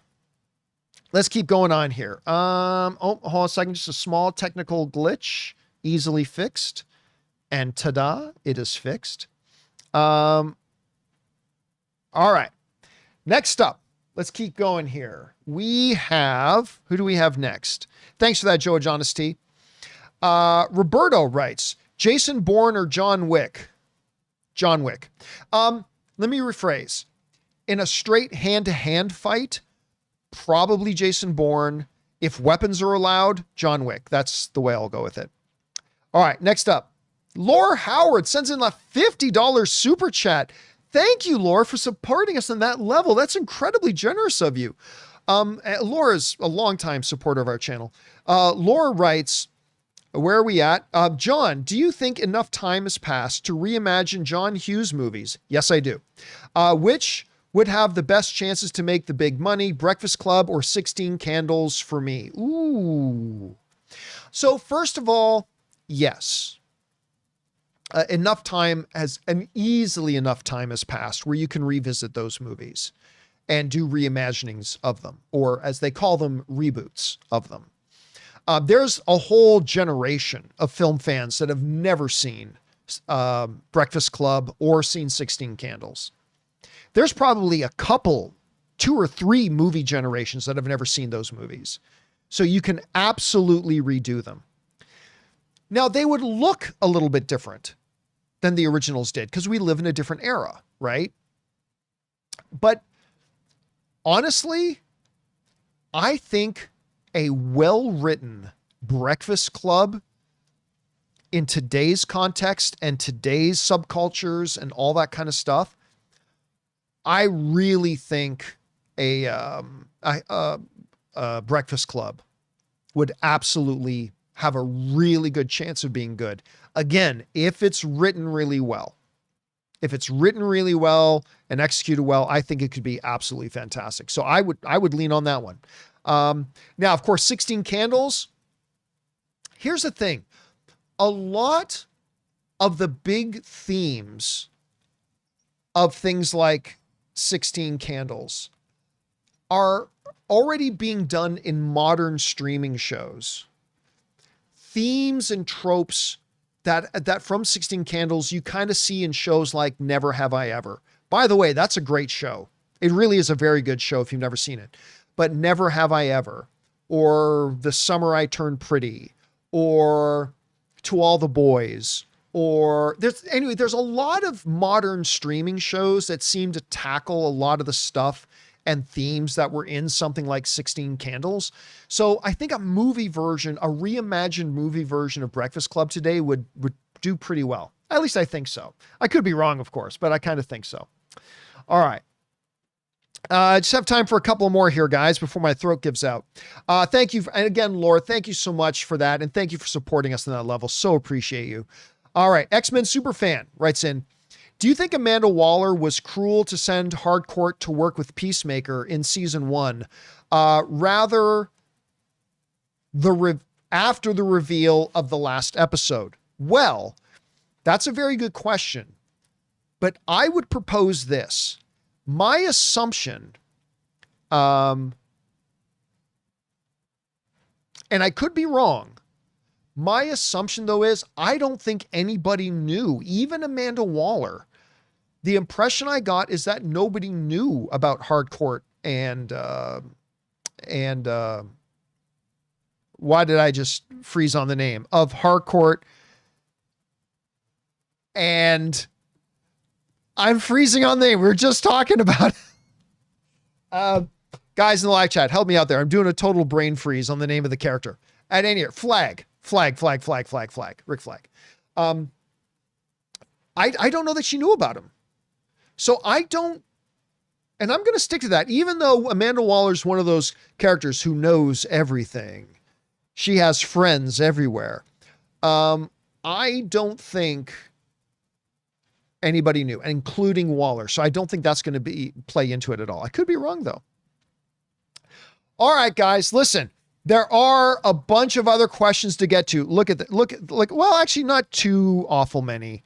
let's keep going on here. Hold on a second. Just a small technical glitch, easily fixed. And ta-da, it is fixed. All right. Next up, let's keep going here. We have, who do we have next? Thanks for that, Joe Honesty. Roberto writes, Jason Bourne or John Wick? John Wick. Let me rephrase. In a straight hand-to-hand fight, probably Jason Bourne. If weapons are allowed, John Wick. That's the way I'll go with it. All right, next up. Laura Howard sends in a $50 super chat. Thank you, Laura, for supporting us on that level. That's incredibly generous of you. Laura's a longtime supporter of our channel. Laura writes, where are we at? John, do you think enough time has passed to reimagine John Hughes movies? Yes, I do. Which would have the best chances to make the big money, Breakfast Club or 16 Candles for me? Ooh. So first of all, yes. Easily enough time has passed where you can revisit those movies and do reimaginings of them, or as they call them, reboots of them. There's a whole generation of film fans that have never seen Breakfast Club or seen 16 Candles. There's probably a couple, 2 or 3 movie generations that have never seen those movies. So you can absolutely redo them. Now, they would look a little bit different than the originals did because we live in a different era, right? But honestly, I think a well-written Breakfast Club in today's context and today's subcultures and all that kind of stuff, I really think a Breakfast Club would absolutely have a really good chance of being good. Again, if it's written really well. If it's written really well and executed well, I think it could be absolutely fantastic. So I would lean on that one. Now, of course, 16 Candles. Here's the thing. A lot of the big themes of things like 16 Candles are already being done in modern streaming shows. Themes and tropes that from 16 Candles you kind of see in shows like Never Have I Ever. By the way, that's a great show. It really is a very good show if you've never seen it. But Never Have I Ever, or The Summer I Turned Pretty, or To All the Boys, or there's a lot of modern streaming shows that seem to tackle a lot of the stuff and themes that were in something like 16 Candles. So I think a movie version, a reimagined movie version of Breakfast Club today would do pretty well. At least I think so. I could be wrong, of course, but I kind of think so. All right. I just have time for a couple more here, guys, before my throat gives out. Thank you. And again, Laura, thank you so much for that. And thank you for supporting us on that level. So appreciate you. All right. X-Men Superfan writes in, do you think Amanda Waller was cruel to send Harcourt to work with Peacemaker in season 1? Rather after the reveal of the last episode? Well, that's a very good question, but I would propose this. My assumption, and I could be wrong. My assumption though is I don't think anybody knew, even Amanda Waller. The impression I got is that nobody knew about Harcourt and why did I just freeze on the name of Harcourt? And I'm freezing on the name. We were just talking about it. Guys in the live chat, help me out there. I'm doing a total brain freeze on the name of the character. At any rate, Flag. Rick Flag. I don't know that she knew about him. So and I'm going to stick to that. Even though Amanda Waller's one of those characters who knows everything. She has friends everywhere. I don't think anybody knew, including Waller. So I don't think that's going to play into it at all. I could be wrong though. All right, guys, listen, there are a bunch of other questions to get to. Well, actually not too awful many,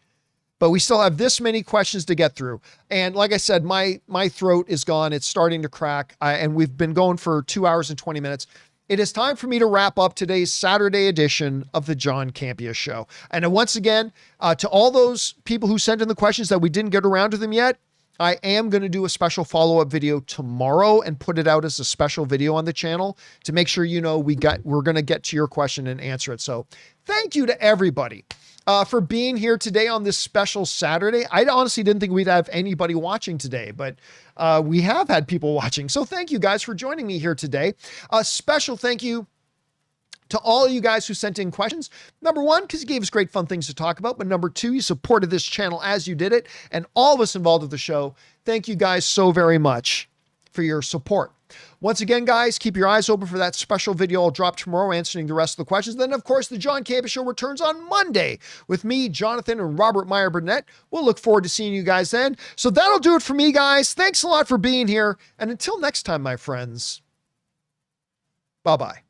but we still have this many questions to get through. And like I said, my throat is gone. It's starting to crack. And we've been going for 2 hours and 20 minutes. it is time for me to wrap up today's Saturday edition of the John Campea Show. And once again, to all those people who sent in the questions that we didn't get around to them yet, I am going to do a special follow-up video tomorrow and put it out as a special video on the channel to make sure you know we're going to get to your question and answer it. So thank you to everybody for being here today on this special Saturday. I honestly didn't think we'd have anybody watching today, but we have had people watching. So thank you guys for joining me here today. A special thank you to all of you guys who sent in questions. Number one, because you gave us great fun things to talk about. But number two, you supported this channel as you did it. And all of us involved with the show, thank you guys so very much for your support. Once again, guys, keep your eyes open for that special video I'll drop tomorrow answering the rest of the questions. Then, of course, the John Campea Show returns on Monday with me, Jonathan, and Robert Meyer Burnett. We'll look forward to seeing you guys then. So that'll do it for me, guys. Thanks a lot for being here. And until next time, my friends, bye-bye.